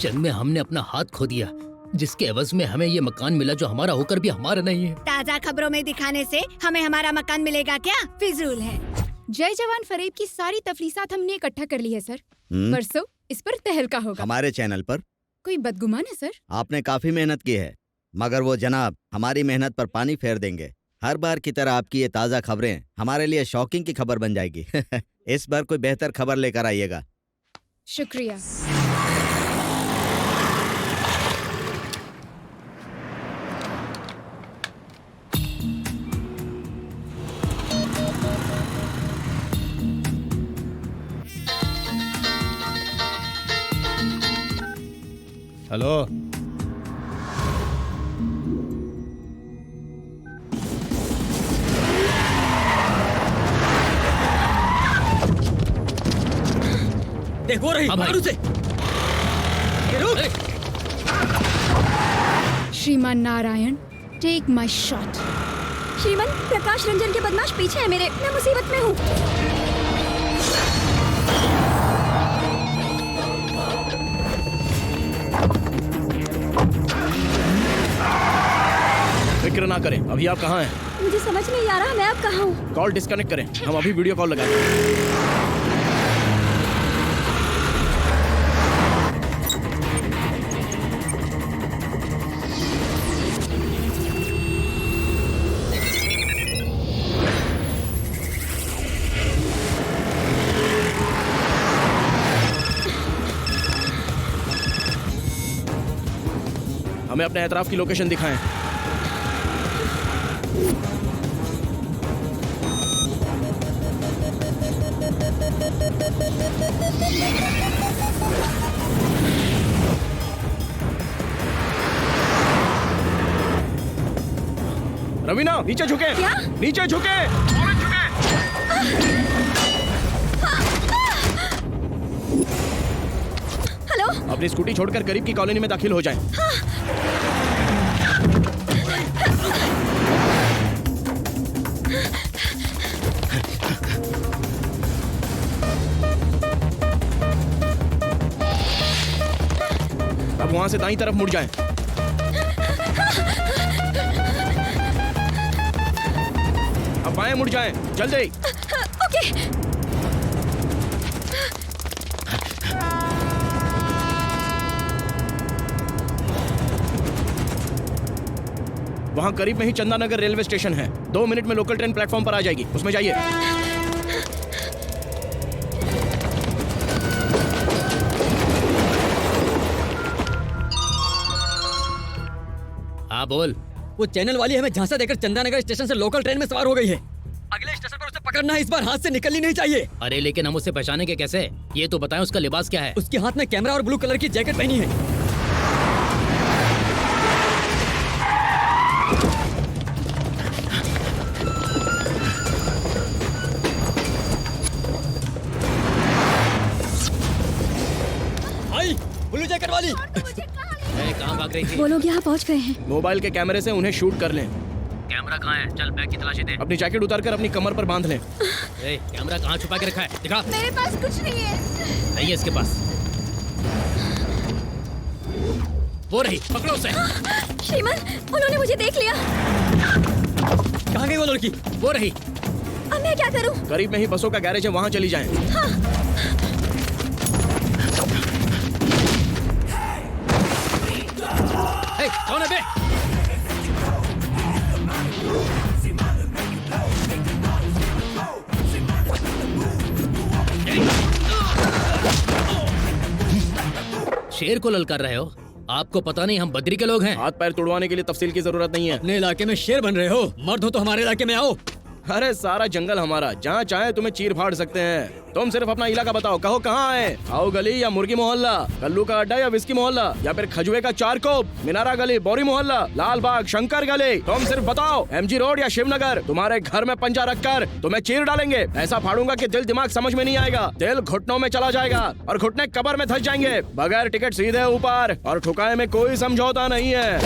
जंग में हमने अपना हाथ खो दिया, जिसके एवज में हमें ये मकान मिला जो हमारा होकर भी हमारा नहीं है। ताज़ा खबरों में दिखाने से हमें हमारा मकान मिलेगा क्या? फिजूल है। जय जवान फरेब की सारी तफलीसात हमने इकट्ठा कर ली है सर। परसों इस पर तहलका होगा। हमारे चैनल पर कोई बदगुमान है सर? आपने काफी मेहनत की है, मगर वो जनाब हमारी मेहनत पर पानी फेर देंगे। हर बार की तरह आपकी ये ताज़ा खबरें हमारे लिए शॉकिंग की खबर बन जाएगी। इस बार कोई बेहतर खबर लेकर आइएगा। शुक्रिया। हेलो, देखो रही मारू से। श्रीमान नारायण, टेक माई शॉट। श्रीमान, प्रकाश रंजन के बदमाश पीछे है मेरे, मैं मुसीबत में हूँ। फिक्र ना करें। अभी आप कहाँ हैं? मुझे समझ नहीं आ रहा मैं अब कहाँ हूँ। कॉल डिस्कनेक्ट करें, हम अभी वीडियो कॉल लगाएंगे। हमें अपने एतराफ की लोकेशन दिखाएं। रवीना, नीचे झुके। क्या? नीचे झुके। हेलो, अपनी स्कूटी छोड़कर करीब की कॉलोनी में दाखिल हो जाएं। अब वहां से दाईं तरफ मुड़ जाएं। अब बाएं मुड़ जाएं, जल्दी। ओके। वहां करीब में ही चंदानगर रेलवे स्टेशन है। 2 मिनट में लोकल ट्रेन प्लेटफॉर्म पर आ जाएगी, उसमें जाइए। हाँ बोल। वो चैनल वाली हमें झांसा देकर चंदानगर स्टेशन से लोकल ट्रेन में सवार हो गई है। अगले स्टेशन पर उसे पकड़ना है, इस बार हाथ से निकलनी नहीं चाहिए। अरे लेकिन हम उसे पहचानेंगे कैसे? ये तो बताएं उसका लिबास क्या है? उसके हाथ में कैमरा और ब्लू कलर की जैकेट पहनी है। आई, ब्लू जैकेट वाली। कहाँ भाग रही थी? वो लोग यहाँ पहुँच गए हैं। मोबाइल के कैमरे से उन्हें शूट कर लें। कैमरा कहाँ है? चल बैग की तलाशी दे। अपनी जैकेट उतारकर अपनी कमर पर बांध लें। कैमरा कहाँ छुपा के रखा है? दिखा। मेरे पास कुछ नहीं है। नहीं है इसके पास। वो रही, पकड़ो उसे। श्रीमान, उन्होंने मुझे देख लिया। कहाँ गई वो लड़की? वो रही। अब मैं क्या करूं? करीब में ही बसों का गैरेज है, वहाँ चली जाएं। हे, कौन है बे? शेर को ललकार रहे हो? आपको पता नहीं हम बद्री के लोग हैं। हाथ पैर तुड़वाने के लिए तफसील की जरूरत नहीं है। अपने इलाके में शेर बन रहे हो, मर्द हो तो हमारे इलाके में आओ। अरे सारा जंगल हमारा, जहाँ चाहे तुम्हें चीर फाड़ सकते हैं। तुम सिर्फ अपना इलाका बताओ, कहो कहाँ आए? आओ गली या मुर्गी मोहल्ला, कल्लू का अड्डा या विस्की मोहल्ला, या फिर खजुए का चारकोप, मीनारा गली, बोरी मोहल्ला, लाल बाग, शंकर गली। तुम सिर्फ बताओ, MG रोड या शिवनगर। तुम्हारे घर में पंजा रखकर तुम्हें चीर डालेंगे। ऐसा फाड़ूंगा कि दिल दिमाग समझ में नहीं आएगा, दिल घुटनों में चला जाएगा और घुटने कब्र में धंस जाएंगे। बगैर टिकट सीधे ऊपर, और ठुकाए में कोई समझौता नहीं है।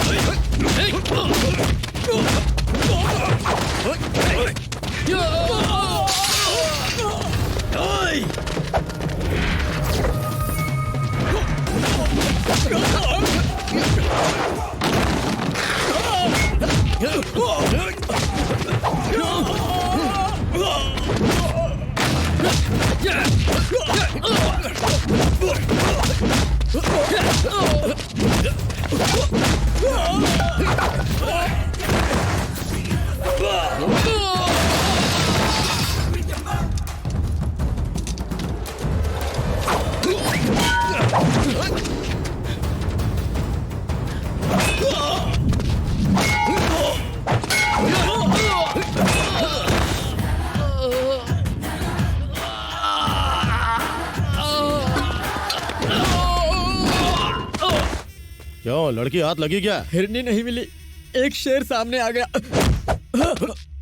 क्यों, लड़की हाथ लगी क्या? हिरनी नहीं मिली, एक शेर सामने आ गया।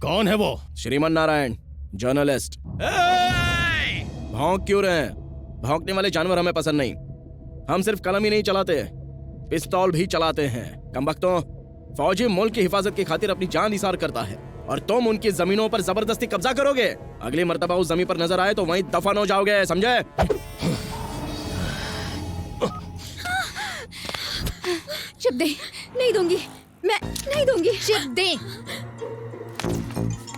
कौन है वो? श्रीमन नारायण, जर्नलिस्ट। भौंक क्यों रहे हैं? भौंकने वाले जानवर हमें पसंद नहीं। हम सिर्फ कलम ही नहीं चलाते, पिस्तौल भी चलाते हैं। कमबख्तों, फौजी मुल्क की हिफाजत की खातिर अपनी जान निसार करता है, और तुम उनकी जमीनों पर जबरदस्ती कब्जा करोगे। अगली मर्तबा उस जमीन पर नजर आए तो वहीं दफन हो जाओगे, समझे? चिप दे। नहीं दूंगी, मैं नहीं दूंगी। चिप दे।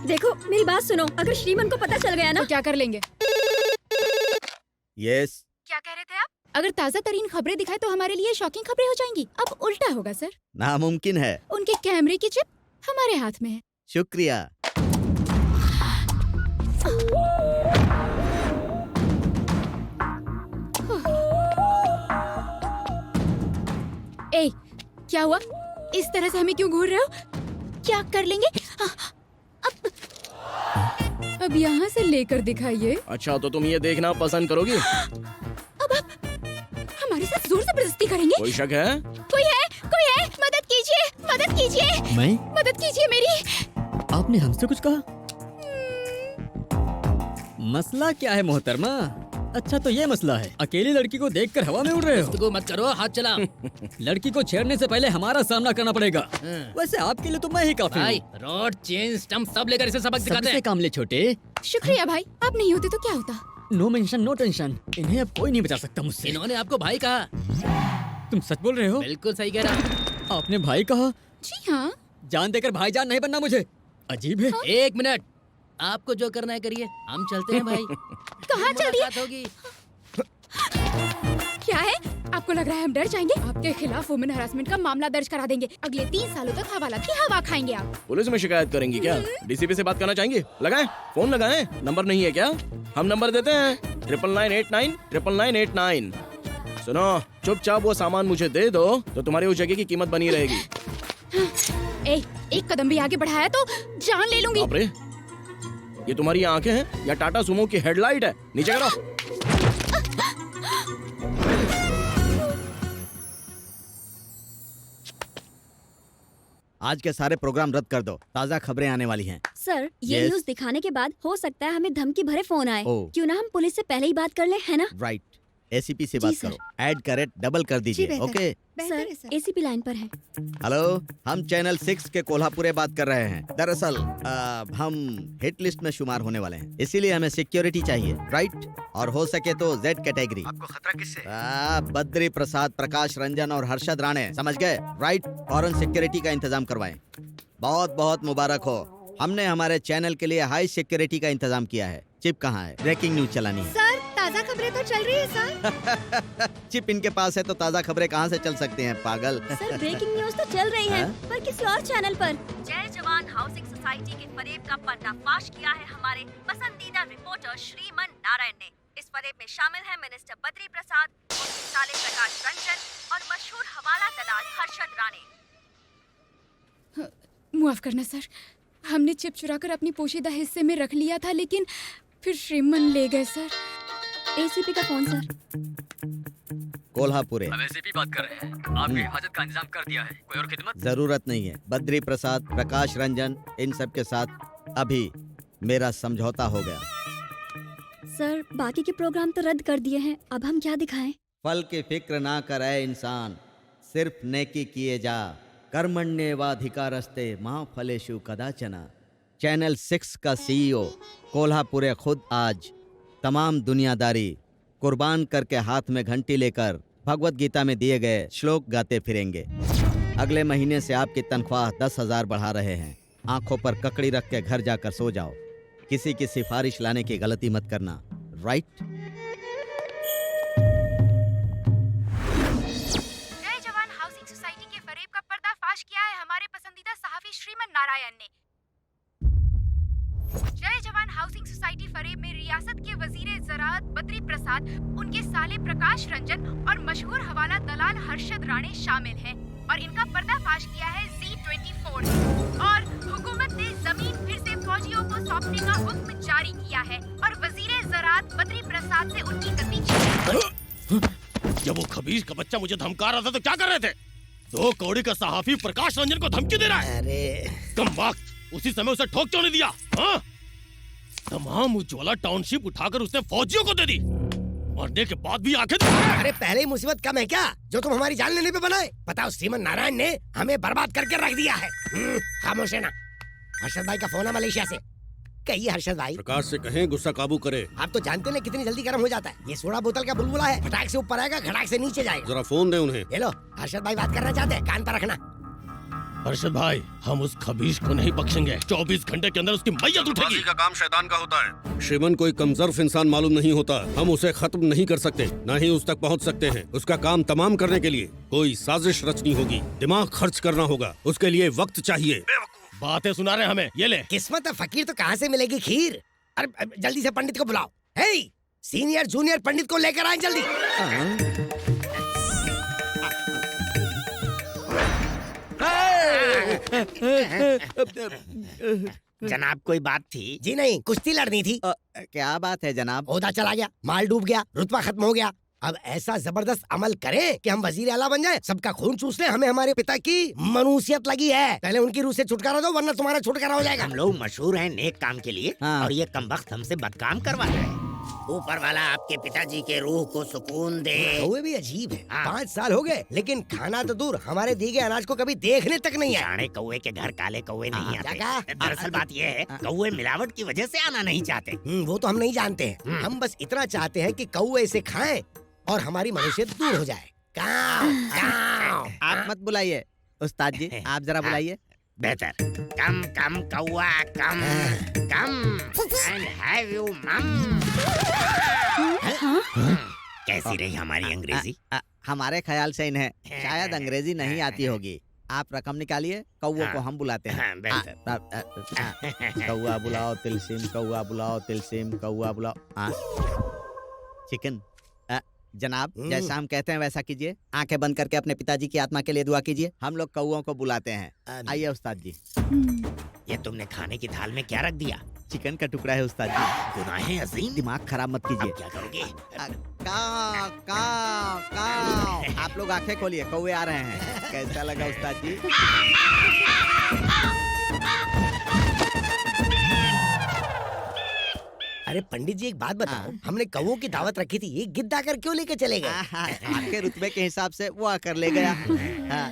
देखो मेरी बात सुनो, अगर श्रीमन को पता चल गया ना तो क्या कर लेंगे? यस। क्या कह रहे थे आप? अगर ताज़ा तरीन खबरें दिखाए तो हमारे लिए शॉकिंग खबरें हो जाएंगी। अब उल्टा होगा सर। नामुमकिन है। उनके कैमरे की चिप हमारे हाथ में है। शुक्रिया। ए, क्या हुआ? इस तरह से हमें क्यों घूर रहे हो? क्या कर लेंगे? अब यहाँ से लेकर दिखाइए। अच्छा, तो तुम ये देखना पसंद करोगी? अब आप हमारे साथ जोर जबरदस्ती करेंगे? कोई शक है? कोई है? कोई है? मदद कीजिए, मदद कीजिए। मैं? मदद कीजिए मेरी। आपने हमसे कुछ कहा? मसला क्या है मोहतरमा? अच्छा तो ये मसला है, अकेली लड़की को देखकर हवा में उड़ रहे हो। को मत करो, हाथ चला। लड़की को छेड़ने से पहले हमारा सामना करना पड़ेगा। वैसे आपके लिए तो मैं ही काफी भाई, हूँ। रॉड, चेन, स्टंप सब लेकर इसे सबक सिखाते सबसे हैं। काम ले छोटे। शुक्रिया भाई, आप नहीं होते तो क्या होता? नो मेंशन नो टेंशन, इन्हें अब कोई नहीं बचा सकता मुझसे। इन्होंने आपको भाई कहा। तुम सच बोल रहे हो? बिल्कुल सही कह रहा। आपने भाई कहा? जी हाँ। जान देकर भाईजान नहीं बनना मुझे, अजीब है। एक मिनट, आपको जो करना है करिए, हम चलते हैं भाई। कहाँ चल दिए? मुलाकात होगी। क्या है? आपको लग रहा है हम डर जाएंगे? आपके खिलाफ वुमेन हरासमेंट का मामला दर्ज करा देंगे। अगले 3 सालों तक हवाला की हवा खाएंगे आप। पुलिस में शिकायत करेंगी क्या? DCP से बात करना चाहेंगे? लगाएं, फोन लगाएं। नंबर नहीं है क्या? हम नंबर देते हैं, 9989 9989। सुनो, चुपचाप वो सामान मुझे दे दो तो तुम्हारी उस जगह की कीमत बनी रहेगी। ए, एक कदम भी आगे बढ़ाया तो जान ले लूंगी। बाप रे, ये तुम्हारी आंखें हैं या टाटा सुमो की हेडलाइट है? नीचे करो। आज के सारे प्रोग्राम रद्द कर दो, ताज़ा खबरें आने वाली हैं। सर, ये Yes? न्यूज़ दिखाने के बाद हो सकता है हमें धमकी भरे फोन आए। ओह। क्यों ना हम पुलिस से पहले ही बात कर लें, है ना? राइट, ACP से जी, बात सर। करो, ऐड का रेट डबल कर दीजिए। बेहतर। ओके। सर, ACP लाइन पर है। हेलो, हम चैनल 6 के कोल्हापुरे बात कर रहे हैं। दरअसल हम हिट लिस्ट में शुमार होने वाले हैं, इसीलिए हमें सिक्योरिटी चाहिए, राइट? और हो सके तो Z कैटेगरी। आपको खतरा किससे? बद्री प्रसाद, प्रकाश रंजन और हर्षद राणे, समझ गए? राइट, फौरन सिक्योरिटी का इंतजाम करवाएं। बहुत बहुत मुबारक हो, हमने हमारे चैनल के लिए हाई सिक्योरिटी का इंतजाम किया है। चिप कहाँ है? ब्रेकिंग न्यूज चलानी है। सर ताज़ा खबरें तो चल रही है सर। चिप इनके पास है तो ताज़ा खबरें कहाँ से चल सकती हैं, पागल। सर ब्रेकिंग न्यूज तो चल रही है, हाँ? पर किसी और चैनल पर। जय जवान हाउसिंग सोसाइटी के फरेब का पर्दाफाश किया है हमारे पसंदीदा रिपोर्टर श्रीमन नारायण ने। इस फरेब में शामिल है मिनिस्टर बद्री प्रसाद, उनके साले प्रकाश रंजन और मशहूर हवाला दलाल हर्षद राणे। माफ करना सर, हमने चिप चुराकर अपनी पोशीदा हिस्से में रख लिया था, लेकिन फिर श्रीमन ले गए सर। एसीपी का फोन सर। कोल्हापुरे। अब एसीपी बात कर रहे हैं। आपकी हिफाजत का इंतजाम कर दिया है। कोई और खिदमत? जरूरत नहीं है। बद्री प्रसाद, प्रकाश रंजन, इन सब के साथ अभी मेरा समझौता हो गया। सर बाकी के प्रोग्राम तो रद्द कर दिए हैं, अब हम क्या दिखाएं? फल की फिक्र ना करे इंसान, सिर्फ नेकी किए जा। कर्मण्येवाधिकारस्ते मां फलेषु कदाचन। चैनल 6 का सीईओ कोल्हापुरे खुद आज तमाम दुनियादारी कुर्बान करके हाथ में घंटी लेकर भगवत गीता में दिए गए श्लोक गाते फिरेंगे। अगले महीने से आपकी तनख्वाह 10,000 बढ़ा रहे हैं। आंखों पर ककड़ी रख के घर जाकर सो जाओ। किसी की सिफारिश लाने की गलती मत करना, राइट? जय जवान हाउसिंग सोसाइटी के फरेब का पर्दाफाश किया है हमारे पसंदीदा सहाफी श्रीमन नारायण ने। जय जवान हाउसिंग सोसाइटी फरेब में रियासत के वजीर ज़राअत बद्री प्रसाद, उनके साले प्रकाश रंजन और मशहूर हवाला दलाल हर्षद राणे शामिल हैं और इनका पर्दाफाश किया है Z24 और हुकूमत ने जमीन फिर से फौजियों को सौंपने का हुक्म जारी किया है और वजीर ज़राअत बद्री प्रसाद से उनकी गद्दी छीनी। जब वो खबीज का बच्चा मुझे धमका रहा था तो क्या कर रहे थे? 2 कौड़ी का सहाफी प्रकाश रंजन को धमकी दे रहा है। अरे कम वक्त, उसी समय उसे ठोक क्यों नहीं दिया? हाँ? तमाम उज्ज्वला टाउनशिप उठाकर उसने फौजियों को दे दी। मरने के बाद भी आंखें दिखा रहा है। अरे पहले ही मुसीबत कम है क्या जो तुम हमारी जान लेने पे बनाए? बताओ श्रीमन नारायण ने हमें बर्बाद करके रख दिया है। खामोश है ना। हर्षद भाई का फोन है मलेशिया से। कहिए हर्षद भाई। प्रकाश से कहें गुस्सा काबू करे। आप तो जानते ना कितनी जल्दी गर्म हो जाता है। ये सोडा बोतल का बुलबुला है, फटाक से ऊपर आएगा, खटाक से नीचे जाएगा। जरा फोन दे उन्हें। ये लो, हर्षद भाई बात करना चाहते हैं, कान पर रखना। हर्षद भाई, हम उस खबीज को नहीं बख्शेंगे। 24 घंटे के अंदर उसकी मैयत उठेगी। का काम शैतान का होता है। श्रीमन कोई कमजोर इंसान मालूम नहीं होता। हम उसे खत्म नहीं कर सकते, न ही उस तक पहुंच सकते हैं। उसका काम तमाम करने के लिए कोई साजिश रचनी होगी, दिमाग खर्च करना होगा। उसके लिए वक्त चाहिए। बातें सुना रहे हमें, ये ले। किस्मत है फकीर तो कहाँ से मिलेगी खीर। अरे जल्दी से पंडित को बुलाओ। हे, सीनियर जूनियर पंडित को लेकर आए जल्दी। जनाब कोई बात थी? जी नहीं, कुश्ती लड़नी थी। क्या बात है जनाब? ओहदा चला गया, माल डूब गया, रुतबा खत्म हो गया। अब ऐसा जबरदस्त अमल करें कि हम वजीर आला बन जाएं, सबका खून चूस ले। हमें हमारे पिता की मनुसियत लगी है। पहले उनकी रूह से छुटकारा दो, वरना तुम्हारा छुटकारा हो जाएगा। हम लोग मशहूर हैं नेक काम के लिए, हाँ। और ये कमबख्त हमसे बदकाम करवा रहे हैं। ऊपर वाला आपके पिताजी के रूह को सुकून दे। कौवे भी अजीब है। हाँ। 5 साल हो गए, लेकिन खाना तो दूर, हमारे दिए गए अनाज को कभी देखने तक नहीं आया। जाने कौवे के घर काले कौवे नहीं क्या आते। कहा? दरअसल बात ये है, कौवे मिलावट की वजह से आना नहीं चाहते। वो तो हम नहीं जानते हैं। हम बस इतना चाहते हैं कि कौवे इसे खाएं और हमारी मनुष्यत दूर हो जाए। काव, काव। आप मत बुलाइए उस्ताद जी, आप जरा बुलाइए। बेहतर। कम कम कौवा कम कम एंड हैव यू मम। कैसी रही हमारी अंग्रेजी? हमारे ख्याल से इन्हें शायद अंग्रेजी नहीं आती होगी। आप रकम निकालिए, कौवे को हम बुलाते हैं। कौवा बुलाओ तिलसिम, कौवा बुलाओ तिलसिम, कौवा बुलाओ। चिकन। जनाब, जैसा हम कहते हैं वैसा कीजिए। आंखें बंद करके अपने पिताजी की आत्मा के लिए दुआ कीजिए। हम लोग कौओं को बुलाते हैं। आइए उस्ताद जी। ये तुमने खाने की थाल में क्या रख दिया? चिकन का टुकड़ा है उस्ताद जी। गुनाहे अजीम। दिमाग खराब मत कीजिए। अब क्या करोगे? काव, काव, काव। आप लोग आंखें खोलिए, कौवे आ रहे हैं। कैसा लगा उस्ताद जी? अरे पंडित जी एक बात बताओ, हमने कौओं की दावत रखी थी, ये गिद्ध आकर क्यों लेके चले गए? आपके रुतबे के हिसाब से वो आकर ले गया। हाँ।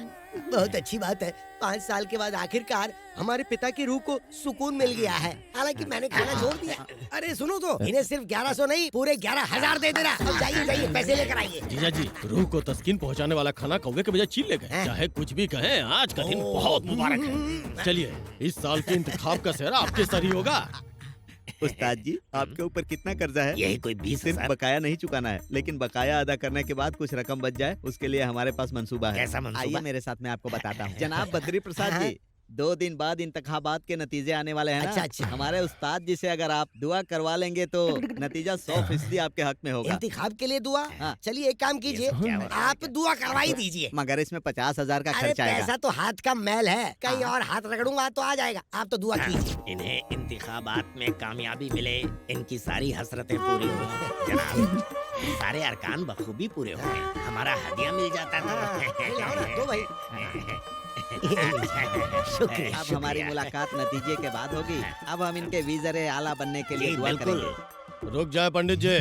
बहुत अच्छी बात है, 5 साल के बाद आखिरकार हमारे पिता की रूह को सुकून मिल गया है। हालांकि मैंने खाना छोड़ दिया। अरे सुनो तो, इन्हें सिर्फ 1100 नहीं पूरे 11,000 दे देना। अब जाइए जाइए, पैसे लेकर आइए। जीजा जी, रूह को तस्कीन पहुंचाने वाला खाना कौवे के बजाय चील ले गए। चाहे कुछ भी कहें, आज का दिन बहुत मुबारक है। चलिए, इस साल के इंतखाब का सेहरा आपके सर ही होगा। उस्ताद जी, आपके ऊपर कितना कर्जा है? यही कोई 20,000। सिर्फ बकाया नहीं चुकाना है, लेकिन बकाया अदा करने के बाद कुछ रकम बच जाए, उसके लिए हमारे पास मंसूबा है। कैसा मंसूबा? आइए मेरे साथ, मैं आपको बताता हूँ। जनाब बद्री प्रसाद जी, 2 दिन बाद इंतखाबात के नतीजे आने वाले हैं ना? अच्छा। हमारे उस्ताद जी से अगर आप दुआ करवा लेंगे तो नतीजा 100% आपके हक में होगा। इंतखाब के लिए दुआ? हाँ। चलिए एक काम कीजिए, आप दुआ करवा ही दीजिए। मगर इसमें 50,000 का अरे खर्च आएगा। पैसा तो हाथ का मैल है, कहीं और हाथ रगड़ूंगा तो आ जाएगा। आप तो दुआ कीजिए। इन्हें इंतखाबात में कामयाबी मिले, इनकी सारी हसरतें पूरी हुई जनाब। सारे अरकान बखूबी पूरे हो गए, हमारा हदिया मिल जाता था। दो भाई। शुक्रिया। अब हमारी मुलाकात नतीजे के बाद होगी। अब हम इनके वीजरे आला बनने के लिए जी, दुआ बिल्कुल। करेंगे। रुक जाए पंडित जी,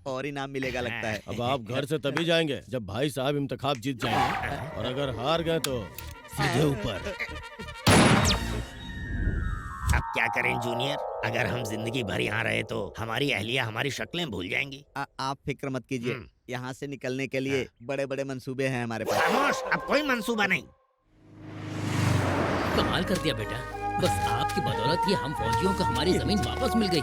और इनाम मिलेगा लगता है। अब आप घर से तभी जाएंगे जब भाई साहब इंतखाब जीत जाएंगे, और अगर हार गए तो सीधे ऊपर। अब क्या करें जूनियर, अगर हम जिंदगी भर यहाँ रहे तो हमारी अहलिया हमारी शक्लें भूल जाएंगी। आप फिक्र मत कीजिए, हम्म। यहाँ से निकलने के लिए बड़े बड़े मंसूबे हैं हमारे पास। खामोश, अब कोई मंसूबा नहीं। कमाल कर दिया बेटा, बस आपकी बदौलत ये हम फौजियों को हमारी जमीन वापस मिल गई।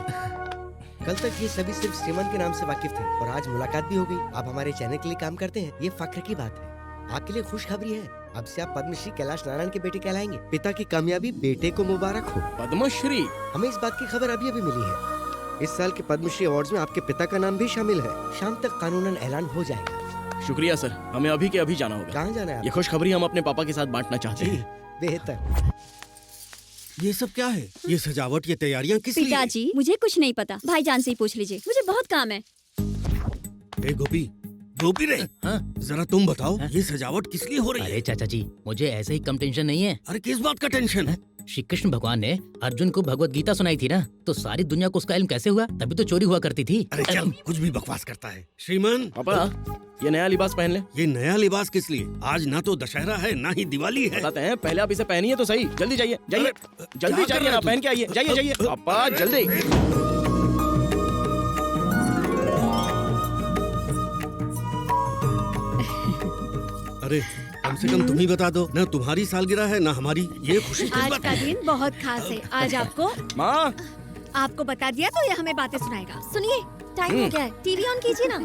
कल तक ये सभी सिर्फ श्रीमान के नाम से वाकिफ थे और आज मुलाकात भी हो गई। आप हमारे चैनल के लिए काम करते हैं, ये फख्र की बात है। आपके लिए खुशखबरी है, अब से आप पद्मश्री कैलाश नारायण के बेटे कहलाएंगे। पिता की कामयाबी बेटे को मुबारक हो। पद्मश्री? हमें इस बात की खबर अभी अभी मिली है। इस साल के पद्मश्री अवार्ड्स में आपके पिता का नाम भी शामिल है। शाम तक कानूनन ऐलान हो जाएगा। शुक्रिया सर, हमें अभी के अभी जाना होगा। कहाँ जाना है ये खुशखबरी हम अपने पापा के साथ बांटना चाहते जी, हैं। बेहतर। ये सब क्या है? ये सजावट, ये तैयारियां किस लिए? पिताजी मुझे कुछ नहीं पता, भाईजान से ही पूछ लीजिए, मुझे बहुत काम है। ए गोपी, गोपी रे, हाँ? जरा तुम बताओ, हाँ? ये सजावट किस लिए हो रही अरे है? चाचा जी, मुझे ऐसे ही कम टेंशन नहीं है। अरे किस बात का टेंशन है? श्री कृष्ण भगवान ने अर्जुन को भगवत गीता सुनाई थी ना, तो सारी दुनिया को उसका इल्म कैसे हुआ? तभी तो चोरी हुआ करती थी। अरे चल, कुछ भी बकवास करता है। श्रीमान, पापा, ये नया लिबास पहन ले। ये नया लिबास किस लिए? आज ना तो दशहरा है ना ही दिवाली है। बताते हैं, पहले आप इसे पहनिए तो सही। जल्दी जाइए, जाइए, जल्दी क्या कर जाइए रहे ना, हो तुम? पहन के आइए। जाइए जाइए पापा, जल्दी। अरे कम से कम तुम ही बता दो, ना तुम्हारी सालगिरह है ना हमारी। ये खुशी किस आज बात का है? दिन बहुत खास है। आज माँ, आपको बता दिया तो ये हमें बातें सुनाएगा। सुनिए, टाइम हो गया है, टीवी ऑन कीजिए ना।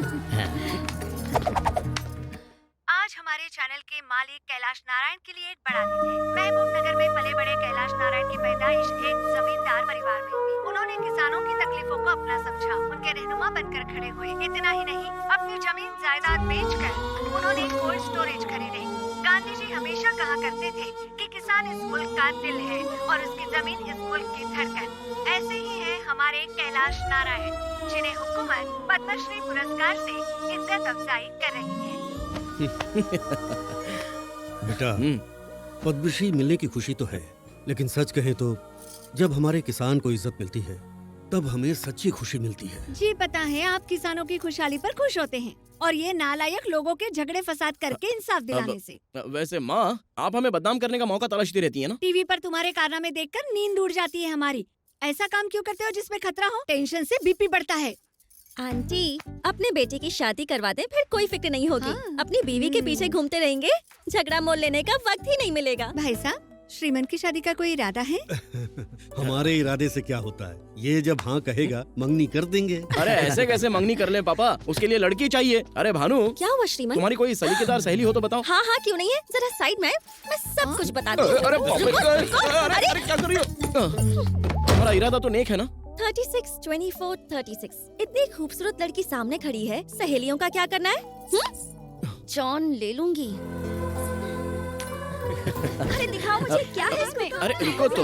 आज हमारे चैनल के मालिक कैलाश नारायण के लिए एक बड़ा दिन है। महबूब नगर में पले बड़े कैलाश नारायण की पैदाइश एक जमींदार परिवार में हुई। उन्होंने किसानों की तकलीफों को अपना समझा, उनके रहनुमा बनकर खड़े हुए। इतना ही नहीं, अपनी जमीन जायदाद बेचकर उन्होंने कोल्ड स्टोरेज खरीदे। गांधी जी हमेशा कहा करते थे कि किसान इस मुल्क का दिल है और उसकी जमीन इस मुल्क की धड़कन। ऐसे ही है हमारे कैलाश नारायण, जिन्हें हुकूमत पद्मश्री पुरस्कार से इज्जत अफजाई कर रही है। बेटा, पद्मश्री मिलने की खुशी तो है, लेकिन सच कहें तो जब हमारे किसान को इज्जत मिलती है तब हमें सच्ची खुशी मिलती है। जी पता है, आप किसानों की खुशहाली पर खुश होते हैं और ये नालायक लोगों के झगड़े फसाद करके इंसाफ दिलाने से। वैसे माँ, आप हमें बदनाम करने का मौका तलाशती रहती है ना? टीवी पर तुम्हारे कारनामे देखकर नींद उड़ जाती है हमारी। ऐसा काम क्यों करते हो जिसमें खतरा हो? टेंशन से बीपी बढ़ता है। आंटी, अपने बेटे की शादी करवा दें, फिर कोई फिक्र नहीं होगी। हाँ। अपनी बीवी के पीछे घूमते रहेंगे, झगड़ा मोल लेने का वक्त ही नहीं मिलेगा। भाई साहब, श्रीमन की शादी का कोई इरादा है? हमारे इरादे से क्या होता है, ये जब हाँ कहेगा मंगनी कर देंगे। अरे ऐसे कैसे मंगनी कर ले पापा, उसके लिए लड़की चाहिए। अरे भानु, क्या हुआ श्रीमन? तुम्हारी कोई सलीकेदार सहेली हो तो बताओ। हाँ हाँ, क्यों नहीं है, जरा साइड में आए, मैं सब कुछ बताती हूँ। अरे बाप रे, अरे अरे क्या कर रही हो? तुम्हारा इरादा तो नेक है ना? 36, 24, 36 इतनी खूबसूरत लड़की सामने खड़ी है, सहेलियों का क्या करना है? जॉन ले लूंगी। अरे दिखाओ मुझे, क्या है इसमें? अरे रुको तो।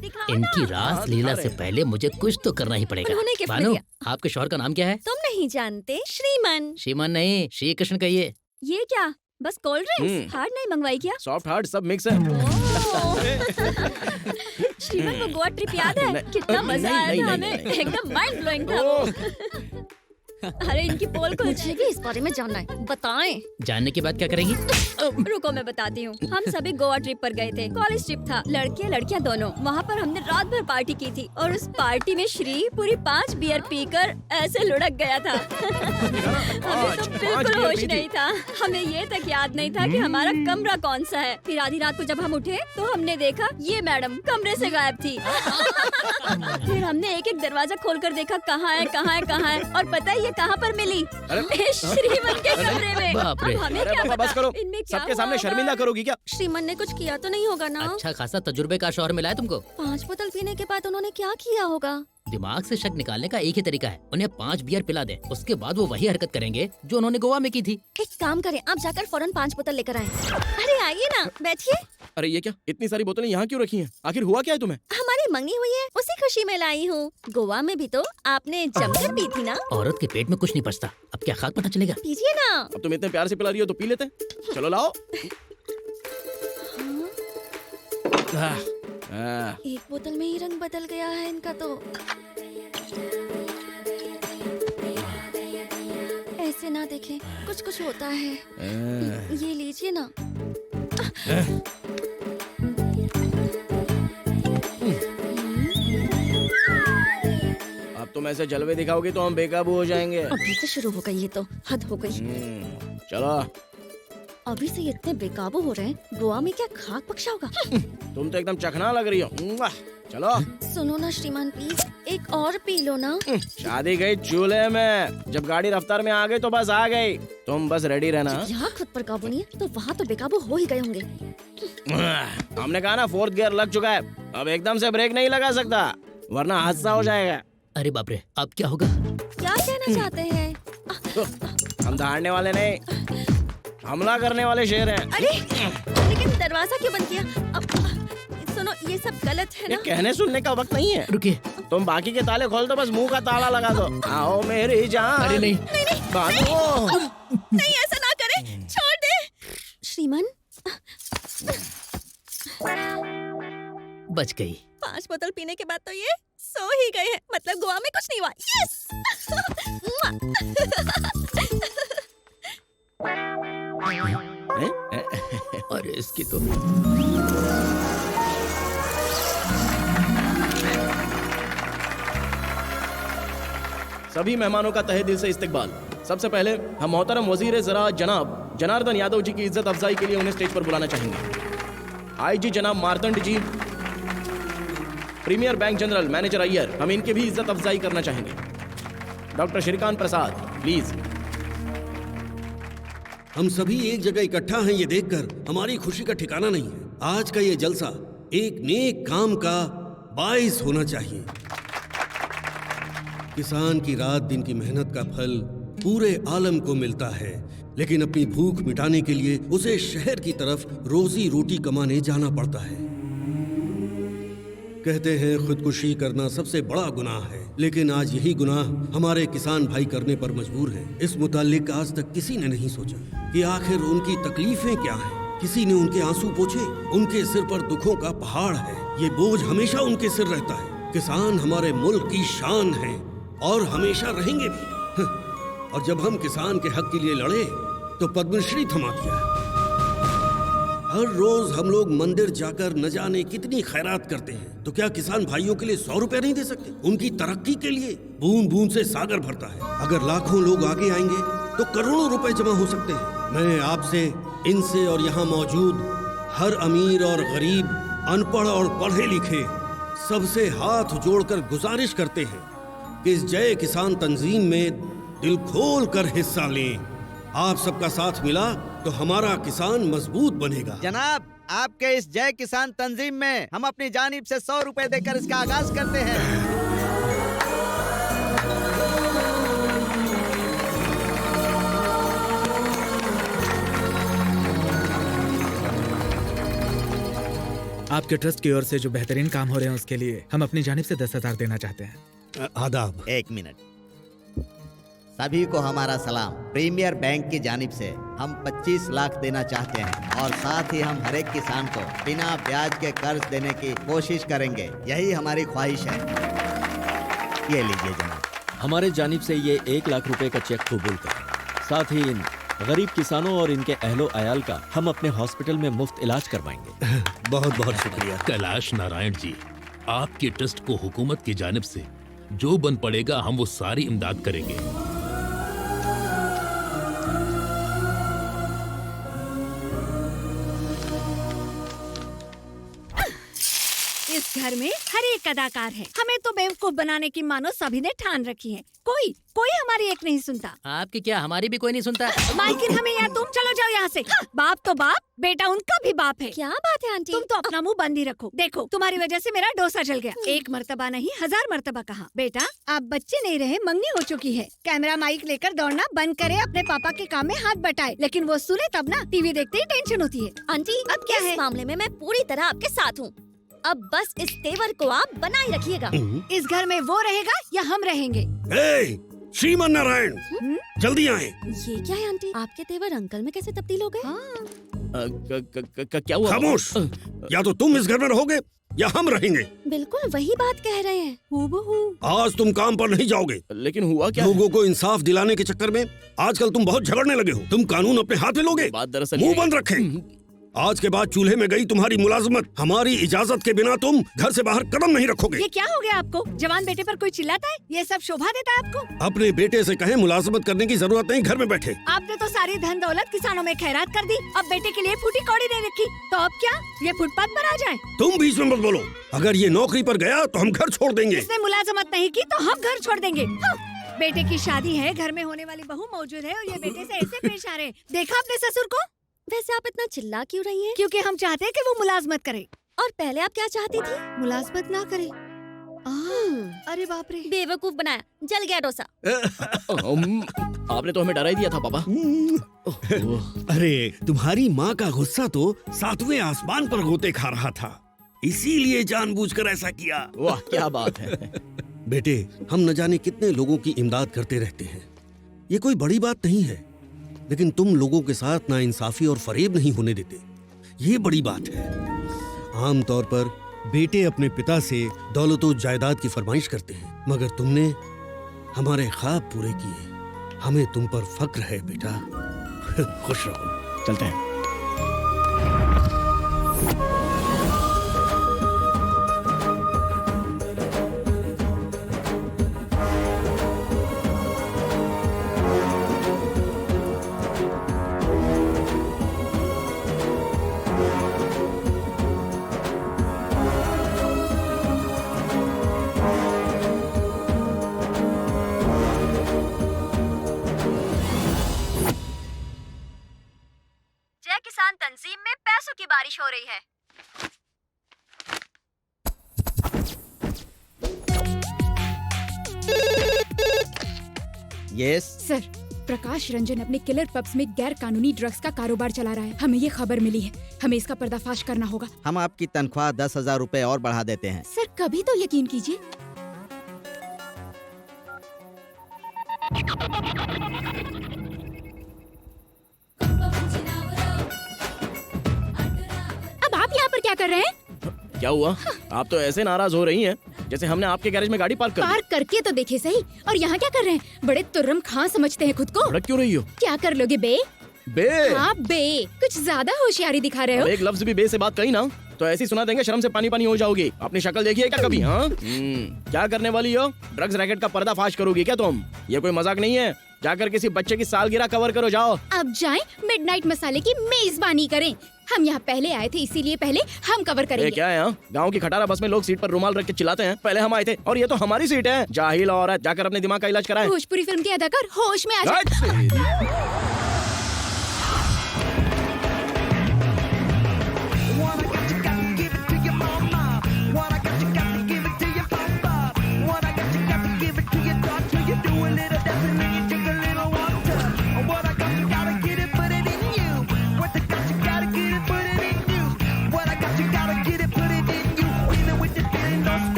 दिखाओ इनकी ना। रास लीला से पहले मुझे कुछ तो करना ही पड़ेगा। उन्होंने गिफ्ट भानु, दिया। आपके शौहर का नाम क्या है? तुम नहीं जानते? श्रीमन। श्रीमान नहीं, श्री कृष्ण कहिए। ये क्या, बस कोल्ड ड्रिंक्स? हार्ड नहीं मंगवाई क्या? सॉफ्ट हार्ड सब मिक्स है। ओह। श्रीमन वो गोवा ट्रिप याद है? कितना मजा आया था हमें, एकदम माइंड ब्लोइंग था वो। अरे इनकी पोल को मुझे भी इस बारे में जानना है, बताएं। जानने के बाद क्या करेंगी? रुको मैं बताती हूँ। हम सभी गोवा ट्रिप पर गए थे, कॉलेज ट्रिप था, लड़कियाँ लड़कियाँ दोनों। वहाँ पर हमने रात भर पार्टी की थी और उस पार्टी में श्री पूरी 5 बियर पीकर ऐसे लुढ़क गया था। हमें तो बिल्कुल होश नहीं था। हमें ये तक याद नहीं था कि हमारा कमरा कौन सा है। फिर आधी रात को जब हम उठे तो हमने देखा ये मैडम कमरे से गायब थी। फिर हमने एक एक दरवाजा खोलकर देखा कहाँ है कहाँ है कहाँ है, और पता है ये कहाँ पर मिली? श्रीमन के कमरे में। बाप रे। अब हमें अरे क्या पापा, पता बस करो। इनमें क्या सबके हुआ सामने होगा? शर्मिंदा करोगी क्या? श्रीमन ने कुछ किया तो नहीं होगा ना? अच्छा खासा तजुर्बे का शौहर मिला है तुमको। 5 बोतल पीने के बाद उन्होंने क्या किया होगा? दिमाग से शक निकालने का एक ही तरीका है, उन्हें 5 बियर पिला दे, उसके बाद वो वही हरकत करेंगे जो उन्होंने गोवा में की थी। एक काम करें, आप जाकर फौरन 5 बोतल लेकर आए। अरे आइए ना, बैठिए। अरे ये क्या, इतनी सारी बोतलें यहाँ क्यों रखी हैं? आखिर हुआ क्या है तुम्हें? हमारी मंगनी हुई है, उसी खुशी में लाई हूँ। गोवा में भी तो आपने जमकर पी थी ना? औरत के पेट में कुछ नहीं पचता, अब क्या खाक पता चलेगा? पीजिए ना। अब तुम इतने प्यार से पिला रही हो तो पी लेते हैं। चलो लाओ। एक बोतल में ही रंग बदल गया है इनका तो। ऐसे ना देखें, कुछ कुछ होता है। ये लीजिए ना। अब तुम ऐसे जलवे दिखाओगे तो हम बेकाबू हो जाएंगे। अभी से शुरू हो गई, ये तो हद हो गई। चलो। अभी से ये इतने बेकाबू हो रहे हैं, गोवा में क्या खाक बख्शा होगा? तुम तो एकदम चखना लग रही हो। चलो। सुनो ना श्रीमान, प्लीज एक और पी लो ना। शादी गई चूल्हे में, जब गाड़ी रफ्तार में आ गई तो बस आ गई। तुम बस रेडी रहना। यहाँ खुद पर काबू नहीं है तो वहाँ तो बेकाबू हो ही गए होंगे। हमने कहा ना 4th गियर लग चुका है, अब एकदम से ब्रेक नहीं लगा सकता वरना हादसा हो जाएगा। अरे बाप रे, अब क्या होगा? क्या कहना चाहते हैं? हम दहाड़ने वाले नहीं, हमला करने वाले शेर हैं। अरे लेकिन दरवाजा क्यों बंद किया? अब सुनो, ये सब गलत है ये ना? कहने सुनने का वक्त नहीं है। रुकिए। तुम बाकी के ताले खोल दो, बस मुंह का ताला लगा दो। आओ मेरी जान। अरे नहीं। नहीं ऐसा ना करे, छोड़ दे। श्रीमान बच गई। 5 बोतल पीने के बाद तो ये सो ही गए हैं, मतलब गोवा में कुछ नहीं हुआ। यस। अरे इसकी तो सभी मेहमानों का तहे दिल से इस्तकबाल। सबसे पहले हम मोहतरम वजीर ज़राअत जनाब जनार्दन यादव जी की इज्जत अफजाई के लिए उन्हें स्टेज पर बुलाना चाहेंगे। आईजी जनाब Martand ji, premier bank general manager Iyer, हम इनकी भी इज्जत अफजाई करना चाहेंगे। Doctor Shrikant Prasad, please. हम सभी एक जगह इकट्ठा हैं, ये देखकर हमारी खुशी का ठिकाना नहीं है। आज का ये जलसा एक नेक काम का बाइस होना चाहिए। किसान की रात दिन की मेहनत का फल पूरे आलम को मिलता है, लेकिन अपनी भूख मिटाने के लिए उसे शहर की तरफ रोजी रोटी कमाने जाना पड़ता है। कहते हैं खुदकुशी करना सबसे बड़ा गुनाह है, लेकिन आज यही गुनाह हमारे किसान भाई करने पर मजबूर हैं। इस मुतालिक आज तक किसी ने नहीं सोचा कि आखिर उनकी तकलीफें क्या हैं। किसी ने उनके आंसू पोंछे? उनके सिर पर दुखों का पहाड़ है, ये बोझ हमेशा उनके सिर रहता है। किसान हमारे मुल्क की शान है और हमेशा रहेंगे भी। और जब हम किसान के हक के लिए लड़े तो पद्मश्री थमा दिया। हर रोज हम लोग मंदिर जाकर न जाने कितनी खैरात करते हैं, तो क्या किसान भाइयों के लिए 100 रुपए नहीं दे सकते? उनकी तरक्की के लिए बूंद बूंद से सागर भरता है। अगर लाखों लोग आगे आएंगे तो करोड़ों रुपए जमा हो सकते हैं। मैं आपसे, इनसे और यहाँ मौजूद हर अमीर और गरीब, अनपढ़ और पढ़े लिखे सबसे हाथ जोड़कर गुजारिश करते हैं कि इस जय किसान तंजीम में दिल खोल कर हिस्सा लें। आप सबका साथ मिला तो हमारा किसान मजबूत बनेगा। जनाब, आपके इस जय किसान तंजीम में हम अपनी जानिब से 100 रुपए देकर इसका आगाज करते हैं। आपके ट्रस्ट की ओर से जो बेहतरीन काम हो रहे हैं उसके लिए हम अपनी जानिब से 10,000 देना चाहते हैं। आदाब। 1 मिनट। सभी को हमारा सलाम। प्रीमियर बैंक की जानिब से हम 25 लाख देना चाहते हैं और साथ ही हम हर एक किसान को बिना ब्याज के कर्ज देने की कोशिश करेंगे। यही हमारी ख्वाहिश है। ये लीजिए जनाब। हमारे जानिब से ये 1 लाख रुपए का चेक कबूल करें। साथ ही इन गरीब किसानों और इनके अहलो अयाल का हम अपने हॉस्पिटल में मुफ्त इलाज करवाएंगे। बहुत बहुत शुक्रिया। कैलाश नारायण जी, आपकी ट्रस्ट को हुकूमत की जानिब से जो बन पड़ेगा हम वो सारी इमदाद करेंगे। इस घर में हर एक अदाकार है। हमें तो बेवकूफ बनाने की मानो सभी ने ठान रखी है। कोई हमारी एक नहीं सुनता। आपकी क्या, हमारी भी कोई नहीं सुनता। मालकिन हमें यहाँ, तुम चलो जाओ यहाँ से। बाप तो बाप, बेटा उनका भी बाप है। क्या बात है आंटी? तुम तो अपना मुंह बंद ही रखो। देखो तुम्हारी वजह से मेरा डोसा जल गया। एक मर्तबा नहीं 1000 मर्तबा कहा। बेटा आप बच्चे नहीं रहे, मंगनी हो चुकी है। कैमरा माइक लेकर दौड़ना बंद करे, अपने पापा के काम में हाथ बटाए। लेकिन वो सुने तब ना, टीवी देखते ही टेंशन होती है। आंटी अब क्या है? इस मामले में मैं पूरी तरह आपके साथ हूँ। अब बस इस तेवर को आप बनाए रखिएगा। इस घर में वो रहेगा या हम रहेंगे? श्रीमान नारायण, जल्दी आए। ये क्या है आंटी? आपके तेवर अंकल में कैसे तब्दील हो गए? क्या हुआ? खामोश। या तो तुम इस घर में रहोगे या हम रहेंगे। बिल्कुल वही बात कह रहे हैं। हूबहू। आज तुम काम पर नहीं जाओगे। लेकिन हुआ क्या? लोगों को इंसाफ दिलाने के चक्कर में आजकल तुम बहुत झगड़ने लगे हो। तुम कानून अपने हाथ में लोगे। बात दरअसल मुंह बंद रखे। आज के बाद चूल्हे में गई तुम्हारी मुलाजमत। हमारी इजाजत के बिना तुम घर से बाहर कदम नहीं रखोगे। ये क्या हो गया आपको? जवान बेटे पर कोई चिल्लाता है? ये सब शोभा देता है आपको? अपने बेटे से कहें मुलाजमत करने की जरूरत नहीं, घर में बैठे। आपने तो सारी धन दौलत किसानों में खैरात कर दी। अब बेटे के लिए फूटी कौड़ी नहीं रखी, तो अब क्या ये फुटपाथ पर आ जाए? तुम बीच में मत बोलो। अगर ये नौकरी पर गया तो हम घर छोड़ देंगे। इसने मुलाजमत नहीं की तो हम घर छोड़ देंगे। बेटे की शादी है, घर में होने वाली बहू मौजूद है और ये बेटे से ऐसे पेश आ रहे। देखा अपने ससुर को? वैसे आप इतना चिल्ला क्यों रही हैं? क्योंकि हम चाहते हैं कि वो मुलाजमत करे। और पहले आप क्या चाहती थी? मुलाजमत ना करे। अरे बाप रे, बेवकूफ बनाया, जल गया डोसा। आपने तो हमें डरा ही दिया था पापा। अरे तुम्हारी माँ का गुस्सा तो 7वें आसमान पर गोते खा रहा था, इसीलिए जानबूझकर ऐसा किया। वाह क्या बात है। बेटे, हम न जाने कितने लोगों की इमदाद करते रहते हैं। ये कोई बड़ी बात नहीं है, लेकिन तुम लोगों के साथ नाइंसाफी और फरेब नहीं होने देते, ये बड़ी बात है। आमतौर पर बेटे अपने पिता से दौलत और जायदाद की फरमाइश करते हैं, मगर तुमने हमारे ख्वाब पूरे किए। हमें तुम पर फक्र है बेटा। खुश रहो। चलते हैं। तंजीम में पैसों की बारिश हो रही है। यस सर, प्रकाश रंजन अपने किलर पब्स में गैर कानूनी ड्रग्स का कारोबार चला रहा है। हमें ये खबर मिली है, हमें इसका पर्दाफाश करना होगा। हम आपकी तनख्वाह 10,000 रुपए और बढ़ा देते हैं। सर कभी तो यकीन कीजिए। अब आप यहाँ पर क्या कर रहे हैं? क्या हुआ? आप तो ऐसे नाराज हो रही हैं जैसे हमने आपके गैरेज में गाड़ी पार्क कर दी। पार्क करके तो देखे सही। और यहाँ क्या कर रहे हैं? बड़े तुर्रम खां समझते हैं खुद को। भड़क क्यों रही हो? क्या कर लोगे बे? बे? हाँ बे, कुछ ज्यादा होशियारी दिखा रहे हो। एक लफ्ज भी बे से बात कही ना तो ऐसी सुना देंगे, शर्म से पानी पानी हो जाओगी। अपनी शक्ल देखिए क्या कभी? हाँ क्या करने वाली हो? ड्रग्स रैकेट का पर्दाफाश करोगी क्या तुम? ये कोई मजाक नहीं है। जाकर किसी बच्चे की सालगिरह कवर करो, जाओ। अब जाएं, मिडनाइट मसाले की मेजबानी करें। हम यहाँ पहले आए थे, इसीलिए पहले हम कवर करेंगे। क्या है? गांव की खटारा बस में लोग सीट पर रुमाल रख के चिल्लाते हैं, पहले हम आए थे और ये तो हमारी सीट है। जाहिल औरत, जाकर अपने दिमाग का इलाज कराएं। भोजपुरी फिल्म के अदाकार होश में आ जाए।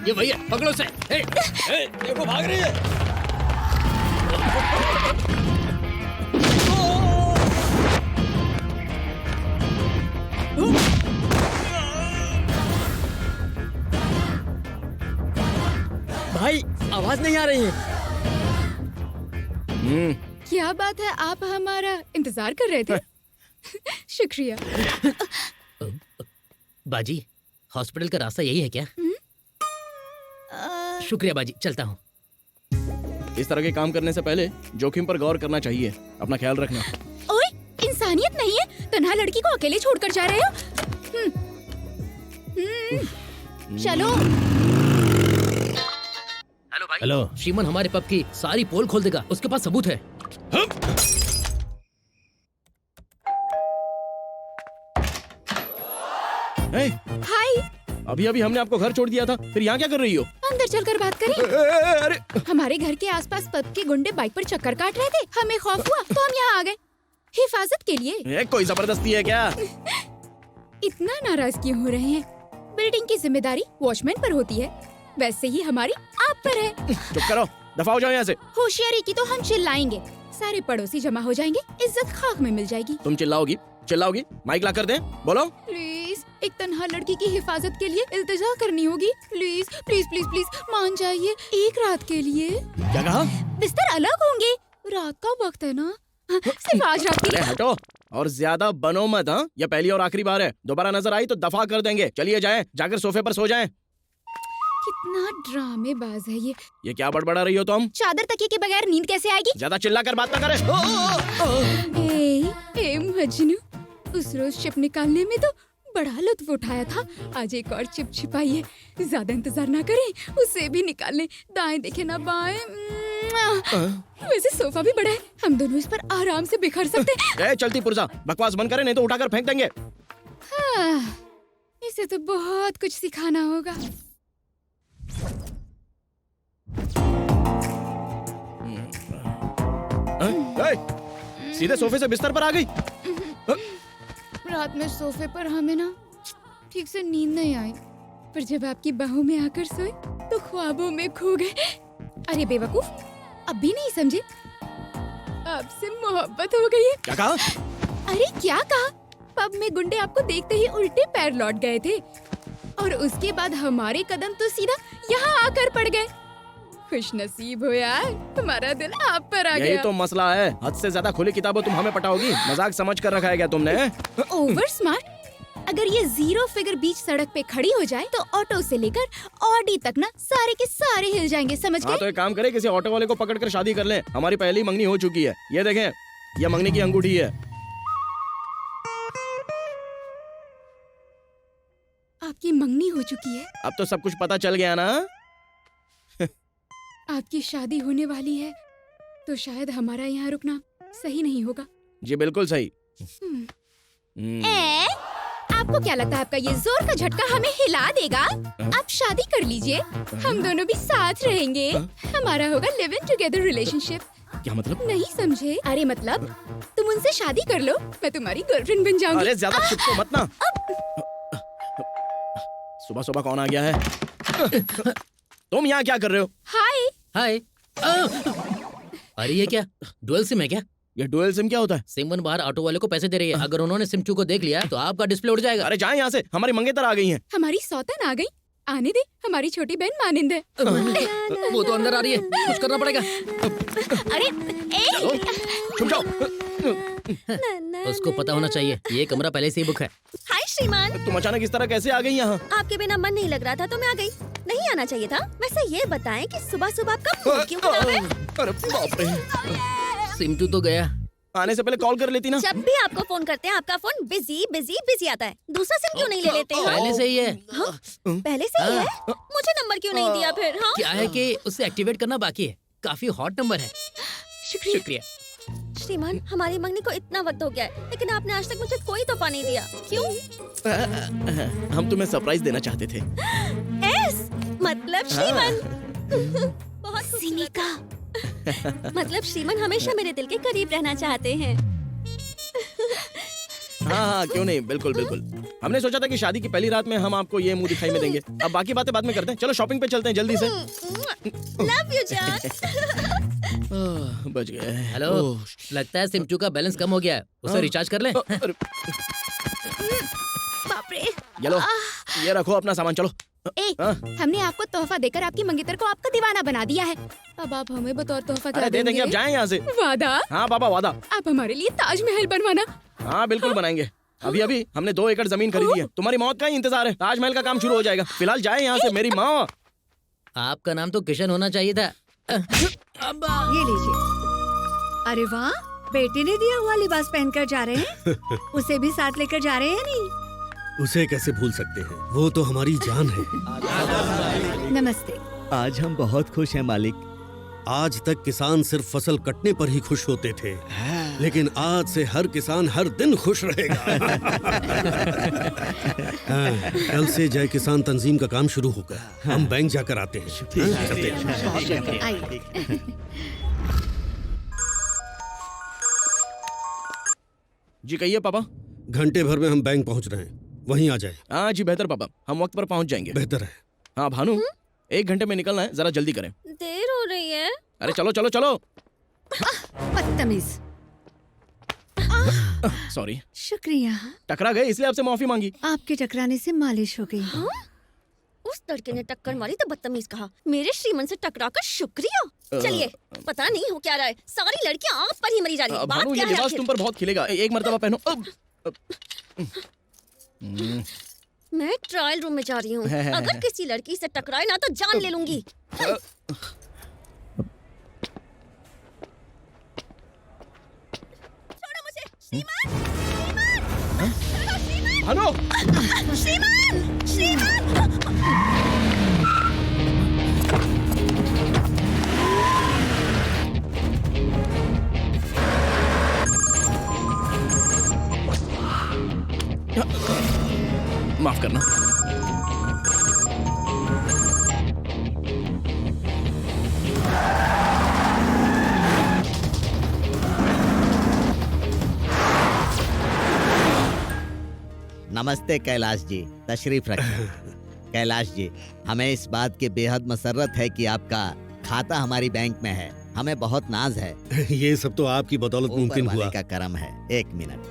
ये वही है, पकड़ो उसे। देखो भाग रही है। भाई आवाज नहीं आ रही है। क्या बात है, आप हमारा इंतजार कर रहे थे? शुक्रिया। बाजी, हॉस्पिटल का रास्ता यही है क्या? शुक्रिया बाजी, चलता हूँ। इस तरह के काम करने से पहले जोखिम पर गौर करना चाहिए। अपना ख्याल रखना। ओए, इंसानियत नहीं है, तन्हा लड़की को अकेले छोड़कर जा रहे हो। चलो। हेलो भाई। हेलो। श्रीमन हमारे पब की सारी पोल खोल देगा, उसके पास सबूत है। हाय। अभी अभी हमने आपको घर छोड़ दिया था, फिर यहाँ क्या कर रही हो? अंदर चलकर बात करें। अरे हमारे घर के आसपास पब के गुंडे बाइक पर चक्कर काट रहे थे, हमें खौफ हुआ तो हम यहाँ आ गए हिफाजत के लिए। कोई जबरदस्ती है क्या? इतना नाराज क्यों हो रहे हैं? बिल्डिंग की जिम्मेदारी वॉचमैन पर होती है, वैसे ही हमारी आप पर है। चुप करो, दफा हो जाओ यहाँ से। होशियारी की तो हम चिल्लाएंगे, सारे पड़ोसी जमा हो जाएंगे, इज्जत खाक में मिल जाएगी। तुम चिल्लाओगी, माइक ला कर दें, बोलो। प्लीज, एक तन्हा लड़की की हिफाजत के लिए इल्तिजा करनी होगी। प्लीज प्लीज प्लीज प्लीज मान जाइए, एक रात के लिए। क्या कहा? बिस्तर अलग होंगे, रात का वक्त है ना, सिर्फ आज रात के लिए। हटो और ज्यादा बनो मत। हाँ, यह पहली और आखिरी बार है, दोबारा नजर आई तो दफा कर देंगे। चलिए जाएं, जाकर सोफे पर सो जाएं। कितना ड्रामेबाज है ये। क्या बड़बड़ा रही हो तुम? चादर तकिए के बगैर नींद कैसे आएगी? ज्यादा चिल्लाकर बात ना करे। ए मजनू, उस रोज चिप निकालने में तो बड़ा लुत्फ उठाया था, आज एक और चिप छिपाइए। ज्यादा इंतजार ना करें, उसे भी निकाल लें। दाएं देखे ना बाएं। वैसे सोफा भी बड़ा है, हम दोनों इस पर आराम से बिखर सकते हैं। चलती पुर्जा, बकवास बंद करे नहीं तो उठाकर फेंक देंगे। इसे तो बहुत कुछ सिखाना होगा। सीधे सोफे से बिस्तर पर आ गई। रात में सोफे पर हमें ना ठीक से नींद नहीं आई, पर जब आपकी बाहों में आकर सोए तो ख्वाबों में खो गए। अरे बेवकूफ, अब भी नहीं समझे? आपसे मोहब्बत हो गई है। क्या कहा? अरे क्या कहा? पब में गुंडे आपको देखते ही उल्टे पैर लौट गए थे और उसके बाद हमारे कदम तो सीधा यहाँ आकर पड़ गए। खुश नसीब हो यार, तुम्हारा दिल आप पर आ गया। यही तो मसला है, हद से ज्यादा खुली किताबें तुम हमें पटाओगी। मजाक समझ कर रखा है क्या तुमने? Over smart. अगर ये जीरो फिगर बीच सड़क पे खड़ी हो जाए तो ऑटो से लेकर ऑडी तक ना सारे के सारे हिल जाएंगे, समझ गए? हाँ, तो एक काम करे, किसी ऑटो वाले को पकड़कर शादी कर ले। हमारी पहली मंगनी हो चुकी है। ये देखें, ये मंगनी की अंगूठी है। आपकी मंगनी हो चुकी है? अब तो सब कुछ पता चल गया ना? आपकी शादी होने वाली है तो शायद हमारा यहाँ रुकना सही नहीं होगा। जी बिल्कुल सही। आपको क्या लगता है आपका ये जोर का झटका हमें हिला देगा? आप शादी कर लीजिए, हम दोनों भी साथ रहेंगे, हमारा होगा लिव इन टुगेदर रिलेशनशिप। क्या मतलब? नहीं समझे? अरे मतलब तुम उनसे शादी कर लो, मैं तुम्हारी गर्लफ्रेंड बन जाऊंगी। अरे ज्यादा चिपको मत ना। सुबह सुबह कौन आ गया है? तुम यहाँ क्या कर रहे हो? हाय हाय। अरे ये क्या डुअल सिम है क्या? ये डुअल सिम क्या होता है? सिम 1 बाहर ऑटो वाले को पैसे दे रही है, अगर उन्होंने सिम 2 को देख लिया तो आपका डिस्प्ले उड़ जाएगा। अरे जाए यहाँ से, हमारी मंगेतर आ गई हैं। हमारी सौतन आ गई, आने दे, हमारी छोटी बहन मानिंद है। वो तो अंदर आ रही है, कुछ करना पड़ेगा। अरे छुप जाओ। उसको पता होना चाहिए ये कमरा पहले से ही बुक है। हाय श्रीमान, तुम अचानक इस तरह कैसे आ गई यहाँ? आपके बिना मन नहीं लग रहा था तो मैं आ गई। नहीं आना चाहिए था। वैसे ये बताएं कि सुबह सुबह आपका मूड क्यों खराब है? अरे बाप रे, सिम 2 तो गया। आने से पहले कॉल कर लेती ना। जब भी आपको फोन करते हैं आपका फोन बिजी बिजी बिजी आता है। दूसरा सिम क्यों नहीं ले लेते हो? पहले से ही है। हाँ? पहले से ही है? मुझे नंबर क्यों नहीं दिया फिर? हाँ? क्या है कि उसे एक्टिवेट करना बाकी है, काफी हॉट नंबर है। शुक्रिया। श्रीमान, हमारी मंगनी को इतना वक्त हो गया है लेकिन आपने आज तक मुझे कोई तोहफा नहीं दिया, क्यों? हम तुम्हें सरप्राइज देना चाहते थे। मतलब श्रीमान बहुत सिनिका। मतलब श्रीमान हमेशा मेरे दिल के करीब रहना चाहते हैं। हाँ, क्यों नहीं, बिल्कुल बिल्कुल। हमने सोचा था कि शादी की पहली रात में हम आपको ये मुंह दिखाई में देंगे। अब बाकी बातें बाद में करते हैं। चलो शॉपिंग पे चलते हैं जल्दी से। लव यू जान। बच गए। हेलो, लगता है सिमटू का बैलेंस कम हो गया है, उसे रिचार्ज कर लें। बाप रे। ये लो, ये रखो अपना सामान, चलो। हमने आपको तोहफा देकर आपकी मंगेतर को आपका दीवाना बना दिया है। अब आप हमें बतौर तोहफा क्या दे देंगे, अब जाएं यहाँ से। वादा? हाँ पापा, वादा। आप हमारे लिए ताजमहल बनवाना। हाँ बिल्कुल बनाएंगे। अभी अभी हमने 2 एकड़ जमीन खरीदी है। तुम्हारी मौत का ही इंतजार है, ताजमहल का काम शुरू हो जाएगा। फिलहाल जाए यहाँ से मेरी माँ। आपका नाम तो किशन होना चाहिए था। ये लीजिए। अरे वाह, बेटे ने दिया हुआ लिबास पहनकर जा रहे हैं। उसे भी साथ लेकर जा रहे हैं नहीं? उसे कैसे भूल सकते हैं, वो तो हमारी जान है। नमस्ते। आज हम बहुत खुश हैं मालिक। आज तक किसान सिर्फ फसल कटने पर ही खुश होते थे, लेकिन आज से हर किसान हर दिन खुश रहेगा। हाँ, कल से जय किसान तंजीम का काम शुरू होगा। हम बैंक जाकर आते हैं। चलते हैं। आइए। जी कहिए पापा। घंटे भर में हम बैंक पहुंच रहे हैं, वहीं आ जाए। हाँ जी बेहतर पापा, हम वक्त पर पहुंच जाएंगे। बेहतर है। हाँ भानु, 1 घंटे में निकलना है, जरा जल्दी करें। देर हो रही है। अरे चलो चलो चलो। बदतमीज। सॉरी। शुक्रिया। टकरा गए इसलिए आपसे माफी मांगी। आपके टकराने से मालिश हो गई। उस लड़के ने टक्कर मारी तो बदतमीज कहा। मेरे श्रीमन से टकरा कर शुक्रिया। चलिए, पता नहीं हो क्या रहा है, सारी लड़कियां आप पर ही मरी जा रही हैं। बात भानु, क्या ये है लिबास आखिर? तुम पर बहुत खिलेगा। एक मर्तबा पहनो। मैं ट्रायल रूम में जा रही हूँ। अगर किसी लड़की से टकराए ना तो जान ले लूंगी। छोड़ो मुझे, श्रीमान! श्रीमान! भानु! श्रीमान! श्रीमान! माफ करना। नमस्ते कैलाश जी, तशरीफ रखें। कैलाश जी, हमें इस बात की बेहद मसर्रत है कि आपका खाता हमारी बैंक में है। हमें बहुत नाज है। ये सब तो आपकी बदौलत मुमकिन ऊपर वाले हुआ। का करम है। 1 मिनट।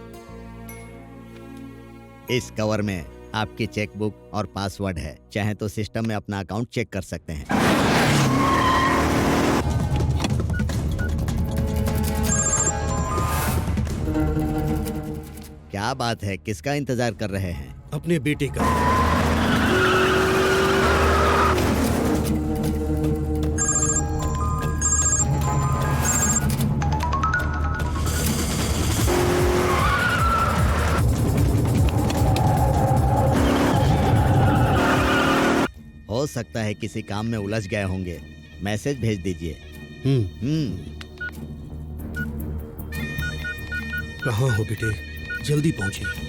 इस कवर में आपकी चेकबुक और पासवर्ड है। चाहे तो सिस्टम में अपना अकाउंट चेक कर सकते हैं। क्या बात है, किसका इंतजार कर रहे हैं? अपने बेटे का। हो सकता है किसी काम में उलझ गए होंगे, मैसेज भेज दीजिए। कहाँ हो बेटे, जल्दी पहुंचिए।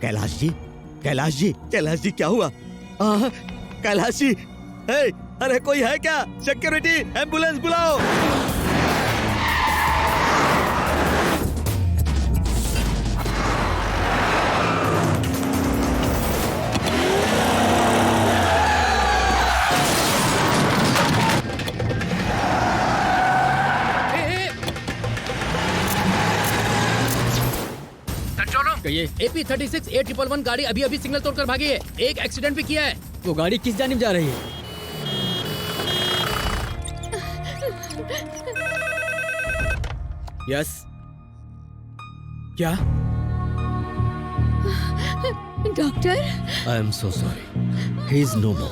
कैलाश जी, कैलाश जी, कैलाश जी, क्या हुआ? कैलाश जी, अरे कोई है क्या? सिक्योरिटी, एम्बुलेंस बुलाओ। कहिए। AP36 A111 गाड़ी अभी अभी सिग्नल तोड़कर भागी है। एक एक्सीडेंट भी किया है। वो गाड़ी किस जानिब जा रही है? यस। क्या? Doctor? I am so sorry, he is no more.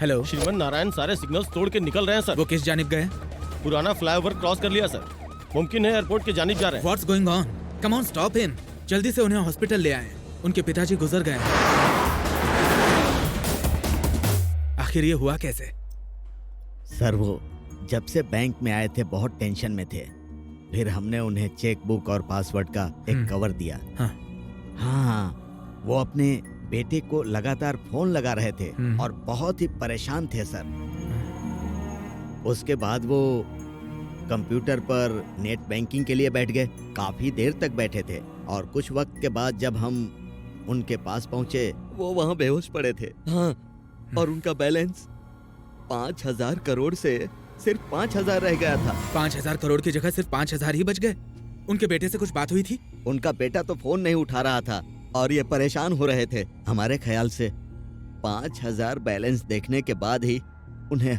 Hello. Shriman Narayan सारे सिग्नल्स तोड़ के निकल रहे हैं सर। वो किस जानिब गए? पुराना फ्लाईओवर क्रॉस कर लिया सर। मुमकिन है एयरपोर्ट की जानिब जा रहे हैं। What's going on? Come on, stop him. जल्दी से उन्हें हॉस्पिटल ले आए। उनके पिताजी गुजर गए। आखिर ये हुआ कैसे? सर वो जब से बैंक में आए थे बहुत टेंशन में थे। फिर हमने उन्हें चेक बुक और पासवर्ड का एक कवर दिया। हाँ, वो अपने बेटे को लगातार फोन लगा रहे थे और बहुत ही परेशान थे सर। उसके बाद वो कंप्यूटर पर नेट बैंकिंग के लिए बैठ गए। काफी देर तक बैठे थे और कुछ वक्त के बाद जब हम उनके पास पहुंचे वो वहां बेहोश पड़े थे। हाँ, और उनका बैलेंस 5,000 करोड़ से सिर्फ 5,000 रह गया था। 5,000 करोड़ की जगह सिर्फ 5,000 ही बच गए। उनके बेटे से कुछ बात हुई थी? उनका बेटा तो फोन नहीं उठा रहा था और ये परेशान हो रहे थे। हमारे ख्याल से 5,000 बैलेंस देखने के बाद ही उन्हें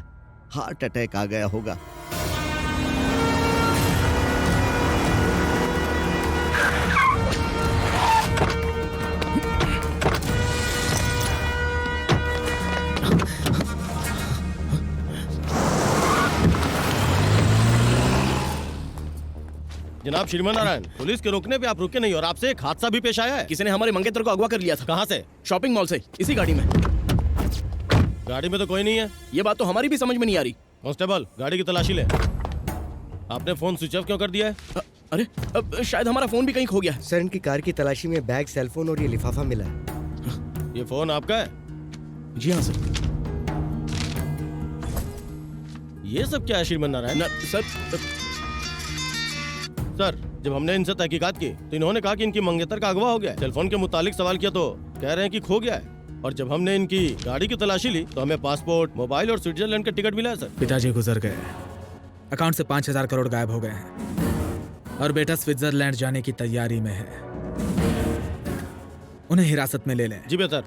हार्ट अटैक आ गया होगा। जनाब श्रीमन नारायण, पुलिस के रोकने पे आप रुके नहीं और आपसे एक हादसा भी पेश आया है। किसी ने हमारे मंगेतर को अगवा कर लिया था। कहाँ से? शॉपिंग मॉल से, इसी गाड़ी में। गाड़ी में तो कोई नहीं है। ये बात तो हमारी भी समझ में नहीं आ रही। कांस्टेबल, गाड़ी की तलाशी ले। आपने फोन स्विच ऑफ क्यों कर दिया है? अरे अब शायद हमारा फोन भी कहीं खो गया है। सर, इनकी कार की तलाशी में बैग, सेलफोन और ये लिफाफा मिला है। ये फोन आपका है? जी हाँ सर। ये सब क्या है श्रीमन नारायण? सर, जब हमने इनसे तहकीकात की तो इन्होंने कहा कि इनकी मंगेतर का अगवा हो गया है। टेलीफोन के मुतालिक सवाल किया तो कह रहे हैं कि खो गया है। और जब हमने इनकी गाड़ी की तलाशी ली तो हमें पासपोर्ट, मोबाइल और स्विट्जरलैंड का टिकट मिला है सर। पिताजी गुजर गए। अकाउंट से 5,000 करोड़ गायब हो गए हैं और बेटा स्विट्जरलैंड जाने की तैयारी में है। उन्हें हिरासत में ले लें। जी बेहतर,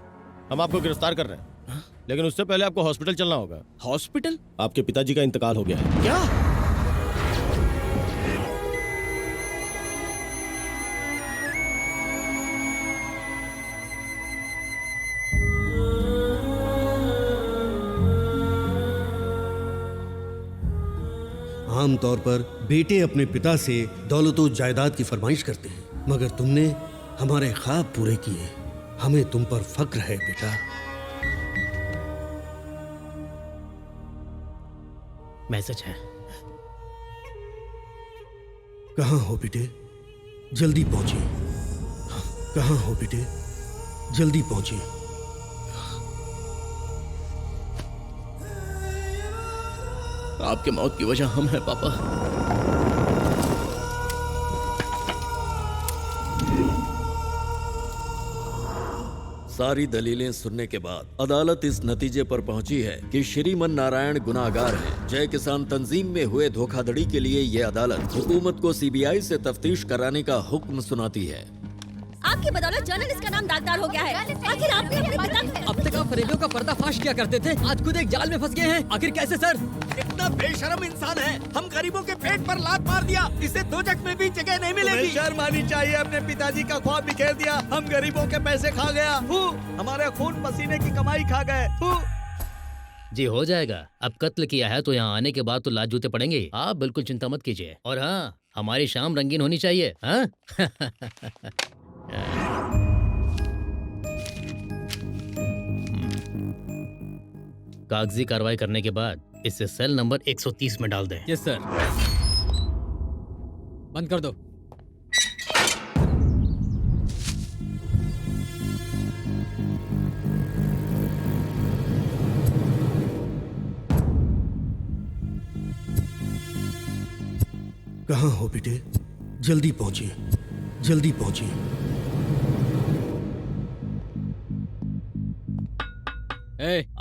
हम आपको गिरफ्तार कर रहे हैं, लेकिन उससे पहले आपको हॉस्पिटल चलना होगा। हॉस्पिटल? आपके पिताजी का इंतकाल हो गया है। क्या? आमतौर पर बेटे अपने पिता से दौलत और जायदाद की फरमाइश करते हैं, मगर तुमने हमारे ख्वाब पूरे किए। हमें तुम पर फक्र है बेटा। मैसेज है। कहाँ हो बेटे? जल्दी पहुंचिए। कहाँ हो बेटे? जल्दी पहुंचिए। आपके मौत की वजह हम हैं पापा। सारी दलीलें सुनने के बाद अदालत इस नतीजे पर पहुंची है कि श्रीमन नारायण गुनाहगार हैं। जय किसान तंजीम में हुए धोखाधड़ी के लिए ये अदालत हुकूमत को सीबीआई से तफ्तीश कराने का हुक्म सुनाती है। आपकी बदौलत जर्नलिस्ट का नाम दागदार हो गया है। आखिर आपने अपने पिता अब तक आप फरेबियों का पर्दाफाश किया करते थे, आज खुद एक जाल में फंस गए हैं। आखिर कैसे सर? इतना बेशर्म इंसान है, हम गरीबों के पेट पर लात मार दिया। इसे दोजख में भी जगह नहीं मिलेगी। शर्म आनी चाहिए। अपने पिताजी का ख्वाब बिखेर दिया। हम गरीबों के पैसे खा गया। हमारे खून पसीने की कमाई खा गए। जी हो जाएगा। अब कत्ल किया है तो यहाँ आने के बाद तो लात जूते पड़ेंगे। आप बिल्कुल चिंता मत कीजिए। और हाँ, हमारी शाम रंगीन होनी चाहिए। हाँ? कागजी कार्रवाई करने के बाद इसे सेल नंबर 130 में डाल दें। Yes sir. बंद कर दो। कहाँ हो बेटे? जल्दी पहुंचिए। जल्दी पहुंचिए।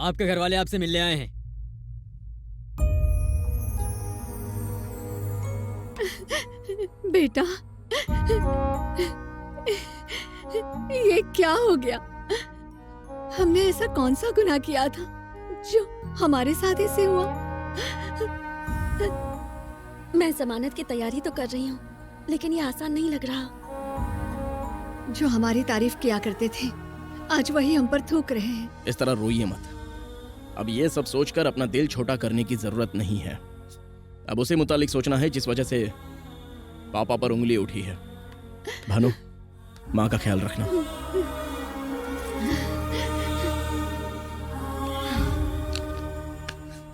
आपके घर वाले आपसे मिलने आए हैं। बेटा, ये क्या हो गया? हमने ऐसा कौन सा गुनाह किया था जो हमारे साथ ऐसे हुआ? मैं जमानत की तैयारी तो कर रही हूँ, लेकिन ये आसान नहीं लग रहा। जो हमारी तारीफ किया करते थे, आज वही हम पर थूक रहे हैं। इस तरह रोइए मत। अब ये सब सोचकर अपना दिल छोटा करने की जरूरत नहीं है। अब उसी मुतालिक सोचना है जिस वजह से पापा पर उंगली उठी है। भानु, माँ का ख्याल रखना।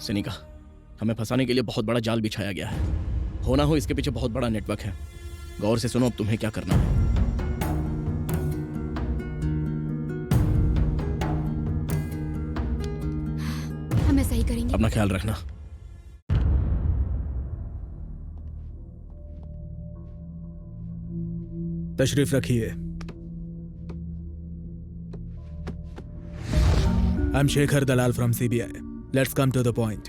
सिनिका, हमें फंसाने के लिए बहुत बड़ा जाल बिछाया गया है। होना हो इसके पीछे बहुत बड़ा नेटवर्क है। गौर से सुनो अब तुम्हें क्या करना है। हम ऐसा ही करेंगे। अपना ख्याल रखना। तशरीफ रखिए। I am Shekhar Dalal from CBI. Let's come to the point.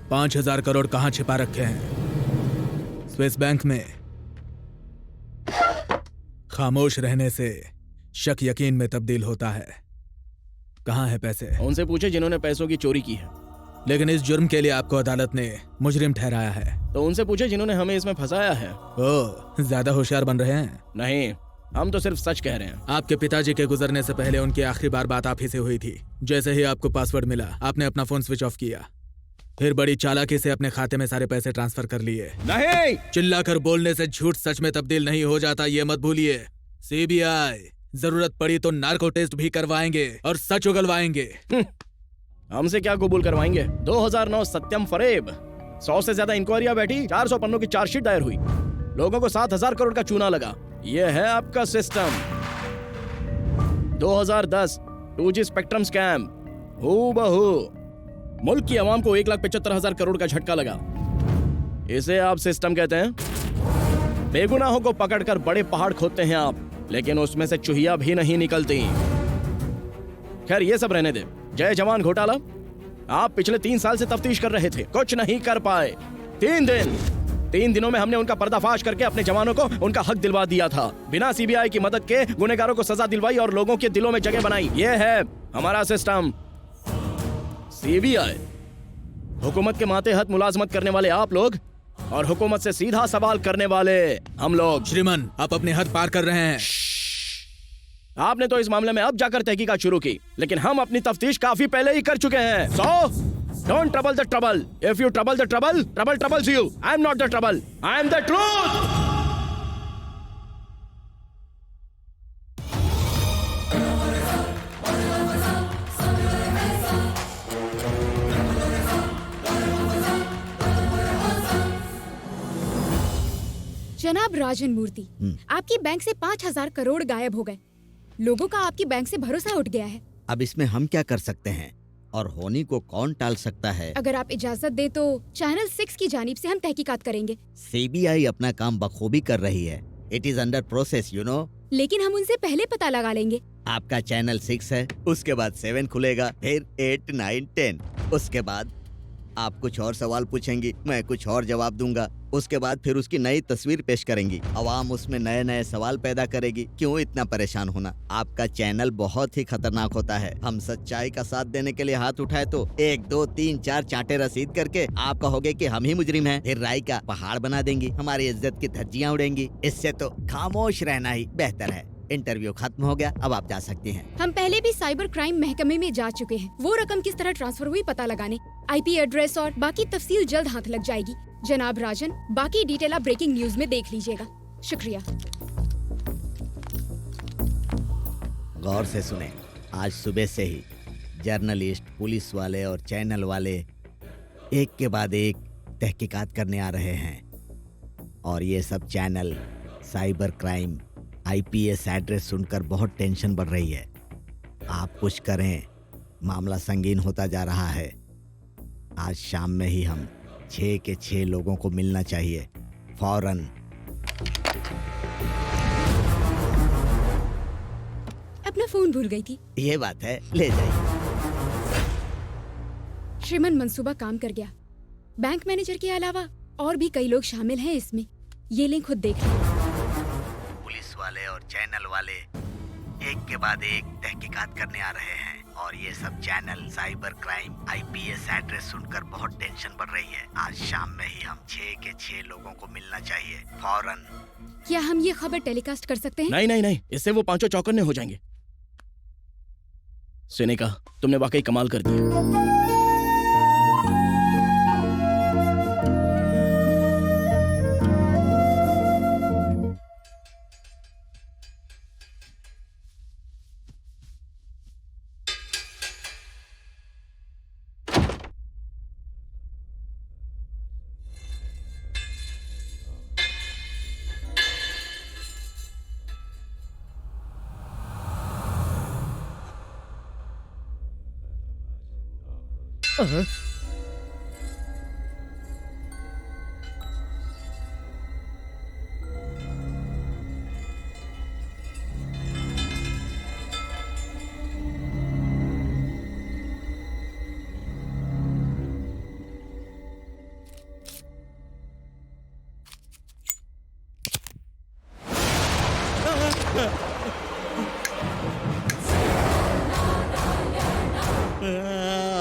5,000 crore कहाँ छिपा रखे हैं? स्विस बैंक में। खामोश रहने से शक यकीन में तब्दील होता है। कहाँ है पैसे? उनसे पूछे जिन्होंने पैसों की चोरी की है। लेकिन इस जुर्म के लिए आपको अदालत ने मुजरिम ठहराया है। तो उनसे पूछे जिन्होंने हमें इसमें फंसाया है। ओह, ज्यादा होशियार बन रहे हैं। नहीं, हम तो सिर्फ सच कह रहे हैं। आपके पिताजी के गुजरने से पहले उनकी आखिरी बात आप ही से हुई थी। जैसे ही आपको पासवर्ड मिला, आपने अपना फोन स्विच ऑफ किया, फिर बड़ी चालाकी से अपने खाते में सारे पैसे ट्रांसफर कर लिए। नहीं, चिल्लाकर बोलने से झूठ सच में तब्दील नहीं हो जाता, ये मत भूलिए। सीबीआई जरूरत पड़ी तो नार्को टेस्ट भी करवाएंगे और सच उगलवाएंगे। हमसे क्या कबूल करवाएंगे? 2009 सत्यम फरेब, 100 से ज्यादा इंक्वायरियां बैठी, 400 पन्नों की चार्जशीट दायर हुई, लोगों को 7,000 करोड़ का चूना लगा। ये है आपका सिस्टम। 2010 2G स्पेक्ट्रम स्कैम, हूबहू मुल्क की आवाम को 1,75,000 करोड़ का झटका लगा। इसे आप सिस्टम कहते हैं? बेगुनाहों को पकड़कर बड़े पहाड़ खोदते हैं आप, लेकिन उसमें से चुहिया भी नहीं निकलती। खैर ये सब रहने दे। जय जवान घोटाला, आप पिछले 3 साल से तफ्तीश कर रहे थे, कुछ नहीं कर पाए। 3 दिनों में हमने उनका पर्दाफाश करके अपने जवानों को उनका हक दिलवा दिया था। बिना सीबीआई की मदद के गुनहगारों को सजा दिलवाई और लोगों के दिलों में जगह बनाई। ये है हमारा सिस्टम। सीबीआई, हुकूमत के मातेहत मुलाजमत करने वाले आप लोग और हुकूमत से सीधा सवाल करने वाले हम लोग। श्रीमान, आप अपने हद पार कर रहे हैं। आपने तो इस मामले में अब जाकर तहकीकात शुरू की, लेकिन हम अपनी तफ्तीश काफी पहले ही कर चुके हैं। So don't trouble the trouble. If you trouble the trouble, trouble troubles you. I am not the trouble. I am the truth. जनाब राजन मूर्ति, आपकी बैंक से 5,000 करोड़ गायब हो गए। लोगों का आपकी बैंक से भरोसा उठ गया है। अब इसमें हम क्या कर सकते हैं और होनी को कौन टाल सकता है? अगर आप इजाजत दे तो चैनल 6 की जानिब से हम तहकीकात करेंगे। सीबीआई अपना काम बखूबी कर रही है। It is under process, you know. लेकिन हम उनसे पहले पता लगा लेंगे। आपका चैनल 6 है, उसके बाद 7 खुलेगा, फिर 8, 9, 10। उसके बाद आप कुछ और सवाल पूछेंगी, मैं कुछ और जवाब दूंगा। उसके बाद फिर उसकी नई तस्वीर पेश करेंगी, अवाम उसमें नए नए सवाल पैदा करेगी। क्यों इतना परेशान होना? आपका चैनल बहुत ही खतरनाक होता है। हम सच्चाई का साथ देने के लिए हाथ उठाए तो 1, 2, 3, 4 चांटे रसीद करके आप कहोगे कि हम ही मुजरिम हैं। फिर राय का पहाड़ बना देंगी, हमारी इज्जत की धज्जियां उड़ेंगी। इससे तो खामोश रहना ही बेहतर है। इंटरव्यू खत्म हो गया, अब आप जा सकती हैं। हम पहले भी साइबर क्राइम महकमे में जा चुके हैं। वो रकम किस तरह ट्रांसफर हुई पता लगाने। IP एड्रेस और बाकी तफसील जल्द हाथ लग जाएगी। जनाब राजन, बाकी डिटेल आप ब्रेकिंग न्यूज में देख लीजिएगा। शुक्रिया। गौर से सुने, आज सुबह से ही जर्नलिस्ट, पुलिस वाले और चैनल वाले एक के बाद एक तहकीकात करने आ रहे हैं। और ये सब channel cyber crime IPS address सुनकर बहुत टेंशन बढ़ रही है। आप कुछ करें, मामला संगीन होता जा रहा है। आज शाम में ही हम 6 के 6 लोगों को मिलना चाहिए, फौरन। अपना फोन भूल गई थी। ये बात है, ले जाइए। श्रीमान, मंसूबा काम कर गया। बैंक मैनेजर के अलावा और भी कई लोग शामिल हैं इसमें। ये लिंक खुद देख लीजिए। पुलिस वाले और चैनल वाले एक के बाद एक तहकीकात करने आ रहे हैं। और ये सब channel cyber crime IPS address सुनकर बहुत टेंशन बढ़ रही है। आज शाम में ही हम 6 के 6 लोगों को मिलना चाहिए, फौरन। क्या हम ये खबर टेलीकास्ट कर सकते हैं? नहीं, इससे वो पांचों चौकन्ने हो जाएंगे। सिनेका, तुमने वाकई कमाल कर दिया।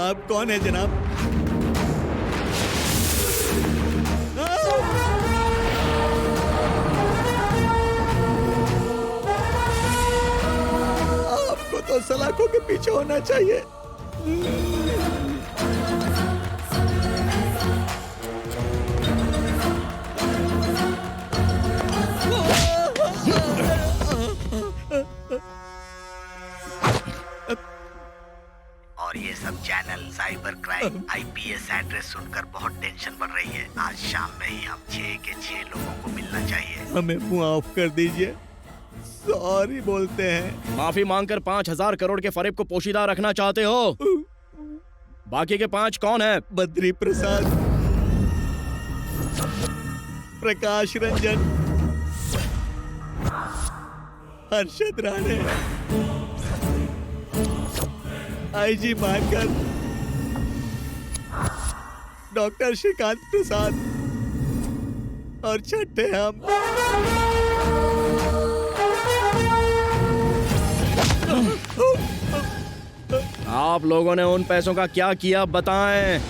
आप कौन है जनाब? आपको तो सलाखों के पीछे होना चाहिए। और ये सब channel cyber crime IPS address सुनकर बहुत टेंशन बढ़ रही है। आज शाम में ही हम 6 के 6 लोगों को मिलना चाहिए। हमें मुआफ कर दीजिए, सॉरी बोलते हैं। माफी मांगकर 5,000 करोड़ के फरेब को पोशीदा रखना चाहते हो? बाकी के 5 कौन है? बद्री प्रसाद, प्रकाश रंजन, हर्षद राणे, आईजी मानकर, डॉक्टर श्रीकांत प्रसाद और छठे हम। आप लोगों ने उन पैसों का क्या किया बताएं।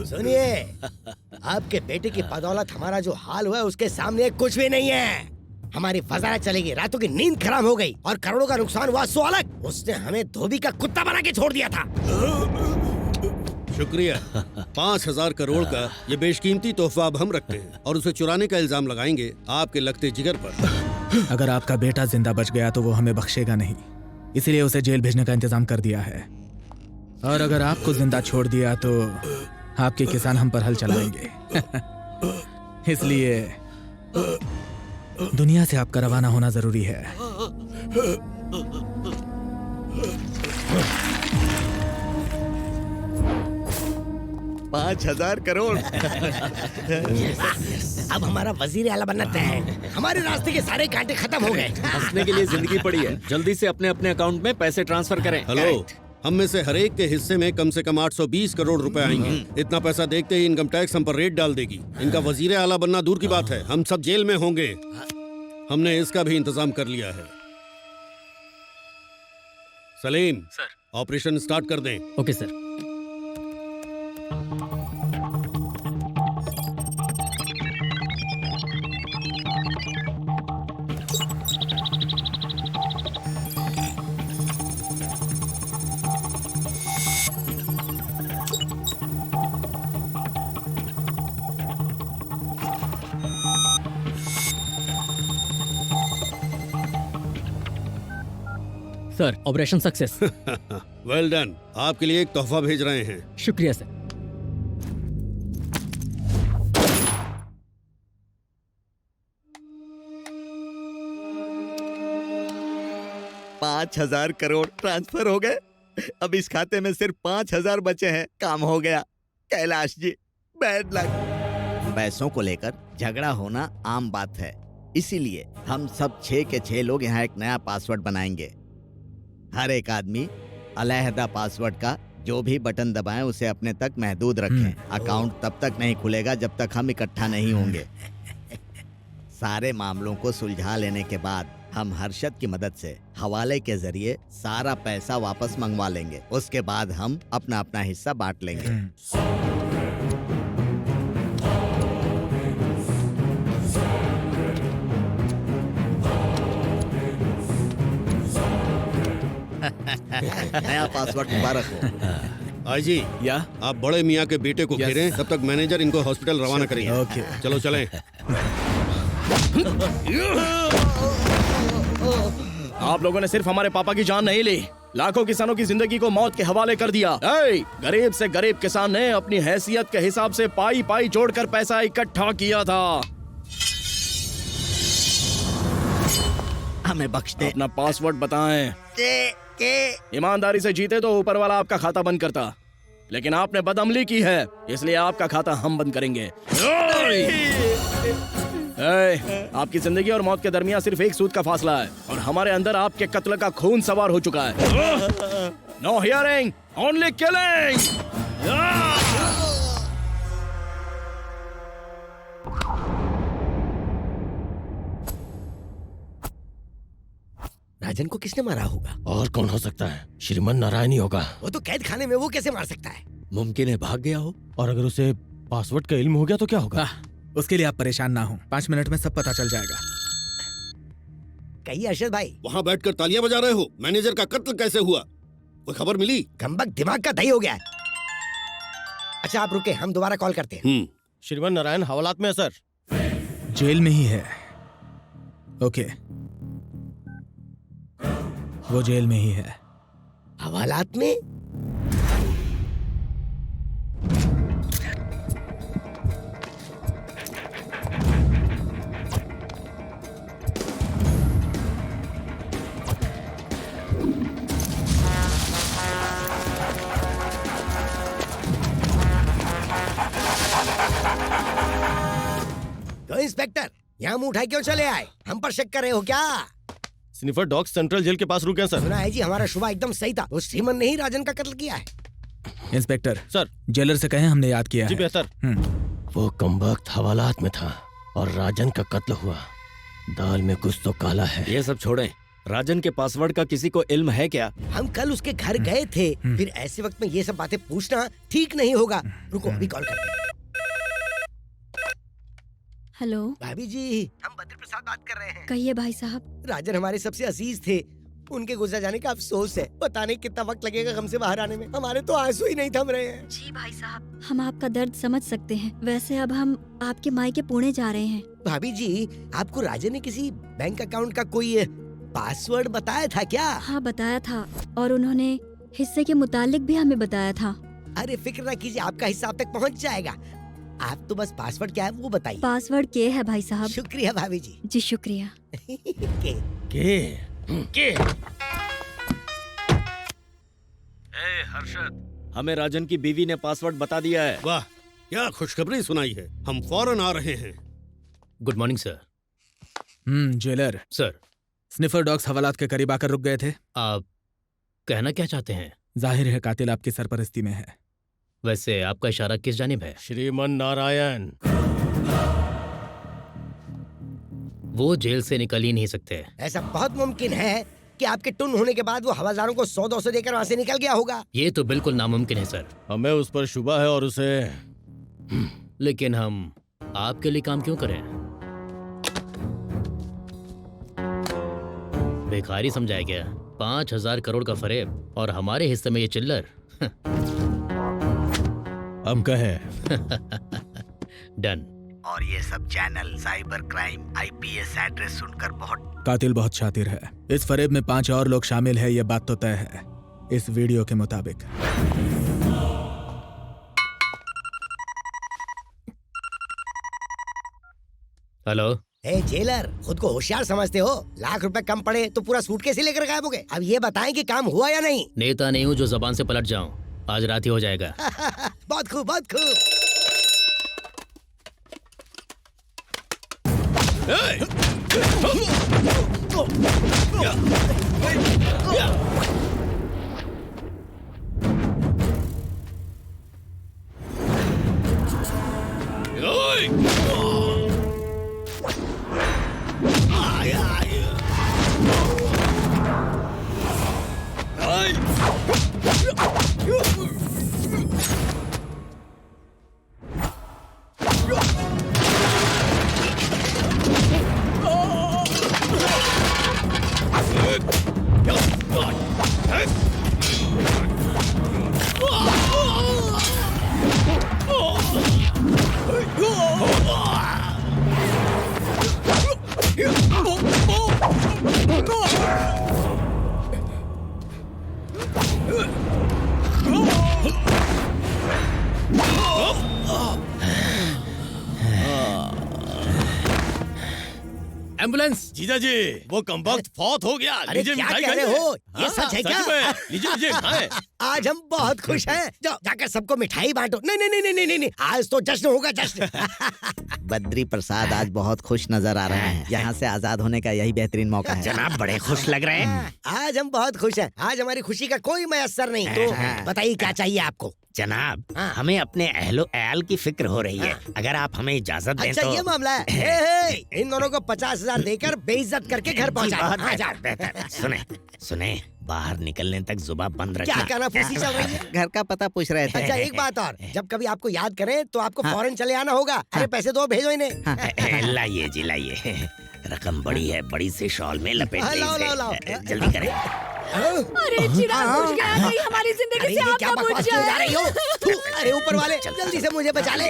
सुनिए, आपके बेटे की बदौलत हमारा जो हाल हुआ है उसके सामने कुछ भी नहीं है। हमारी वजारत चलेगी, रातों की नींद खराब हो गई और करोड़ों का नुकसान हुआ सो अलग। उसने हमें धोबी का कुत्ता बना के छोड़ दिया था। शुक्रिया। 5,000 करोड़ का ये बेशकीमती तोहफा अब हम रखते हैं और उसे चुराने का इल्जाम लगाएंगे आपके लगते जिगर पर। अगर आपका बेटा जिंदा बच गया तो वो हमें बख्शेगा नहीं, इसलिए उसे जेल भेजने का इंतजाम कर दिया है। और अगर आपको जिंदा छोड़ दिया तो आपके किसान हम पर हल चलाएंगे। इसलिए दुनिया से आपका रवाना होना जरूरी है। 5,000 करोड़। अब हमारा वजीर आला बनना तय है। हमारे रास्ते के सारे कांटे खत्म हो गए। हंसने के लिए जिंदगी पड़ी है। जल्दी से अपने अपने अकाउंट में पैसे ट्रांसफर करें। हेलो, हम में से हर एक के हिस्से में कम से कम 820 करोड़ रुपए आएंगे। इतना पैसा देखते ही इनकम टैक्स हम पर रेट डाल देगी। इनका वजीर आला बनना दूर की बात है, हम सब जेल में होंगे। हमने इसका भी इंतजाम कर लिया है। सलीम सर, ऑपरेशन स्टार्ट कर दें। Okay sir. Sir, operation success. Well done. आपके लिए एक तोहफा भेज रहे हैं। शुक्रिया सर। पाँच 5,000 करोड़ ट्रांसफर हो गए। अब इस खाते में सिर्फ 5,000 बचे हैं। काम हो गया। Kailash ji, bad luck. पैसों को लेकर झगड़ा होना आम बात है, इसीलिए हम सब 6 के 6 लोग यहाँ एक नया पासवर्ड बनाएंगे। हर एक आदमी अलहदा पासवर्ड का जो भी बटन दबाएं उसे अपने तक महदूद रखें। अकाउंट तब तक नहीं खुलेगा जब तक हम इकट्ठा नहीं होंगे। सारे मामलों को सुलझा लेने के बाद हम हर्षद की मदद से हवाले के जरिए सारा पैसा वापस मंगवा लेंगे। उसके बाद हम अपना अपना हिस्सा बांट लेंगे। नया पासवर्ड मुबारक हो। आईजी, या आप बड़े मियाँ के बेटे को घेरें, तब तक मैनेजर इनको हॉस्पिटल रवाना करेंगे। ओके। चलो चलें। आप लोगों ने सिर्फ हमारे पापा की जान नहीं ली, लाखों किसानों की जिंदगी को मौत के हवाले कर दिया। गरीब से गरीब किसान ने अपनी हैसियत के हिसाब से पाई पाई जोड़कर पैसा इकट्ठा किया था। हमें बख्श दे। अपना पासवर्ड बताएं। ईमानदारी से जीते तो ऊपर वाला आपका खाता बंद करता, लेकिन आपने बदअमली की है, इसलिए आपका खाता हम बंद करेंगे। आपकी जिंदगी और मौत के दरमियान सिर्फ एक सूद का फासला है और हमारे अंदर आपके कत्ल का खून सवार हो चुका है। No hearing, only killing. Rajan को किसने मारा होगा? और कौन हो सकता है? श्रीमन नारायण ही होगा। वो तो कैद खाने में, वो कैसे मार सकता है? मुमकिन है भाग गया हो। और अगर उसे पासवर्ड का इल्म हो गया तो क्या होगा? उसके लिए आप परेशान ना हो, 5 मिनट में सब पता चल जाएगा। कहिए अरशद भाई। वहाँ बैठकर तालियां बजा रहे हो। मैनेजर का कत्ल कैसे हुआ, कोई खबर मिली? कमबख्त दिमाग का दही हो गया है। अच्छा आप रुके, हम दोबारा कॉल करते हैं। श्रीमन नारायण हवालात में है सर। जेल में ही है। ओके, वो जेल में ही है। हवालात में? तो इंस्पेक्टर, यहाँ मुंह उठाए क्यों चले आए? हम पर शक कर रहे हो क्या? स्निफर डॉग सेंट्रल जेल के पास रुके हैं सर। सुना है जी, हमारा शुभा एकदम सही था। वो श्रीमन ने ही राजन का कत्ल किया है। इंस्पेक्टर सर, जेलर से कहें हमने याद किया जी है। बेहतर। वो कमबख्त हवालात में था और राजन का कत्ल हुआ। दाल में कुछ तो काला है। ये सब छोड़ें, राजन के पासवर्ड का किसी को इल्म है क्या? हम कल उसके घर गए थे, फिर ऐसे वक्त में ये सब बातें पूछना ठीक नहीं होगा। रुको अभी कॉल करते हैं। हेलो भाभी जी, हम बद्री प्रसाद बात कर रहे हैं। कहिए भाई साहब। राजन हमारे सबसे अजीज थे, उनके गुजर जाने का अफसोस है। पता नहीं कितना वक्त लगेगा गम से बाहर आने में। हमारे तो आंसू ही नहीं थम रहे हैं। जी भाई साहब, हम आपका दर्द समझ सकते हैं। वैसे अब हम आपके मायके पुणे जा रहे हैं। भाभी जी, आपको राजन ने किसी बैंक अकाउंट का कोई पासवर्ड बताया था क्या? हाँ बताया था, और उन्होंने हिस्से के मुतालिक भी हमें बताया था। अरे फिक्र न कीजिए, आपका हिस्सा आप तक पहुंच जाएगा। आप तो बस पासवर्ड क्या है वो बताइए। पासवर्ड के है भाई साहब। शुक्रिया भाभी जी। जी शुक्रिया। के हर्षद, हमें राजन की बीवी ने पासवर्ड बता दिया है। वाह, क्या खुशखबरी सुनाई है। हम फौरन आ रहे हैं। Good morning sir. Jailer sir, sniffer dogs हवालात के करीब आकर रुक गए थे। आप कहना क्या चाहते हैं? जाहिर है कातिल आपकी सरपरस्ती में है। वैसे आपका इशारा किस जानिब है? श्रीमन नारायण। वो जेल से निकल ही नहीं सकते। ऐसा बहुत मुमकिन है कि आपके टुन होने के बाद वो हवालदारों को 100-200 देकर वहाँ से निकल गया होगा। ये तो बिल्कुल नामुमकिन है सर। हमें उस पर शुबा है और उसे। लेकिन हम आपके लिए काम क्यों करें? भिखारी समझाया गया। 5,000 करोड़ का फरेब और हमारे हिस्से में ये चिल्लर। हम कहे डन। और ये सब channel cyber crime IPS address सुनकर बहुत। कातिल बहुत शातिर है। इस फरेब में 5 और लोग शामिल है, ये बात तो तय है इस वीडियो के मुताबिक। हेलो। ए जेलर, खुद को होशियार समझते हो? लाख रुपए कम पड़े तो पूरा सूटकेस ही लेकर गायब हो गए। अब ये बताएं कि काम हुआ या नहीं? नेता नहीं हूँ जो जबान से पलट जाऊं। आज रात ही हो जाएगा। बहुत खूब, बहुत खूब। एम्बुलेंस। जीजा जी वो कमबख्त फौत हो गया। अरे लीजिए क्या मिठाई कह रहे खाइए। हो? ये हाँ, सच है सच क्या? में। लीजिए लीजिए खाएं। आज हम बहुत खुश हैं। जाओ जाकर सबको मिठाई बांटो। नहीं नहीं नहीं नहीं नहीं नहीं, आज तो जश्न होगा जश्न। बद्री प्रसाद आज बहुत खुश नजर आ रहे हैं। यहाँ से आजाद होने का यही बेहतरीन मौका है। जनाब बड़े खुश लग रहे हैं। आज हम बहुत खुश हैं। आज हमारी खुशी का कोई मयस्सर नहीं। तो बताइए क्या चाहिए आपको? जनाब हमें अपने अहलो अयाल की फिक्र हो रही है। अगर आप हमें इजाजत दें अच्छा तो। ये मामला है। हे, इन दोनों को 50,000 देकर बेइज्जत करके घर पहुंचा। बहुत हाँ, जाओ। बेहतर। सुने सुने, बाहर निकलने तक जुबान बंद रखना। क्या कानाफूसी चल रही है? घर का पता पूछ रहे थे। अच्छा एक बात और, जब कभी आपको याद करें तो आपको फौरन चले आना होगा। अरे पैसे दो, भेजो इन्हें। लाइए जी लाइए, रकम बड़ी है, बड़ी से शॉल में लपेट हाँ, दें लाओ, इसे। लाओ, लाओ। जल्दी करें। अरे चिराग बुझ गया, कहीं हमारी जिंदगी अरे से ये आग क्या ना बुझ बकवास किए जा जाए। रही हो? थू, अरे ऊपर वाले जल्दी से मुझे बचा ले।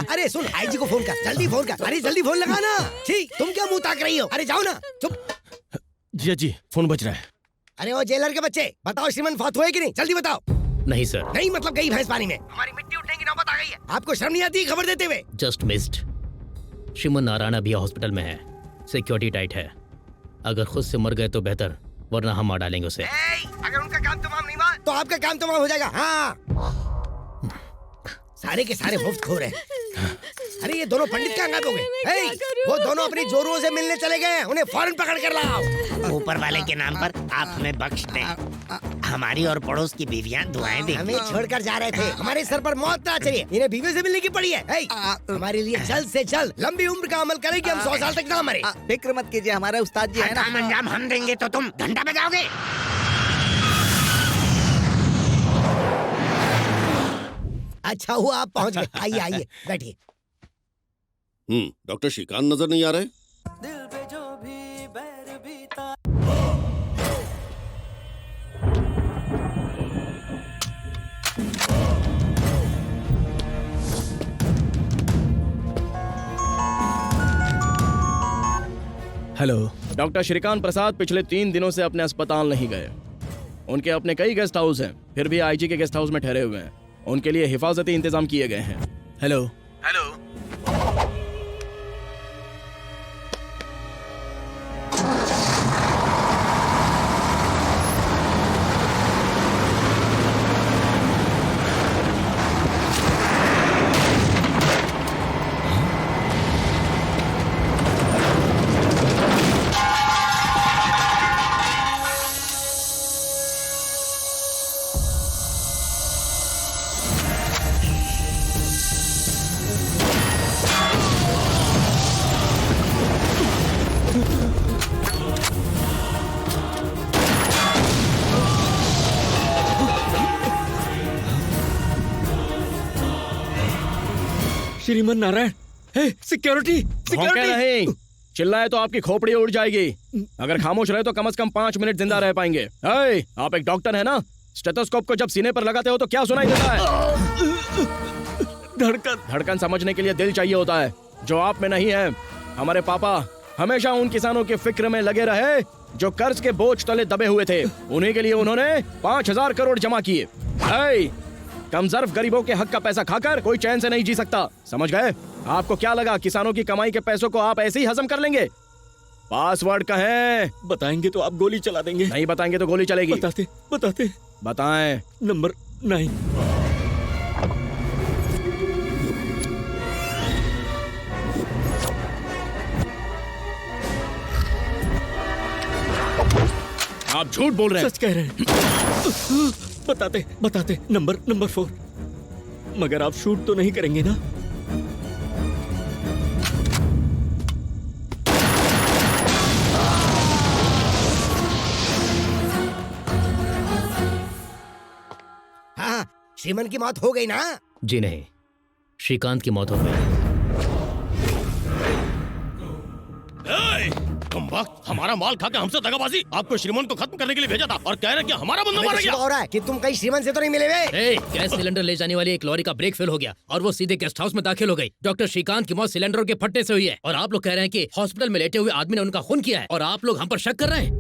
अरे सुन, आईजी को फोन कर, जल्दी फोन कर। अरे जल्दी फोन लगाना। ठीक, तुम क्या मुंह ताक रही हो? अरे जाओ ना। चुप। जीजा जी फोन बज रहा है। अरे वो जेलर के बच्चे, बताओ श्रीमन फौत हुए कि नहीं? जल्दी बताओ। नहीं सर, नहीं मतलब गई भैंस पानी में। हमारी मिट्टी उठने की नौबत आ गई है। आपको शर्म नहीं आती खबर देते हुए? Just missed. श्रीमन नारायण अभी हॉस्पिटल में है, सिक्योरिटी टाइट है। अगर खुद से मर गए तो बेहतर, वरना हम मार डालेंगे उसे। अगर उनका काम तमाम नहीं हुआ तो आपका काम तमाम हो जाएगा। हाँ, सारे के सारे मुफ्त खो रहे। अरे ये दोनों पंडित क्या अंगात हो गए? वो दोनों अपनी जोरों से मिलने चले गए। उन्हें फौरन पकड़ कर लाओ। ऊपर वाले के नाम पर आप हमें बख्श दें। हमारी और पड़ोस की बीवियां दुआएं देंगी। हमें छोड़कर जा रहे थे, हमारे सर पर मौत ना चढ़े। इन्हें बीवी से मिलने की पड़ी है। हमारे लिए जल्द से जल्द लंबी उम्र का अमल करें कि हम 100 साल तक ना मरे। फिक्र मत कीजिए, हमारे उस्ताद जी है ना। अंजाम हम देंगे तो तुम घंटा बजाओगे। अच्छा हुआ आप पहुंच गए। आइए आइए बैठिए। डॉक्टर श्रीकांत नजर नहीं आ रहे। हेलो। डॉक्टर श्रीकांत प्रसाद पिछले 3 दिनों से अपने अस्पताल नहीं गए। उनके अपने कई गेस्ट हाउस हैं, फिर भी आईजी के गेस्ट हाउस में ठहरे हुए हैं। उनके लिए हिफाजती इंतजाम किए गए हैं। Hello. Hello. Shriman Narayan, security भौंके नहीं, चिल्लाए तो आपकी खोपड़ी उड़ जाएगी। अगर खामोश रहे तो कम से कम 5 मिनट जिंदा रह पाएंगे। आप एक डॉक्टर है ना? स्टेथोस्कोप को जब सीने पर लगाते हो तो क्या सुनाई देता है? धड़कन समझने के लिए दिल चाहिए होता है, जो आप में नहीं है। हमारे पापा हमेशा उन किसानों की फिक्र में लगे रहे जो कर्ज के बोझ तले दबे हुए थे। उन्हीं के लिए उन्होंने 5,000 करोड़ जमा किए। कमजोर गरीबों के हक का पैसा खाकर कोई चैन से नहीं जी सकता, समझ गए? आपको क्या लगा किसानों की कमाई के पैसों को आप ऐसे ही हजम कर लेंगे? पासवर्ड कहें। बताएंगे तो आप गोली चला देंगे। नहीं बताएंगे तो गोली चलेगी। बताते बताएं। नंबर 9। आप झूठ बोल रहे हैं। सच कह रहे हैं। बताते नंबर 4। मगर आप शूट तो नहीं करेंगे ना? हाँ, श्रीमन की मौत हो गई ना? जी नहीं, श्रीकांत की मौत हो गई। कमबख्त, हमारा माल खा के हमसे दगाबाजी। आपको श्रीमन को खत्म करने के लिए भेजा था और कह रहे कि हमारा बंदा मारा गया। हो रहा है कि तुम कहीं श्रीमन से तो नहीं मिले हुए? गैस सिलेंडर ले जाने वाली एक लॉरी का ब्रेक फेल हो गया और वो सीधे गेस्ट हाउस में दाखिल हो गई। डॉक्टर श्रीकांत की मौत सिलेंडरों के फटने से हुई है और आप लोग कह रहे हैं कि हॉस्पिटल में लेटे हुए आदमी ने उनका खून किया है और आप लोग हम पर शक कर रहे हैं।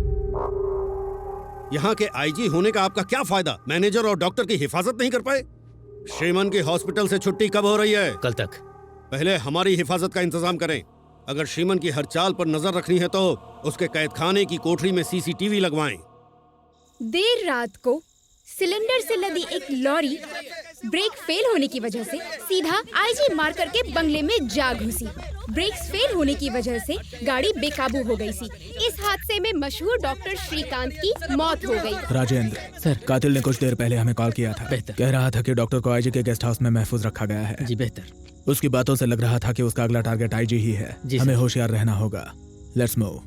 यहाँ के आईजी होने का आपका क्या फायदा? मैनेजर और डॉक्टर की हिफाजत नहीं कर पाए? श्रीमन की हॉस्पिटल से छुट्टी कब हो रही है? कल तक। पहले हमारी हिफाजत का इंतजाम करें, अगर श्रीमन की हर चाल पर नजर रखनी है तो उसके कैदखाने की कोठरी में सीसीटीवी लगवाएं। देर रात को सिलेंडर से लदी एक लॉरी ब्रेक फेल होने की वजह से सीधा आईजी मार्कर के बंगले में जा घुसी। ब्रेक्स फेल होने की वजह से गाड़ी बेकाबू हो गई थी। इस हादसे में मशहूर डॉक्टर श्रीकांत की मौत हो गई। राजेंद्र सर, कातिल ने कुछ देर पहले हमें कॉल किया था। कह रहा था कि डॉक्टर को आईजी के गेस्ट हाउस में महफूज रखा गया है। जी बेहतर। उसकी बातों से लग रहा था कि उसका अगला टारगेट आईजी ही है। हमें होशियार रहना होगा। Let's move.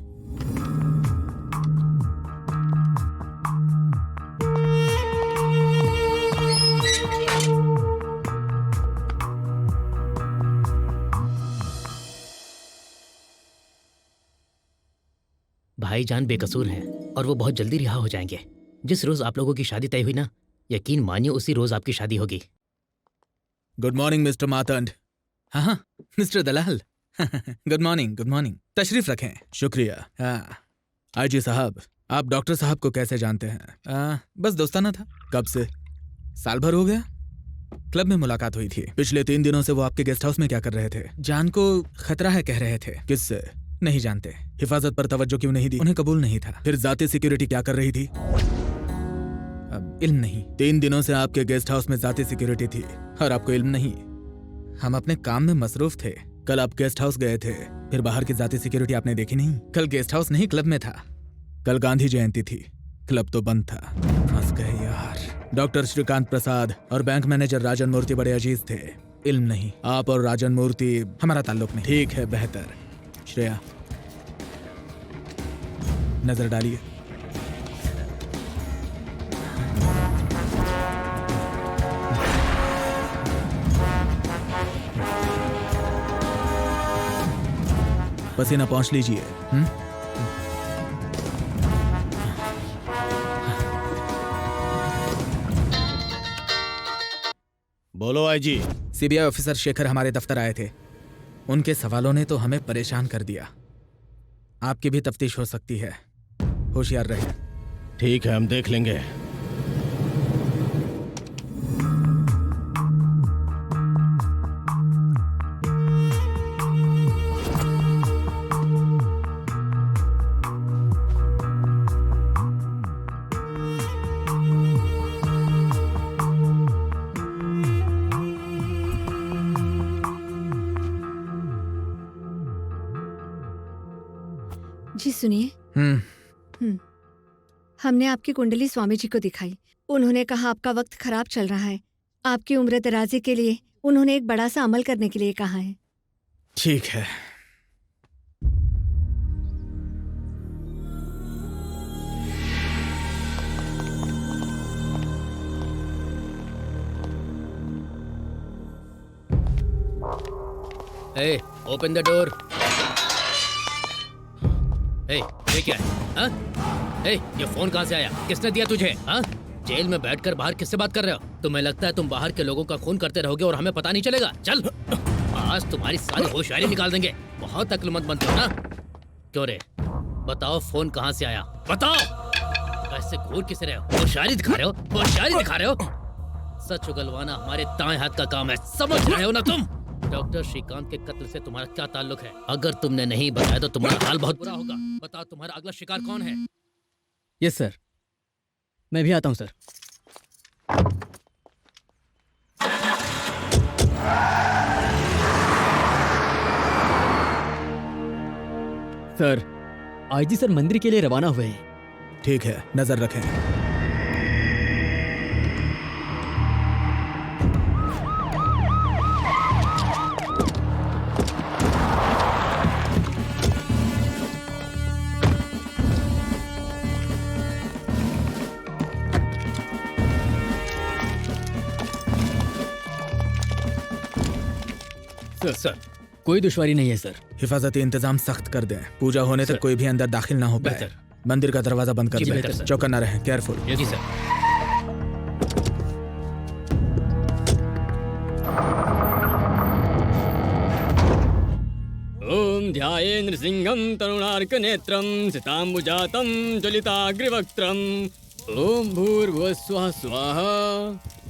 भाईजान बेकसूर हैं और वो बहुत जल्दी रिहा हो जाएंगे। जिस रोज आप लोगों की शादी तय हुई ना, यकीन मानिए उसी रोज आपकी शादी होगी। Good morning mister Matand. हाँ mister Dalal. Good morning, good morning. तशरीफ रखें। शुक्रिया। हाँ आईजी साहब, आप डॉक्टर साहब को कैसे जानते हैं? बस दोस्ताना था। कब से? साल भर हो गया। क्लब में मुलाकात हुई थी। पिछले 3 दिनों से वो आपके गेस्ट हाउस में क्या कर रहे थे? जान को खतरा है कह रहे थे। किससे? नहीं जानते। हिफाजत पर तवज्जो क्यों नहीं दी? उन्हें कबूल नहीं था। फिर जाती सिक्योरिटी क्या कर रही थी? अब इल्म नहीं। 3 दिनों से आपके गेस्ट हाउस में जाती सिक्योरिटी थी और आपको इल्म नहीं। हम अपने काम में मसरूफ थे। कल आप गेस्ट हाउस गए थे, फिर बाहर की जाती सिक्योरिटी आपने देखी नहीं? कल गेस्ट हाउस नहीं, क्लब में था। कल गांधी जयंती थी, क्लब तो बंद था। फंस गए यार। डॉक्टर श्रीकांत प्रसाद और बैंक मैनेजर राजन मूर्ति बड़े अजीज थे। इल्म नहीं। आप और राजन मूर्ति हमारा ताल्लुक नहीं। ठीक है, बेहतर। श्रेया, नजर डालिए। पसीना पहुंच लीजिए। बोलो आईजी। सीबीआई ऑफिसर शेखर हमारे दफ्तर आए थे। उनके सवालों ने तो हमें परेशान कर दिया। आपकी भी तफ्तीश हो सकती है, होशियार रहे। ठीक है, हम देख लेंगे। जी सुनिए। हमने आपकी कुंडली स्वामी जी को दिखाई। उन्होंने कहा आपका वक्त खराब चल रहा है। आपकी उम्र दराजे के लिए उन्होंने एक बड़ा सा अमल करने के लिए कहा है। ठीक है। Hey, open the door. Hey, ये क्या है? हाँ? Hey, ये फोन कहाँ से आया? किसने दिया तुझे? हाँ? जेल में बैठकर बाहर किससे बात कर रहे हो? तुम्हें लगता है तुम बाहर के लोगों का खून करते रहोगे और हमें पता नहीं चलेगा? चल, आज तुम्हारी सारी होशियारी निकाल देंगे। बहुत अक्लमंद बनते हो ना? क्यों रे? बताओ फोन कहाँ से आया? बताओ। ऐसे घूर किसे रहे हो? होशियारी दिखा रहे हो? होशियारी दिखा रहे हो? सच उगलवाना हमारे दाएं हाथ का काम है, समझ रहे हो ना तुम? डॉक्टर श्रीकांत के कत्ल से तुम्हारा क्या ताल्लुक है? अगर तुमने नहीं बताया तो तुम्हारा हाल बहुत बुरा होगा। बताओ तुम्हारा अगला शिकार कौन है? यस सर, मैं भी आता हूँ सर। सर, आईजी सर मंदिर के लिए रवाना हुए हैं। ठीक है, नजर रखें। सर, कोई दुश्वारी नहीं है सर। हिफाजती इंतजाम सख्त कर दें। पूजा होने तक कोई भी अंदर दाखिल ना हो पाए। मंदिर का दरवाजा बंद कर दें। चौकन्ना रहें, केयरफुल। जी सर। ओम ध्याये नृसिंहं तरुणार्क नेत्रं सिताम्बुजातं ज्वलिताग्रवक्त्रं ओम भूर्भुवस्वः स्वाहा।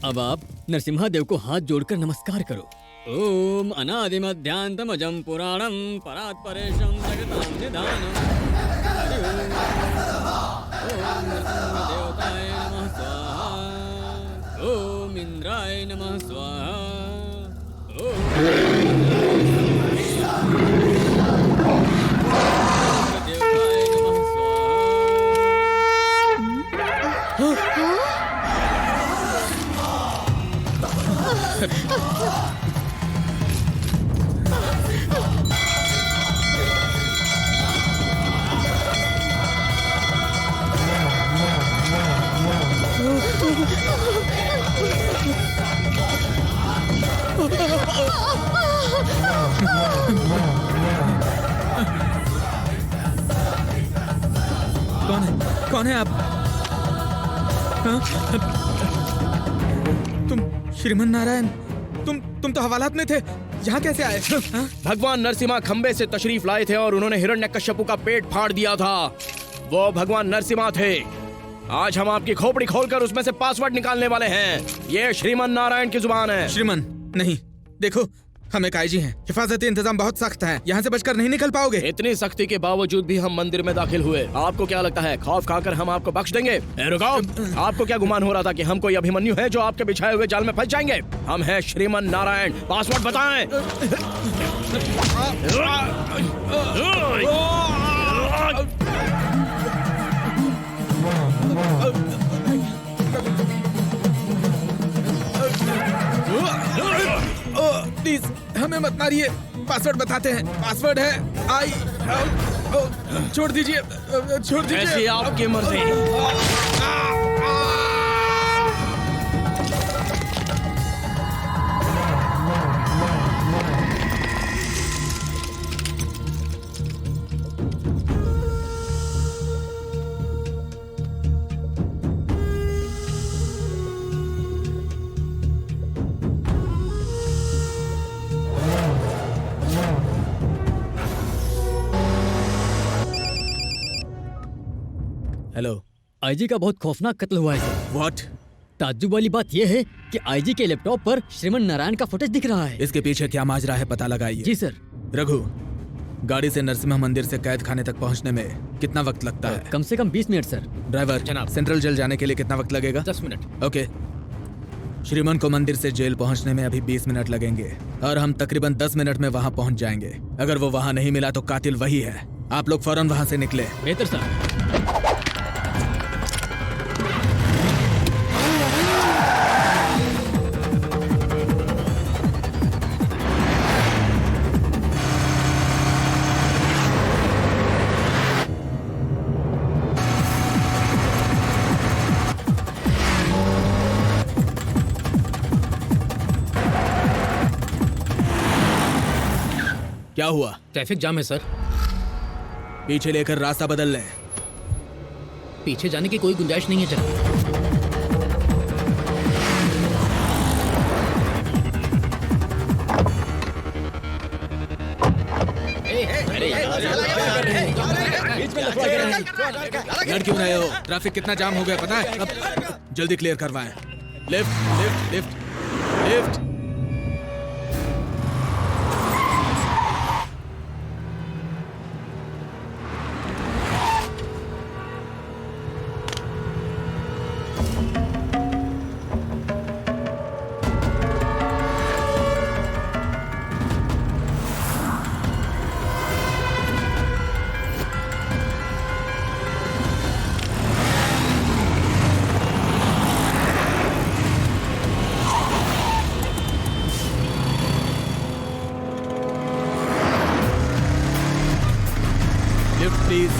अब आप नरसिम्हा देव को हाथ जोड़कर नमस्कार करो। ओम अनादिमध्यांतमजं पुराणं परात्परेशं जगतां निधानम्। हरि ओम। ओम नृसिंहदेवताय नमः स्वाहा। ओम इंद्राय नमः स्वाहा। ओम देवताय नमः स्वाहा। कौन है आप? हाँ? तुम श्रीमन नारायण, तुम तो हवालात में थे, यहाँ कैसे आए? हाँ? भगवान नरसिम्हा खंबे से तशरीफ लाए थे और उन्होंने हिरण्यकश्यपु का पेट फाड़ दिया था। वो भगवान नरसिम्हा थे। आज हम आपकी खोपड़ी खोलकर उसमें से पासवर्ड निकालने वाले हैं। ये श्रीमन नारायण की जुबान है। श्रीमन नहीं, देखो हम एक आईजी हैं, हिफाजती इंतजाम बहुत सख्त है, यहाँ से बचकर नहीं निकल पाओगे। इतनी सख्ती के बावजूद भी हम मंदिर में दाखिल हुए। आपको क्या लगता है खौफ खाकर हम आपको बख्श देंगे? रुको, आपको क्या गुमान हो रहा था कि हम कोई अभिमन्यु है जो आपके बिछाए हुए जाल में फंस जाएंगे? हम हैं श्रीमन नारायण। पासवर्ड बताएं। प्लीज हमें मत मारिए, पासवर्ड बताते हैं। पासवर्ड है छोड़ दीजिए, छोड़ दीजिए। ऐसी आपकी मर्जी। हेलो, आईजी का बहुत खौफनाक कत्ल हुआ है सर। व्हाट? ताज्जुब वाली बात यह है कि आईजी के लैपटॉप पर श्रीमन नारायण का फुटेज दिख रहा है। इसके पीछे क्या माजरा है पता लगाइए। जी सर। रघु, गाड़ी से नरसिम्हा मंदिर से कैद खाने तक पहुंचने में कितना वक्त लगता है? कम से कम 20 मिनट सर। ड्राइवर जनाब। सेंट्रल जेल जाने के लिए कितना वक्त लगेगा? 10 मिनट। ओके। श्रीमन को मंदिर से जेल पहुंचने में अभी 20 मिनट लगेंगे और हम तकरीबन 10 मिनट में वहां पहुंच जाएंगे। अगर वो वहां नहीं मिला तो कातिल वही है। आप लोग फौरन वहां से निकले। बेहतर सर। क्या हुआ? ट्रैफिक जाम है सर। पीछे लेकर रास्ता बदल लें। पीछे जाने की कोई गुंजाइश नहीं है जनाब। लड़ क्यों रहे हो? ट्रैफिक कितना जाम हो गया पता है? अब जल्दी क्लियर करवाएं। Lift lift lift lift. Please.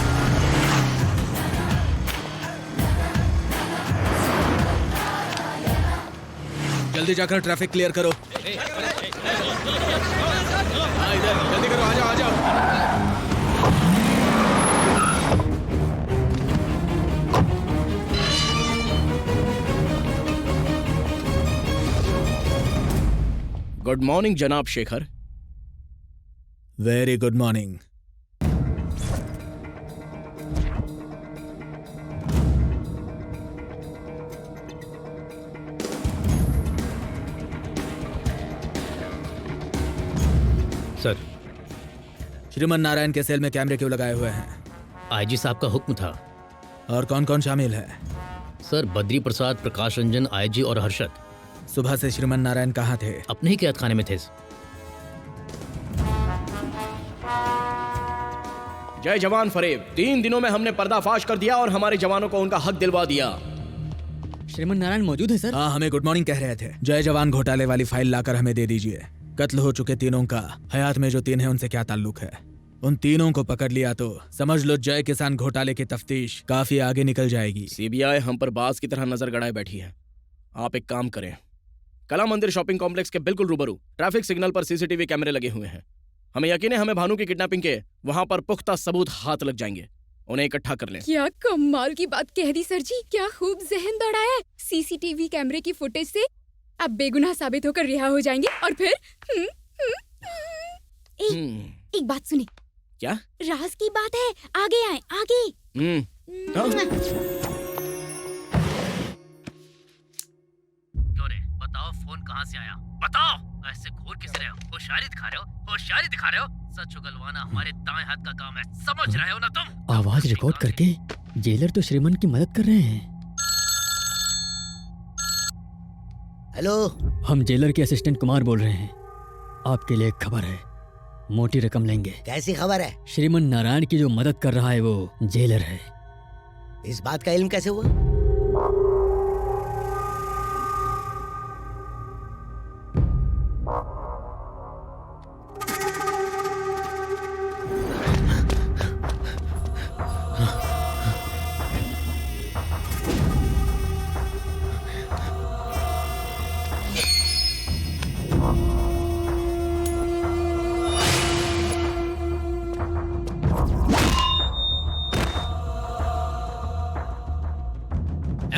जल्दी जाकर ट्रैफिक क्लियर करो। इधर जल्दी करो, आ जाओ आ जाओ। गुड मॉर्निंग जनाब Shekhar. Very good morning. Sir. Shriman Narayan के सेल में कैमरे क्यों लगाए हुए हैं? आईजी साहब का हुक्म था। और कौन कौन शामिल है? सर बद्री प्रसाद, प्रकाश रंजन, आईजी और हर्षद। सुबह से श्रीमन नारायण कहाँ थे? अपने ही कैद खाने में थे। जय जवान फरेब, 3 दिनों में हमने पर्दाफाश कर दिया और हमारे जवानों को उनका हक दिलवा दिया। श्रीमन नारायण मौजूद है सर? हाँ, हमें गुड मॉर्निंग कह रहे थे। जय जवान घोटाले वाली फाइल लाकर हमें दे दीजिए। कत्ल हो चुके तीनों का हयात में जो 3 हैं उनसे क्या ताल्लुक है? उन तीनों को पकड़ लिया तो समझ लो जय किसान घोटाले की तफ्तीश काफी आगे निकल जाएगी। सीबीआई हम पर बाज की तरह नजर गड़ाए बैठी है। आप एक काम करें, कला मंदिर शॉपिंग कॉम्प्लेक्स के बिल्कुल रूबरू ट्रैफिक सिग्नल पर सीसीटीवी कैमरे लगे हुए हैं। हमें यकीन है हमें भानु की किडनैपिंग के वहां पर पुख्ता सबूत हाथ लग जाएंगे। उन्हें इकट्ठा कर लें। क्या कमाल की बात कह दी सर जी, क्या खूब जहन दौड़ाया। सीसीटीवी कैमरे की फुटेज से अब बेगुनाह साबित होकर रिहा हो जाएंगे और फिर एक बात सुनी। क्या? राज की बात है, आगे आए आगे। क्यों रे? बताओ फोन कहाँ से आया? बताओ। ऐसे घूर किस रहे हो? होशियारी दिखा रहे हो? होशियारी दिखा रहे हो? सच उगलवाना हमारे दाएं हाथ का काम है, समझ रहे हो ना तुम? आवाज रिकॉर्ड करके जेलर तो श्रीमन की मदद कर रहे हैं। हेलो, हम जेलर के असिस्टेंट कुमार बोल रहे हैं। आपके लिए एक खबर है, मोटी रकम लेंगे। कैसी खबर है? श्रीमन नारायण की जो मदद कर रहा है वो जेलर है। इस बात का इल्म कैसे हुआ?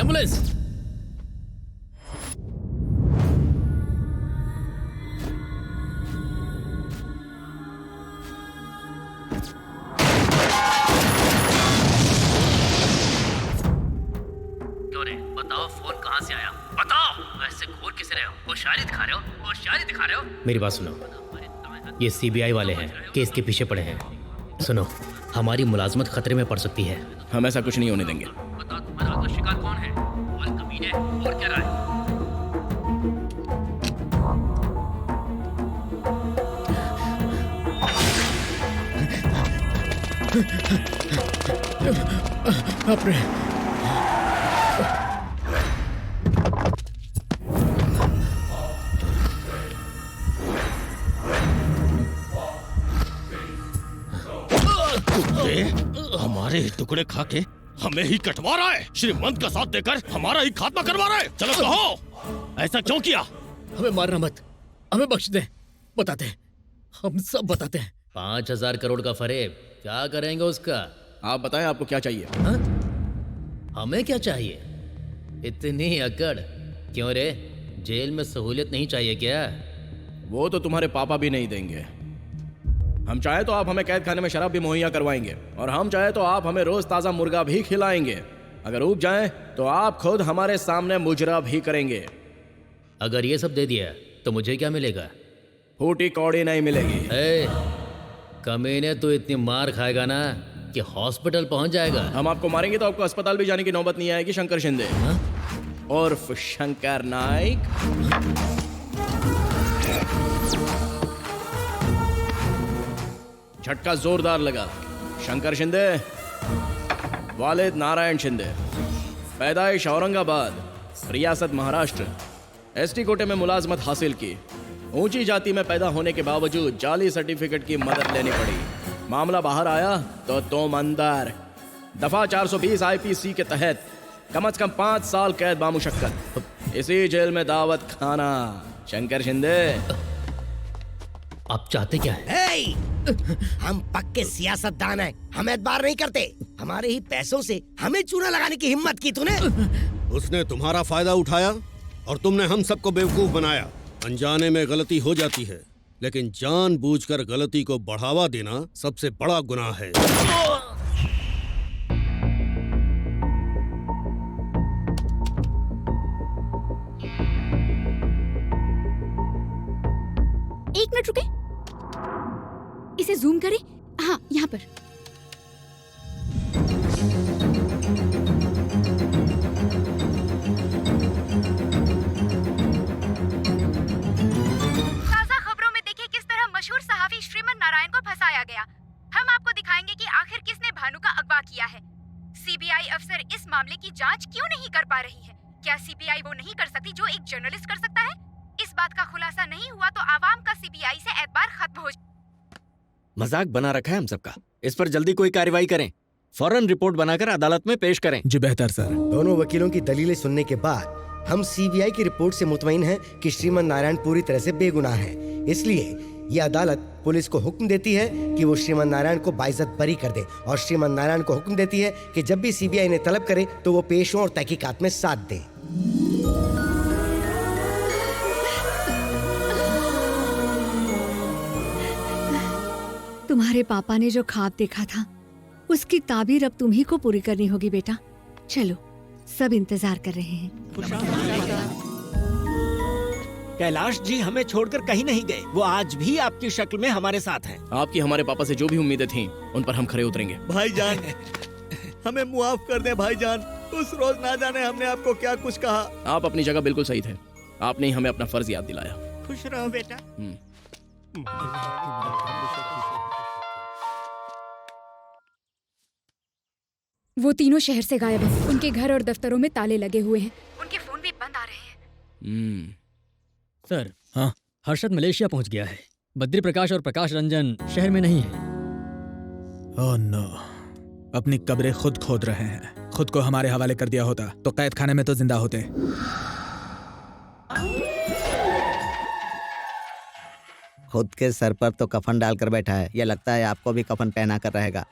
एम्बुलेंस। क्यों रे? बताओ फोन कहाँ से आया? बताओ। ऐसे घूर किस रहे हो? होशियारी दिखा रहे हो? होशियारी दिखा रहे हो? मेरी बात सुनो, ये सीबीआई वाले हैं, केस के पीछे पड़े हैं। सुनो, हमारी मुलाजमत खतरे में पड़ सकती है। हम ऐसा कुछ नहीं होने देंगे। बताओ तुम्हारा तो शिकार कौन है? और कमीने, और क्या रहा है? अपने हमारे ही टुकड़े खा के हमें ही कटवा रहा है। श्रीमंत का साथ देकर हमारा ही खात्मा करवा रहा है। चलो कहो, ऐसा क्यों किया? हमें मारना मत, हमें बख्श दे। बताते हैं, हम सब बताते हैं। 5,000 करोड़ का फरेब, क्या करेंगे उसका? आप बताएं, आपको क्या चाहिए? हा? हमें क्या चाहिए? इतनी अकड़ क्यों रे? जेल में सहूलियत नहीं चाहिए क्या? वो तो तुम्हारे पापा भी नहीं देंगे। हम चाहे तो आप हमें कैद खाने में शराब भी मुहैया करवाएंगे, और हम चाहे तो आप हमें रोज ताजा मुर्गा भी खिलाएंगे। अगर ऊब जाएं तो आप खुद हमारे सामने मुजरा भी करेंगे। अगर ये सब दे दिया तो मुझे क्या मिलेगा? फूटी कौड़ी नहीं मिलेगी। कमीने तू इतनी मार खाएगा ना कि हॉस्पिटल पहुंच जाएगा। हम आपको मारेंगे तो आपको अस्पताल भी जाने की नौबत नहीं आएगी। शंकर शिंदे उर्फ शंकर नाइक। झटका जोरदार लगा। शंकर शिंदे, वालिद नारायण शिंदे, पैदाइश औरंगाबाद, रियासत महाराष्ट्र, एसटी कोटे में मुलाजमत हासिल की। ऊंची जाति में पैदा होने के बावजूद जाली सर्टिफिकेट की मदद लेनी पड़ी। मामला बाहर आया तो तुम अंदर। दफा 420 आईपीसी के तहत कम से कम 5 साल कैद बामुशक्कत। इसी जेल में दावत खाना। शंकर शिंदे, आप चाहते क्या है? हम पक्के सियासतदान हैं, हम एतबार नहीं करते। हमारे ही पैसों से हमें चूना लगाने की हिम्मत की तूने। उसने तुम्हारा फायदा उठाया और तुमने हम सबको बेवकूफ बनाया। अनजाने में गलती हो जाती है, लेकिन जानबूझकर गलती को बढ़ावा देना सबसे बड़ा गुनाह है। एक मिनट रुके। इसे जूम करें। हाँ, यहाँ पर। ताज़ा खबरों में देखिए किस तरह मशहूर सहाफ़ी श्रीमन नारायण को फंसाया गया। हम आपको दिखाएंगे कि आखिर किसने भानु का अगवा किया है। सीबीआई अफसर इस मामले की जांच क्यों नहीं कर पा रही है? क्या सीबीआई वो नहीं कर सकती जो एक जर्नलिस्ट कर सकता है? इस बात का खुलासा नहीं हुआ तो आवाम का सीबीआई से एतबार खत्म हो। मजाक बना रखा है हम सबका। इस पर जल्दी कोई कार्रवाई करें, फौरन रिपोर्ट बनाकर अदालत में पेश करें। जी बेहतर सर। दोनों वकीलों की दलीलें सुनने के बाद हम सीबीआई की रिपोर्ट से मुतमईन हैं कि श्रीमन नारायण पूरी तरह से बेगुनाह हैं। इसलिए ये अदालत पुलिस को हुक्म देती है कि वो श्रीमन नारायण को बाइज्जत बरी कर दे और श्रीमन नारायण को हुक्म देती है कि जब भी सीबीआई ने तलब करे तो वो पेश हों और तहकीकात में साथ दें। तुम्हारे पापा ने जो ख्वाब देखा था उसकी ताबीर अब तुम्ही को पूरी करनी होगी बेटा। चलो, सब इंतजार कर रहे हैं। कैलाश जी हमें छोड़कर कहीं नहीं गए, वो आज भी आपकी शक्ल में हमारे साथ हैं। आपकी हमारे पापा से जो भी उम्मीदें थीं उन पर हम खरे उतरेंगे। भाईजान, हमें मुआफ कर दे भाईजान। उस रोज ना जाने हमने आपको क्या कुछ कहा। आप अपनी जगह बिल्कुल सही थे, आपने ही हमें अपना फर्ज याद दिलाया। खुश रहो बेटा। वो तीनों शहर से गायब हैं। उनके घर और दफ्तरों में ताले लगे हुए हैं। उनके फोन भी बंद आ रहे हैं। सर, हाँ, हर्षद मलेशिया पहुंच गया है। बद्री प्रकाश और प्रकाश रंजन शहर में नहीं है। ओह नो, अपनी कब्रें खुद खोद रहे हैं। खुद को हमारे हवाले कर दिया होता तो कैद खाने में तो जिंदा होते। खुद के सर पर तो कफन डालकर बैठा है, यह लगता है आपको भी कफन पहना कर रहेगा।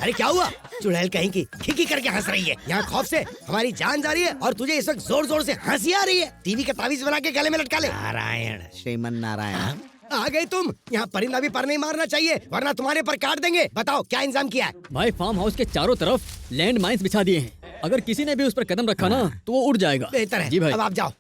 अरे क्या हुआ? चुड़ैल कहीं की खिकी करके हंस रही है। यहाँ खौफ से हमारी जान जा रही है और तुझे इस वक्त जोर जोर से हंसी आ रही है। टीवी का तावीज बना के गले में लटका ले। नारायण, श्रीमन नारायण आ गई तुम। यहाँ परिंदा भी पर नहीं मारना चाहिए वरना तुम्हारे पर काट देंगे। बताओ क्या इंतजाम किया है? भाई, फार्म हाउस के चारों तरफ लैंड माइंस बिछा दिए हैं। अगर किसी ने भी उस पर कदम रखा ना तो वो उड़ जाएगा। बेहतर है। जी भाई। अब आप जाओ।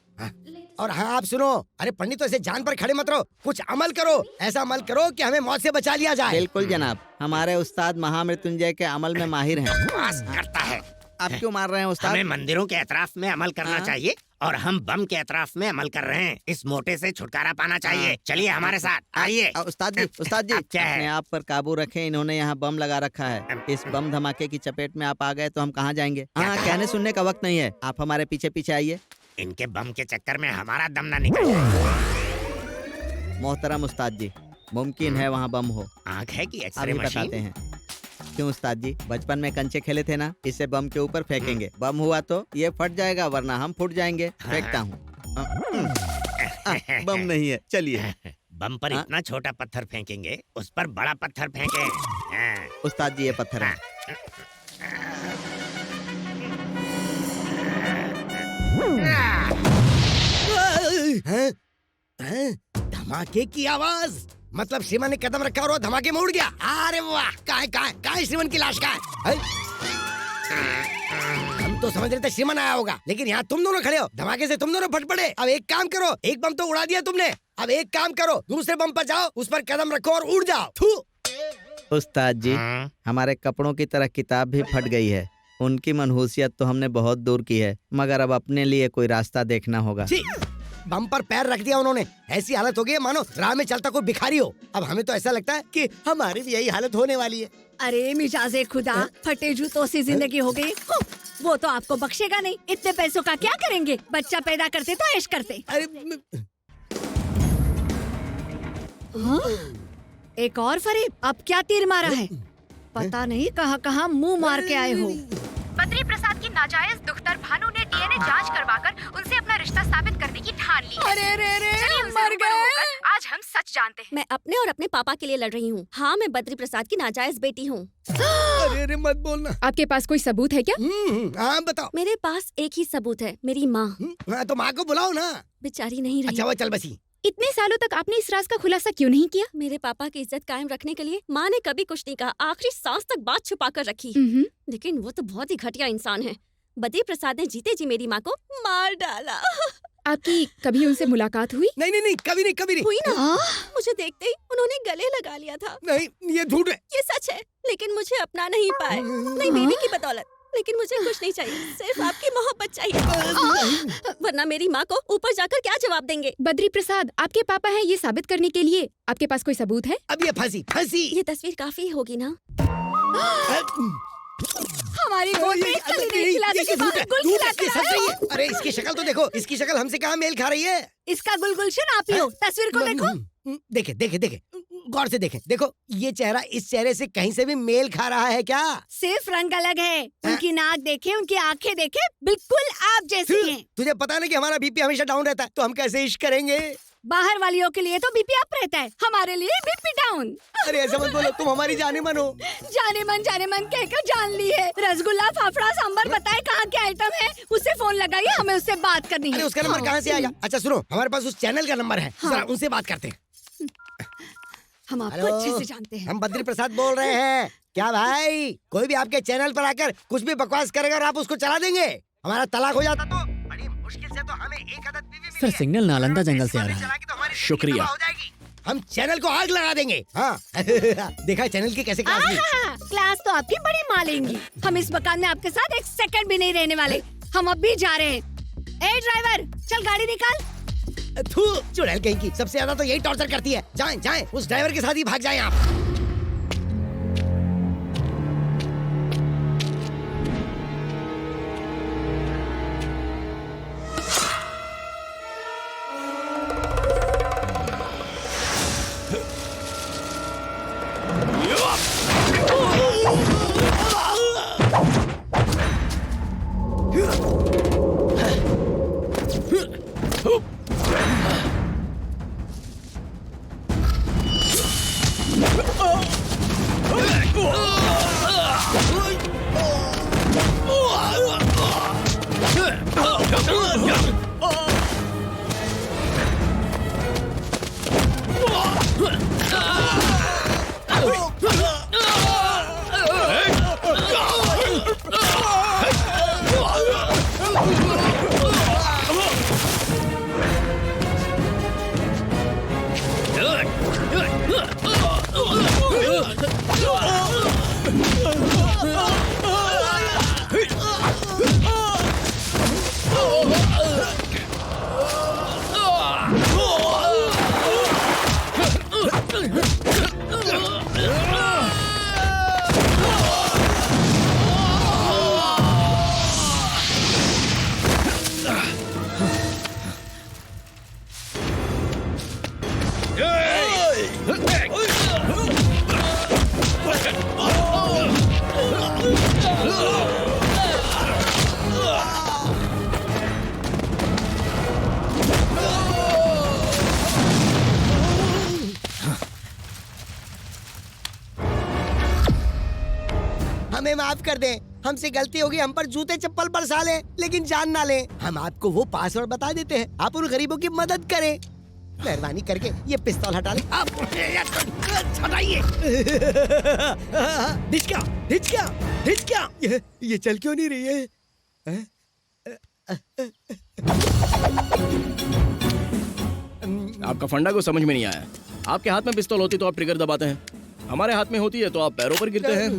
और हाँ, आप सुनो, अरे पंडित, तो ऐसे जान पर खड़े मत रहो, कुछ अमल करो। ऐसा अमल करो कि हमें मौत से बचा लिया जाए। बिल्कुल जनाब, हमारे उस्ताद महामृत्युंजय के अमल में माहिर हैं। बकवास करता है। आप क्यों मार रहे हैं उस्ताद? हमें मंदिरों के एतराफ में अमल करना चाहिए और हम बम के एतराफ में अमल कर रहे हैं। इस मोटे से छुटकारा पाना चाहिए। चलिए हमारे साथ, आइए। उस्ताद जी, क्या है? अपने आप पर काबू रखें। इन्होंने यहाँ बम लगा रखा है। इस बम धमाके की चपेट में आप आ गए तो हम कहाँ जाएंगे? हाँ, कहने सुनने का वक्त नहीं है। आप हमारे पीछे पीछे आइए। इनके बम के चक्कर में हमारा दम ना निकल जाए। मोहतरम उस्ताद जी, मुमकिन है वहाँ बम हो। आँख है कि एक्सरे अभी मशीन? बताते हैं। क्यों उस्ताद जी, बचपन में कंचे खेले थे ना, इसे बम के ऊपर फेंकेंगे। बम हुआ तो ये फट जाएगा वरना हम फूट जाएंगे। फेंकता हूँ। बम नहीं है, चलिए। बम पर इतना छोटा पत्थर फेंकेंगे, उस पर बड़ा पत्थर फेंके। उस्ताद जी, ये पत्थर है। धमाके की आवाज, मतलब श्रीमान ने कदम रखा और वो धमाके में उड़ गया। अरे वाह, कहाँ श्रीमान की लाश कहाँ है? हम तो समझ रहे थे श्रीमान आया होगा, लेकिन यहाँ तुम दोनों खड़े हो, धमाके से तुम दोनों फट पड़े। अब एक काम करो, एक बम तो उड़ा दिया तुमने, अब एक काम करो, दूसरे बम पर जाओ, उस पर कदम रखो और उड़ जाओ। थू। उस्ताद जी, हमारे कपड़ों की तरह किताब भी फट गई है। उनकी मनहूसियत तो हमने बहुत दूर की है, मगर अब अपने लिए कोई रास्ता देखना होगा। बम पर पैर रख दिया उन्होंने, ऐसी हालत हो गई है मानो राह में चलता कोई भिखारी हो। अब हमें तो ऐसा लगता है कि हमारी भी यही हालत होने वाली है। अरे मिजाजे खुदा, फटे जूतों से जिंदगी हो गई। वो तो आपको बख्शेगा नहीं। इतने पैसों का क्या करेंगे? बच्चा पैदा करते तो ऐश करते। हाँ? एक और फरेब, अब क्या तीर मारा है? पता नहीं कहाँ मुंह मार के आए हो। बद्री प्रसाद की नाजायज दुख्तर भानु ने डीएनए जांच करवाकर उनसे अपना रिश्ता साबित करने की ठान ली है। चलिए उनसे मर रूबरू गए। होकर आज हम सच जानते हैं। मैं अपने और अपने पापा के लिए लड़ रही हूँ। हाँ, मैं बद्री प्रसाद की नाजायज बेटी हूँ। अरे मत बोलना। आपके पास कोई सबूत है क्या? हाँ बताओ। मेरे पास एक ही सबूत है, मेरी माँ। तो माँ को बुलाओ ना। बेचारी नहीं रही। अच्छा वो चल बसी। इतने सालों तक आपने इस राज का खुलासा क्यों नहीं किया? मेरे पापा की इज्जत कायम रखने के लिए माँ ने कभी कुछ नहीं कहा, आखिरी सांस तक बात छुपा कर रखी। लेकिन वो तो बहुत ही घटिया इंसान है। बद्री प्रसाद ने जीते जी मेरी माँ को मार डाला। आपकी कभी उनसे मुलाकात हुई? नहीं, कभी नहीं। हुई ना? मुझे देखते ही उन्होंने गले लगा लिया था। नहीं, ये झूठ है। ये सच है, लेकिन मुझे अपना नहीं पाए। नहीं बेबी की बदौलत, लेकिन मुझे कुछ नहीं चाहिए, सिर्फ आपकी मोहब्बत चाहिए। वरना मेरी माँ को ऊपर जाकर क्या जवाब देंगे? बद्री प्रसाद आपके पापा हैं ये साबित करने के लिए आपके पास कोई सबूत है? अब ये फंसी। ये तस्वीर काफी होगी ना? हमारी गोद में कली नहीं खिलाते के बाद गुल खिला के लाए हो। अरे इसकी शक्ल तो देखो, इसकी शक्ल हमसे कहाँ मेल खा रही है। इसका गुलगुलशन आप ही हो। तस्वीर को देखो। देखे गौर से देखें। देखो ये चेहरा इस चेहरे से कहीं से भी मेल खा रहा है क्या? सिर्फ रंग अलग है। उनकी नाक देखे, उनकी आंखें देखे, बिल्कुल आप जैसी हैं। तुझे पता नहीं कि हमारा बीपी हमेशा डाउन रहता है, तो हम कैसे इश्क करेंगे? बाहर वालियों के लिए तो बीपी अप रहता है, हमारे लिए बीपी डाउन। अरे ऐसा मत बोलो, तुम हमारी जाने मन हो। जाने मन कहकर जान ली है। रसगुल्ला, फाफड़ा, सांबर बताए कहाँ के आइटम है? उससे फोन लगाइए, हमें उससे बात करनी है। अरे उसका नंबर कहाँ से आएगा? अच्छा सुनो, हमारे पास उस चैनल का नंबर है, जरा उनसे बात करते हैं। हम आपको अच्छे से जानते हैं। हम बद्री प्रसाद बोल रहे हैं। क्या भाई, कोई भी आपके चैनल पर आकर कुछ भी बकवास करेगा और आप उसको चला देंगे? हमारा तलाक हो जाता तो बड़ी मुश्किल से तो हमें एक आदत बीवी मिली सर है। सिग्नल नालंदा जंगल से आ रहा है। शुक्रिया। हम चैनल को आग लगा देंगे। हाँ देखा चैनल की कैसे क्लास ली? क्लास तो आपकी बड़ी मालेंगी। हम इस मकान में आपके साथ एक सेकंड भी नहीं रहने वाले। हम अब भी जा रहे हैं। ए ड्राइवर, चल गाड़ी निकाल। थू, चुड़ैल कहीं की, सबसे ज्यादा तो यही टॉर्चर करती है। जाएं, उस ड्राइवर के साथ ही भाग जाएं आप। हमें माफ कर दें, हमसे गलती होगी, हम पर जूते चप्पल बरसा लें, लेकिन जान ना लें। हम आपको वो पासवर्ड बता देते हैं, आप उन गरीबों की मदद करें। मेहरबानी करके ये पिस्तौल हटा लें। आप हटाइए। ढिचक्या। ये चल क्यों नहीं रही है? आपका फंडा को समझ में नहीं आया। आपके हाथ में पिस्तौल होती तो आप ट्रिगर दबाते हैं, हमारे हाथ में होती है तो आप पैरों पर गिरते हैं।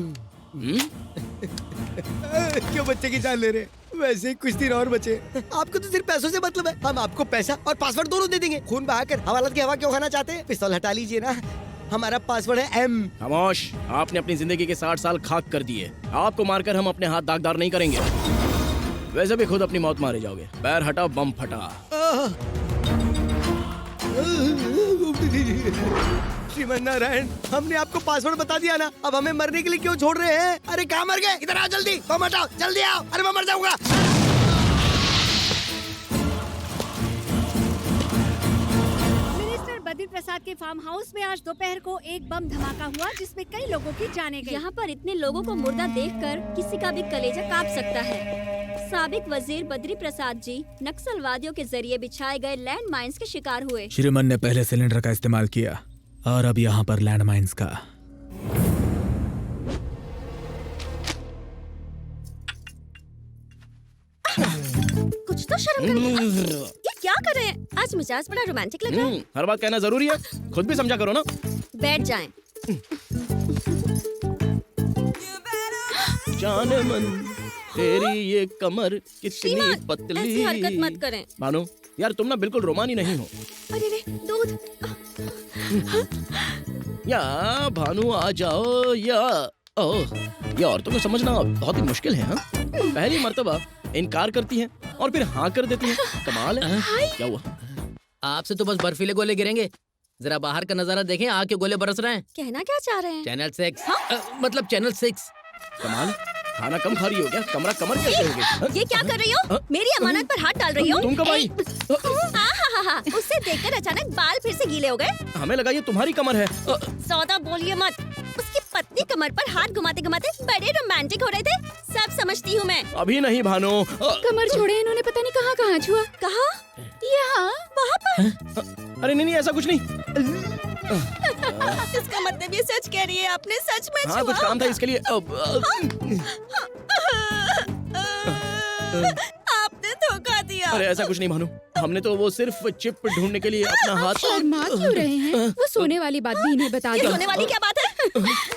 क्यों बच्चे की जान ले रहे? वैसे ही कुछ दिन और बचे। आपको तो सिर्फ पैसों से मतलब है। हम आपको पैसा और पासवर्ड दोनों दे देंगे। खून बहाकर हवालात की हवा क्यों खाना चाहते हैं? पिस्तौल हटा लीजिए ना। हमारा पासवर्ड है M। खामोश, आपने अपनी जिंदगी के 60 साल खाक कर दिए। आपको मारकर हम अपने हाथ दागदार नहीं करेंगे। वैसे भी खुद अपनी मौत मारे जाओगे। पैर हटा, बम फटा। श्रीमन नारायण, हमने आपको पासवर्ड बता दिया ना, अब हमें मरने के लिए क्यों छोड़ रहे हैं? अरे कहाँ मर गए? इधर आओ जल्दी, बम हटाओ, जल्दी आओ। अरे मैं मर जाऊंगा। मिनिस्टर बद्री प्रसाद के फार्म हाउस में आज दोपहर को एक बम धमाका हुआ जिसमें कई लोगों की जानें गई। यहाँ पर इतने लोगों को मुर्दा देखकर किसी का भी कलेजा कांप सकता है। साबिक वजीर बद्री प्रसाद जी नक्सलवादियों के जरिए बिछाए गए लैंड माइन्स के शिकार हुए। श्रीमन ने पहले सिलेंडर का इस्तेमाल किया और अब यहाँ पर लैंड माइन्स का। कुछ तो शर्म करिए। ये क्या कर रहे हैं? आज मिजाज बड़ा रोमांटिक लग रहा है। हर बात कहना जरूरी है, खुद भी समझा करो ना। बैठ जाएं। जाने मन तेरी ये कमर कितनी ऐसी पतली। हरकत मत करें। भानु यार तुम ना बिल्कुल रोमानी नहीं हो। अरे रे, दूध। या भानु आ जाओ या ओह ये औरतों को समझना बहुत ही मुश्किल है। हाँ पहली मर्तबा इनकार करती हैं और फिर हाँ कर देती हैं। कमाल है। क्या हुआ? आपसे तो बस बर्फीले गोले गिरेंगे। जरा बाहर का नजारा देखें, आग के गोले बरस रहे हैं। कहना क्या चाह रहे हैं? चैनल 6 मतलब चैनल 6। कमाल, खाना कम खा रही हो क्या? कमर कैसे हो गई? ये क्या कर रही हो? मेरी अमानत पर हाथ डाल रही हो? तुम कब आई? हाँ, उससे देखकर अचानक बाल फिर से गीले हो गए। हमें लगा ये तुम्हारी कमर है। सौदा बोलिए मत। उसकी पतली कमर पर हाथ घुमाते घुमाते बड़े रोमांटिक हो रहे थे। सब समझती हूँ मैं। अभी नहीं भानु। कमर छोड़े, इन्होंने पता नहीं कहाँ छुआ। कहाँ? यहाँ, वहाँ पर। अरे नहीं ऐसा कुछ नहीं। इसका मतलब ये सच कह रही है, आपने सच में छुआ? हाँ कुछ काम था इसके लिए। आपने धोखा दिया। अरे ऐसा कुछ नहीं भानु, हमने तो वो सिर्फ चिप ढूंढने के लिए अपना हाथ। शर्मा क्यों रहे हैं? वो सोने वाली बात भी इन्हें बता ये दो। सोने वाली क्या बात है?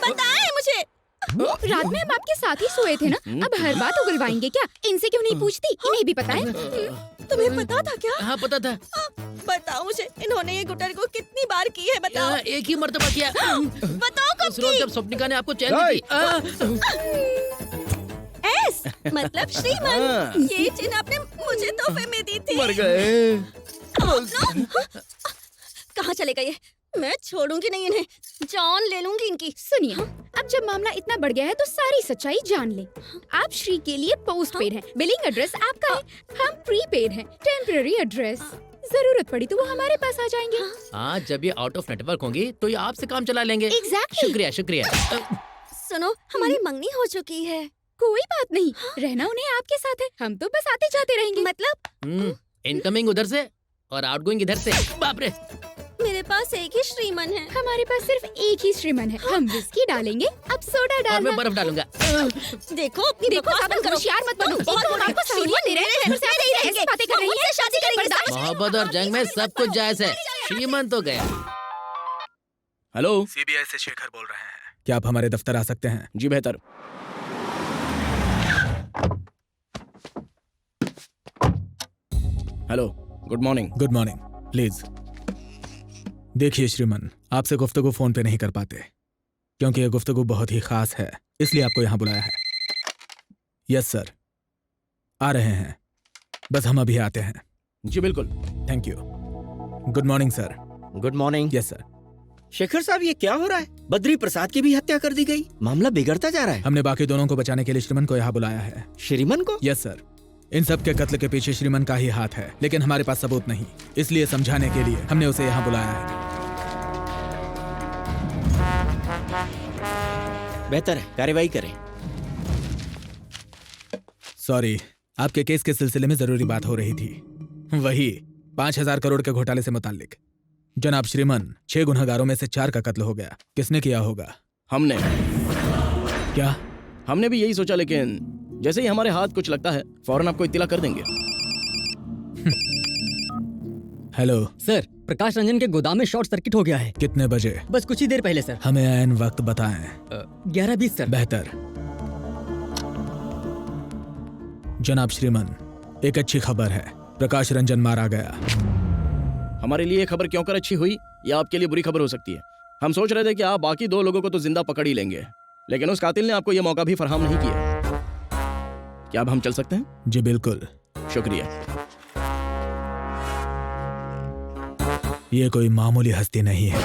बताएं मुझे। रात में हम आपके साथ ही सोए थे ना, अब हर बात उगलवाएंगे क्या? इनसे क्यों नहीं पूछती? इन्हें भी पता है। तुम्हें पता था क्या? हाँ पता था। बताओ मुझे, इन्होंने ये गुटर को कितनी बार की है? बताओ। एक ही मर्तबा किया। बताओ कब उस रोज की? जब स्वप्निका ने आपको चैन दी। एस मतलब श्रीमान, ये चीन आपने मुझे तोहफे में दी थी। मर गए। कहाँ चले गए? मैं छोड़ूंगी नहीं इन्हें, जान ले लूंगी इनकी। सुनिए, अब जब मामला इतना बढ़ गया है तो सारी सच्चाई जान ले। आप श्री के लिए पोस्ट पेड हैं, बिलिंग एड्रेस आपका है, हम प्रीपेड हैं, टेम्पररी एड्रेस। जरूरत पड़ी तो वो हमारे पास आ जाएंगे। हाँ जब ये आउट ऑफ नेटवर्क होंगी तो ये आपसे काम चला लेंगे। Exactly. शुक्रिया शुक्रिया। सुनो, हमारी मंगनी हो चुकी है। कोई बात नहीं, रहना उन्हें आपके साथ है, हम तो बस आते जाते रहेंगे। मतलब इनकमिंग उधर से और आउटगोइंग इधर से। बाप रे, मेरे पास एक ही श्रीमन है। हमारे पास सिर्फ एक ही श्रीमन है। हम विस्की डालेंगे, अब सोडा और डालना। मैं बर्फ डालूंगा। देखो अपनी बकवास बंद करो। होशियार मत बनो। बहुत हम आपको सहूलियत दे रहे हैं, फिर से आप ऐसी बातें कर रही हैं। शादी करेंगे। मोहब्बत और जंग में सब कुछ जायज है। श्रीमन तो गया। हेलो, सीबीआई से शेखर बोल रहे हैं। क्या आप हमारे दफ्तर आ सकते हैं? जी बेहतर। Hello, good morning. Good morning. Please देखिए श्रीमन, आपसे गुफ्तगू फोन पे नहीं कर पाते क्योंकि ये गुफ्तगू बहुत ही खास है, इसलिए आपको यहाँ बुलाया है। यस सर, आ रहे हैं, बस हम अभी आते हैं। जी बिल्कुल। Thank you. Good morning sir. Good morning. Yes sir. Shekhar साहब, ये क्या हो रहा है? बद्री प्रसाद की भी हत्या कर दी गई, मामला बिगड़ता जा रहा है। हमने बाकी दोनों को बचाने के लिए श्रीमन को यहाँ बुलाया है। श्रीमन को? Yes sir. इन सब के कत्ल के पीछे श्रीमन का ही हाथ है, लेकिन हमारे पास सबूत नहीं, इसलिए समझाने के लिए हमने उसे यहाँ बुलाया है। बेहतर है, कार्रवाई करें। सॉरी, आपके केस के सिलसिले में जरूरी बात हो रही थी, वही 5000 करोड़ के घोटाले से मुताल्लिक। जनाब श्रीमन, 6 गुनहगारों में से 4 का कत्ल हो गया। किसने किया होगा? हमने। क्या? हमने भी यही सोचा, लेकिन जैसे ही हमारे हाथ कुछ लगता है फौरन आपको इत्तला कर देंगे। हेलो सर, प्रकाश रंजन के गोदाम में शॉर्ट सर्किट हो गया है। कितने बजे? बस कुछ ही देर पहले सर। हमें ऐन वक्त बताएं। 11:20 सर। बेहतर। जनाब श्रीमन, एक अच्छी खबर है, प्रकाश रंजन मारा गया। हमारे लिए खबर क्यों कर अच्छी हुई, या आपके लिए बुरी खबर हो सकती है। हम सोच रहे थे कि आप बाकी 2 लोगों को तो जिंदा पकड़ ही लेंगे, लेकिन उस कातिल ने आपको यह मौका भी फराहम नहीं किया। क्या अब हम चल सकते हैं? जी बिल्कुल। शुक्रिया। ये कोई मामूली हस्ती नहीं है।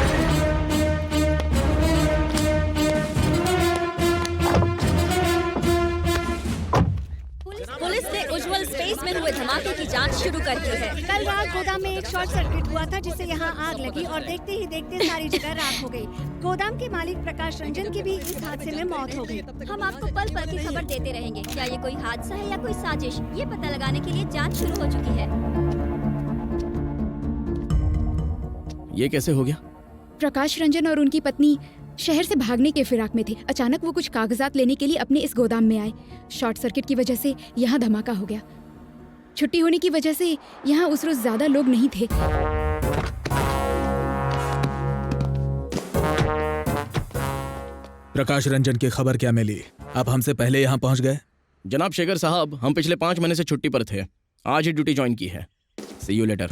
पुलिस ने उज्जवल स्पेस में हुए धमाके की जांच शुरू कर दी है। कल रात गोदाम में एक शॉर्ट सर्किट हुआ था जिससे यहाँ आग लगी और देखते ही देखते सारी जगह राख हो गई। गोदाम के मालिक प्रकाश रंजन की भी इस हादसे में मौत हो गई। हम आपको पल पल की खबर देते रहेंगे। क्या ये कोई हादसा है या कोई साजिश, ये पता लगाने के लिए जांच शुरू हो चुकी है। ये कैसे हो गया? प्रकाश रंजन और उनकी पत्नी शहर से भागने के फिराक में थे। अचानक वो कुछ कागजात लेने के लिए अपने इस गोदाम में आए। शॉर्ट सर्किट की वजह से यहाँ धमाका हो गया। छुट्टी होने की वजह से यहाँ उस रोज ज्यादा लोग नहीं थे। प्रकाश रंजन की खबर क्या मिली? आप हमसे पहले यहाँ पहुँच गए? जनाब शेखर साहब, हम पिछले 5 महीने से छुट्टी पर थे, आज ही ड्यूटी ज्वाइन की है। सी यू लेटर।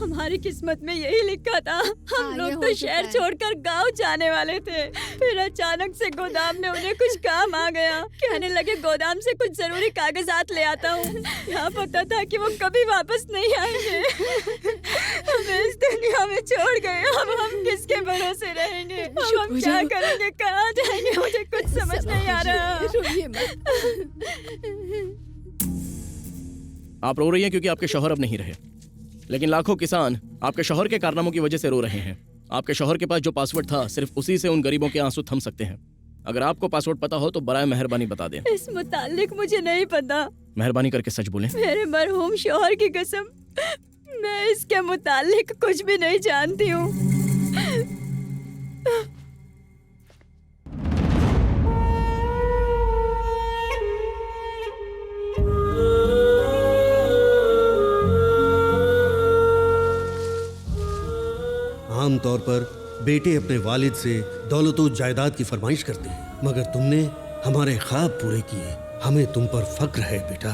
हमारी किस्मत में यही लिखा था। हम लोग तो शहर छोड़कर गांव जाने वाले थे, फिर अचानक से गोदाम में उन्हें कुछ काम आ गया। कहने लगे गोदाम से कुछ जरूरी कागजात ले आता हूँ। यहाँ पता था कि वो कभी वापस नहीं आएंगे। हमें इस दुनिया में छोड़ गए, अब हम किसके भरोसे रहेंगे? अब हम क्या करेंगे, कहाँ जाएंगे? मुझे कुछ समझ नहीं आ रहा। आप रो रही हैं क्योंकि आपके शौहर अब नहीं रहे, लेकिन लाखों किसान आपके शौहर के कारनामों की वजह से रो रहे हैं। आपके शौहर के पास जो पासवर्ड था, सिर्फ उसी से उन गरीबों के आंसू थम सकते हैं। अगर आपको पासवर्ड पता हो तो बराए मेहरबानी बता दें। इस मुतालिक मुझे नहीं पता। मेहरबानी करके सच बोलें। मेरे मरहूम शौहर की कसम, मैं इसके मुतालिक कुछ भी नहीं जानती हूँ। आमतौर पर बेटे अपने वालिद से दौलतो जायदाद की फरमाइश करते हैं, मगर तुमने हमारे ख्वाब पूरे किए। हमें तुम पर फक्र है बेटा।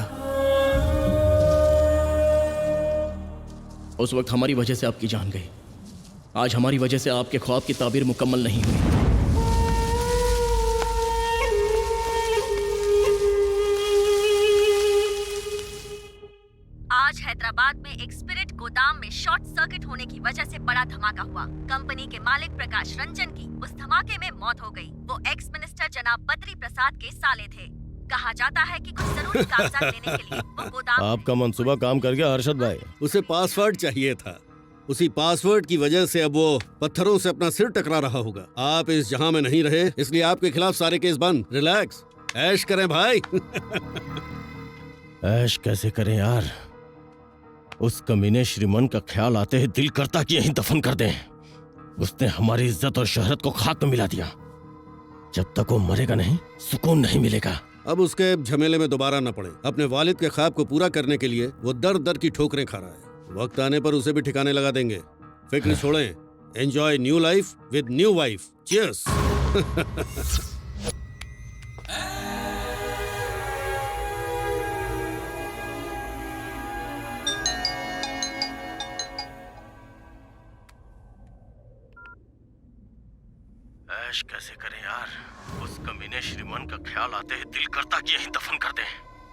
उस वक्त हमारी वजह से आपकी जान गई, आज हमारी वजह से आपके ख्वाब की ताबीर मुकम्मल नहीं हुई। आज हैदराबाद में एक स्पिरिट गोदाम में शॉर्ट सर्किट होने की वजह से बड़ा धमाका हुआ। कंपनी के मालिक प्रकाश रंजन की उस धमाके में मौत हो गई। वो एक्स मिनिस्टर जनाब बद्री प्रसाद के साले थे। कहा जाता है कि कुछ जरूरी कागजात लेने के लिए वो गोदाम। आपका मंसूबा काम कर गया हर्षद भाई। उसे पासवर्ड चाहिए था, उसी पासवर्ड की वजह से अब वो पत्थरों से अपना सिर टकरा रहा होगा। आप इस जहां में नहीं रहे, इसलिए आपके खिलाफ सारे केस बंद। रिलैक्स, ऐश करें भाई। ऐश कैसे करें यार? उस कमीने श्रीमन का ख्याल आते ही दिल करता कि यहीं दफन कर दें। उसने हमारी इज्जत और शोहरत को खाक में मिला दिया। जब तक वो मरेगा नहीं, सुकून नहीं मिलेगा। अब उसके झमेले में दोबारा न पड़े। अपने वालिद के ख्वाब को पूरा करने के लिए वो दर दर की ठोकरें खा रहा है। वक्त आने पर उसे भी ठिकाने लगा देंगे। फिक्र छोड़ें। Enjoy new life with new wife. Cheers. ऐश कैसे करें यार? उस कमीने श्रीमन का ख्याल आते ही दिल करता कि यहीं दफन कर दें।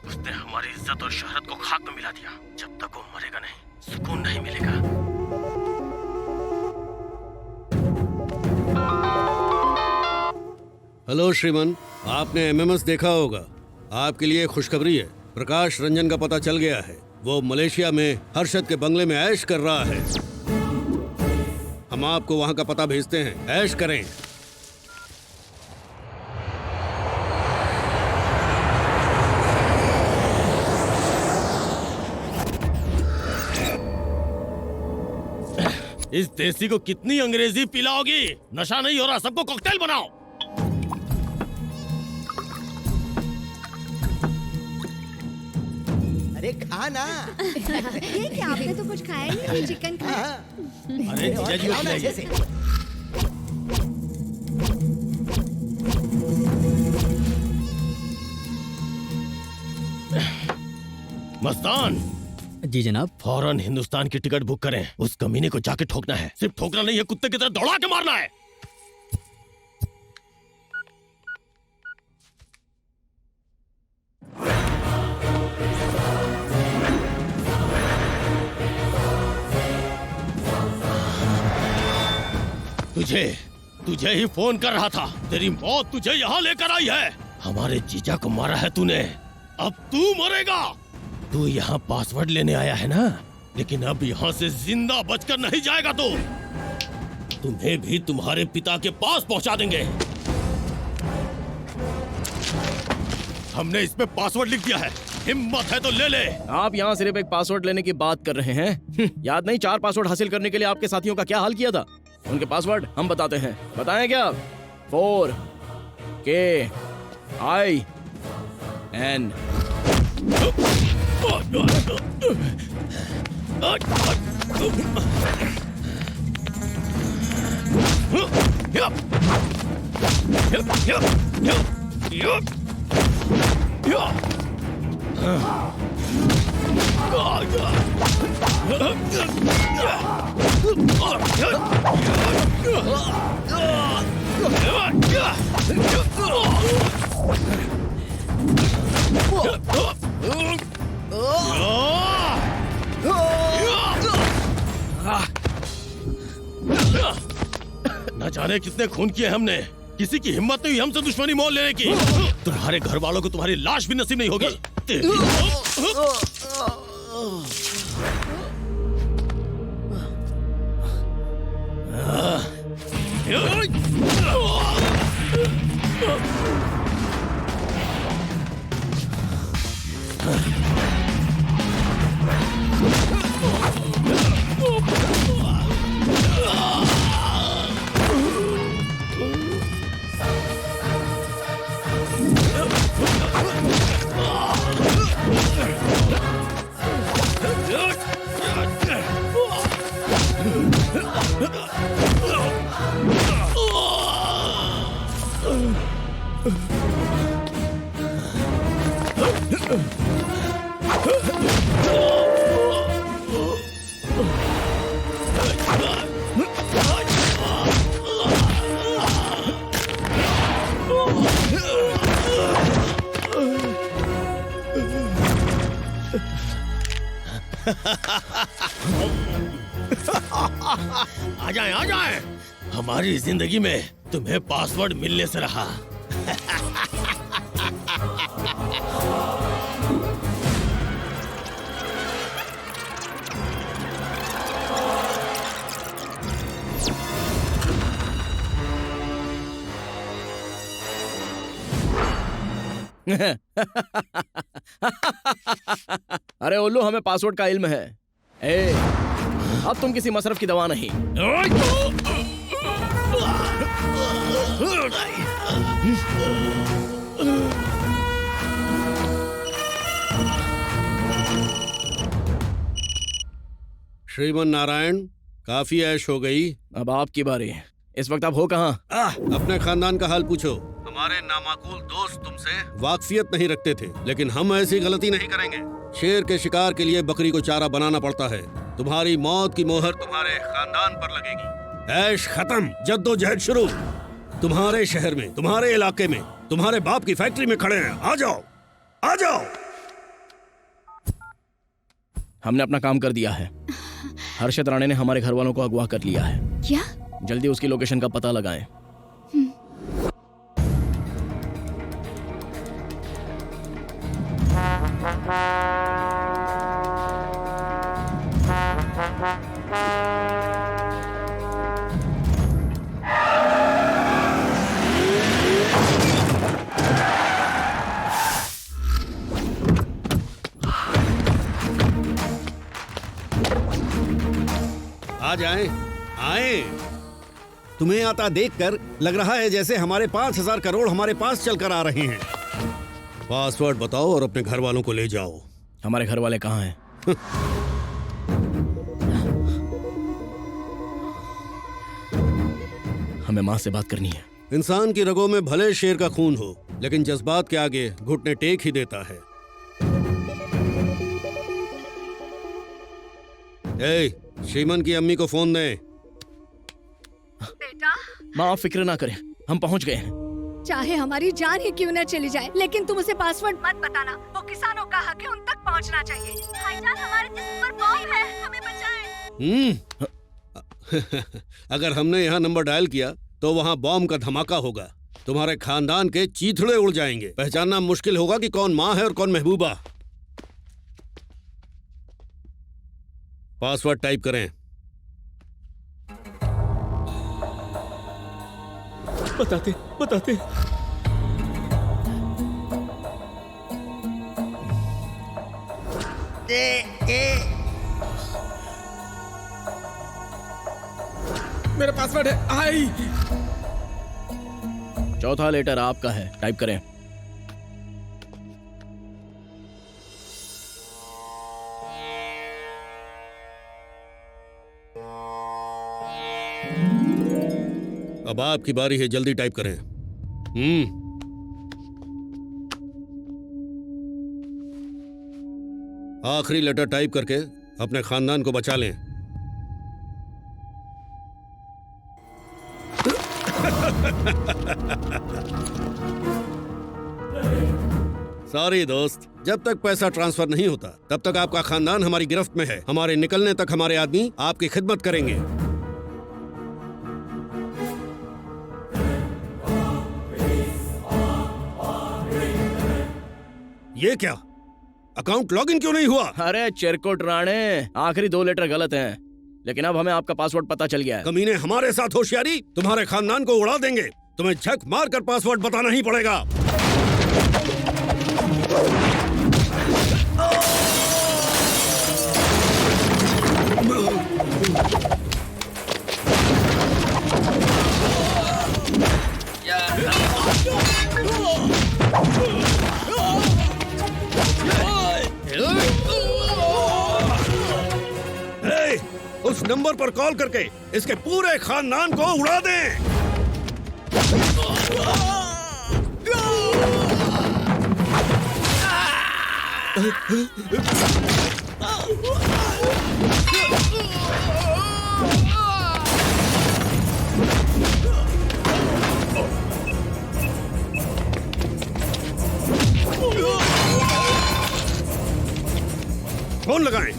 उसने हमारी इज्जत और शोहरत को खाक में मिला दिया। जब तक वो मरेगा नहीं, सुकून नहीं मिलेगा। हेलो श्रीमन, आपने एमएमएस देखा होगा। आपके लिए खुशखबरी है, प्रकाश रंजन का पता चल गया है। वो मलेशिया में हर्षद के बंगले में ऐश कर रहा है। हम आपको वहां का पता भेजते हैं, ऐश करें। इस देसी को कितनी अंग्रेजी पिलाओगी? नशा नहीं हो रहा, सबको कॉकटेल बनाओ। अरे खाना। ये क्या, आपने तो कुछ खाया नहीं? चिकन खाया। अरे जीजा जी को खिलाइए। मस्तान जी जनाब। फौरन हिंदुस्तान की टिकट बुक करें। उस कमीने को जाके ठोकना है। सिर्फ ठोकना नहीं है, कुत्ते की तरह दौड़ा के मारना है। तुझे ही फोन कर रहा था। तेरी मौत तुझे यहाँ लेकर आई है। हमारे जीजा को मारा है तूने, अब तू मरेगा। तू यहाँ पासवर्ड लेने आया है ना, लेकिन अब यहाँ से जिंदा बचकर नहीं जाएगा तू। तुम्हें भी तुम्हारे पिता के पास पहुँचा देंगे। हमने इस पे पासवर्ड लिख दिया है, हिम्मत है तो ले ले। आप यहाँ सिर्फ एक पासवर्ड लेने की बात कर रहे हैं। याद नहीं 4 पासवर्ड हासिल करने के लिए आपके साथियों का क्या हाल किया था? उनके पासवर्ड हम बताते हैं। बताएं क्या? 4KIN न जाने कितने खून किए हमने, किसी की हिम्मत नहीं हुई हमसे दुश्मनी मोल लेने की। तुम्हारे घर वालों को तुम्हारी लाश भी नसीब नहीं होगी। आ जाए आ जाए, हमारी जिंदगी में तुम्हें पासवर्ड मिलने से रहा। अरे उल्लू, हमें पासवर्ड का इल्म है। ए, अब तुम किसी मसरफ की दवा नहीं। श्रीमन नारायण, काफी ऐश हो गई। अब आपकी बारी। इस वक्त आप हो कहाँ? अपने खानदान का हाल पूछो। हमारे नामाकूल दोस्त तुमसे वाकफियत नहीं रखते थे, लेकिन हम ऐसी गलती नहीं करेंगे। शेर के शिकार के लिए बकरी को चारा बनाना पड़ता है। तुम्हारी मौत की मोहर तुम्हारे खानदान पर लगेगी। ऐश खत्म, जद्दोजहद शुरू। तुम्हारे शहर में, तुम्हारे इलाके में, तुम्हारे बाप की फैक्ट्री में खड़े हैं। आ जाओ, आ जाओ। हमने अपना काम कर दिया है। हर्षद राणे ने हमारे घर वालों को अगवा कर लिया है। क्या? जल्दी उसकी लोकेशन का पता लगाएं। आ जाएं, आए। तुम्हें आता देखकर लग रहा है जैसे हमारे 5,000 करोड़ हमारे पास चलकर आ रहे हैं। पासवर्ड बताओ और अपने घर वालों को ले जाओ। हमारे घर वाले कहाँ हैं? हमें माँ से बात करनी है। इंसान की रगों में भले शेर का खून हो, लेकिन जज्बात के आगे घुटने टेक ही देता है। ए, श्रीमन की अम्मी को फोन दे। बेटा, माँ आप फिक्र ना करें, हम पहुँच गए हैं। चाहे हमारी जान ही क्यों न चली जाए, लेकिन तुम उसे पासवर्ड मत बताना। वो किसानों का हक है, उन तक पहुंचना चाहिए। भाईजान, हमारे जिस्म पर बॉम्ब है, हमें बचाएं। अगर हमने यहाँ नंबर डायल किया तो वहाँ बॉम्ब का धमाका होगा। तुम्हारे खानदान के चीथड़े उड़ जाएंगे। पहचानना मुश्किल होगा कि कौन माँ है और कौन महबूबा। पासवर्ड टाइप करें। बताते बताते। मेरा पासवर्ड है आई। चौथा लेटर आपका है, टाइप करें। अब आपकी बारी है, जल्दी टाइप करें। आखिरी लेटर टाइप करके अपने खानदान को बचा लें। सॉरी दोस्त, जब तक पैसा ट्रांसफर नहीं होता तब तक आपका खानदान हमारी गिरफ्त में है। हमारे निकलने तक हमारे आदमी आपकी खिदमत करेंगे। ये क्या, अकाउंट लॉगिन क्यों नहीं हुआ? अरे चिरकुट राणे, आखिरी 2 लेटर गलत हैं, लेकिन अब हमें आपका पासवर्ड पता चल गया है। कमीने हमारे साथ होशियारी, तुम्हारे खानदान को उड़ा देंगे। तुम्हें झक मार कर पासवर्ड बताना ही पड़ेगा। उस नंबर पर कॉल करके इसके पूरे खानदान को उड़ा दें। फोन लगाएं।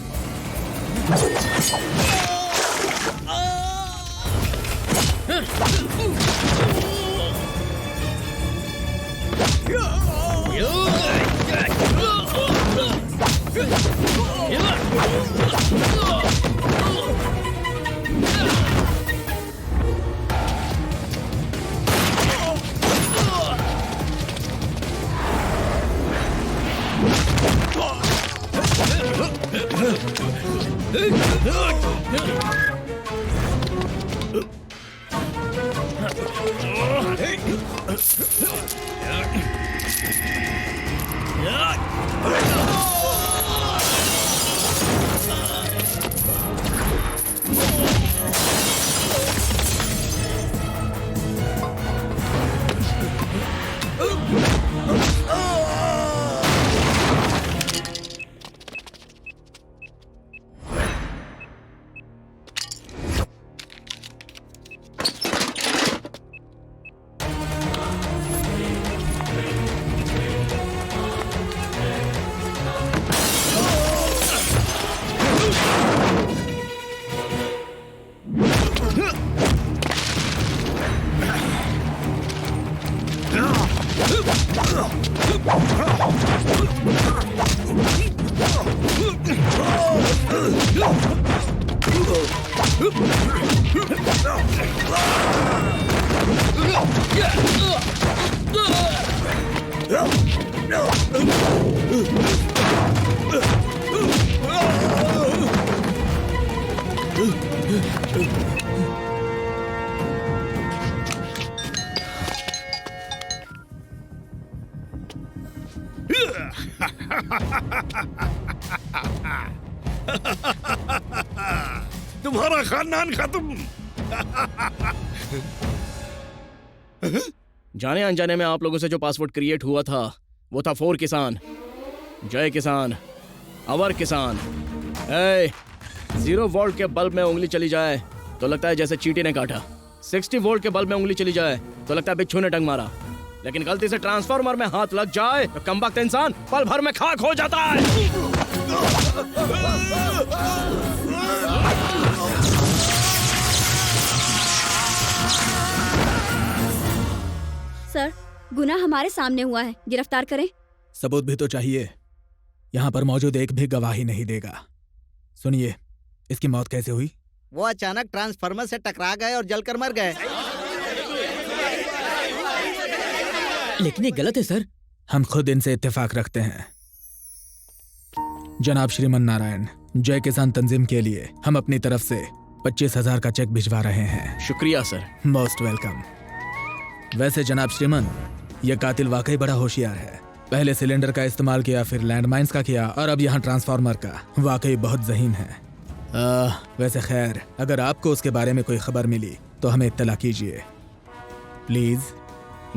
तुम्हारा खानदान खत्म। जाने अनजाने में आप लोगों से जो पासवर्ड क्रिएट हुआ था वो था 4 किसान, जय किसान, अवर किसान। 0 वोल्ट के बल्ब में उंगली चली जाए तो लगता है जैसे चींटी ने काटा। 60 वोल्ट के बल्ब में उंगली चली जाए तो लगता है बिच्छू ने टंग मारा। लेकिन गलती से ट्रांसफार्मर में हाथ लग जाए तो कमबख्त इंसान पल भर में खाक हो जाता है। सर, गुनाह हमारे सामने हुआ है, गिरफ्तार करें। सबूत भी तो चाहिए। यहाँ पर मौजूद एक भी गवाही नहीं देगा। सुनिए, इसकी मौत कैसे हुई? वो अचानक ट्रांसफार्मर से टकरा गए और जलकर मर गए। लेकिन ये गलत है सर। हम खुद इनसे इत्तेफाक रखते हैं। जनाब श्रीमन नारायण, जय किसान तंजीम के लिए हम अपनी तरफ से 25,000 का चेक भिजवा रहे हैं। शुक्रिया सर। Most welcome. वैसे जनाब श्रीमन, यह कातिल वाकई बड़ा होशियार है। पहले सिलेंडर का इस्तेमाल किया, फिर लैंडमाइंस का किया और अब यहाँ ट्रांसफार्मर का। वाकई बहुत ज़हीन है। वैसे खैर, अगर आपको उसके बारे में कोई खबर मिली तो हमें इत्तला कीजिए। प्लीज।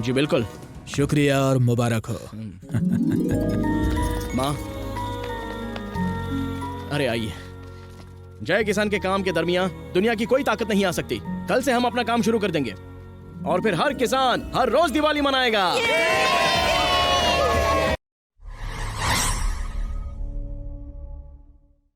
जी बिल्कुल। शुक्रिया और मुबारक हो। माँ, अरे आइए। जय किसान के काम के दरमियान दुनिया की कोई ताकत नहीं आ सकती। कल से हम अपना काम शुरू कर देंगे और फिर हर किसान हर रोज दिवाली मनाएगा।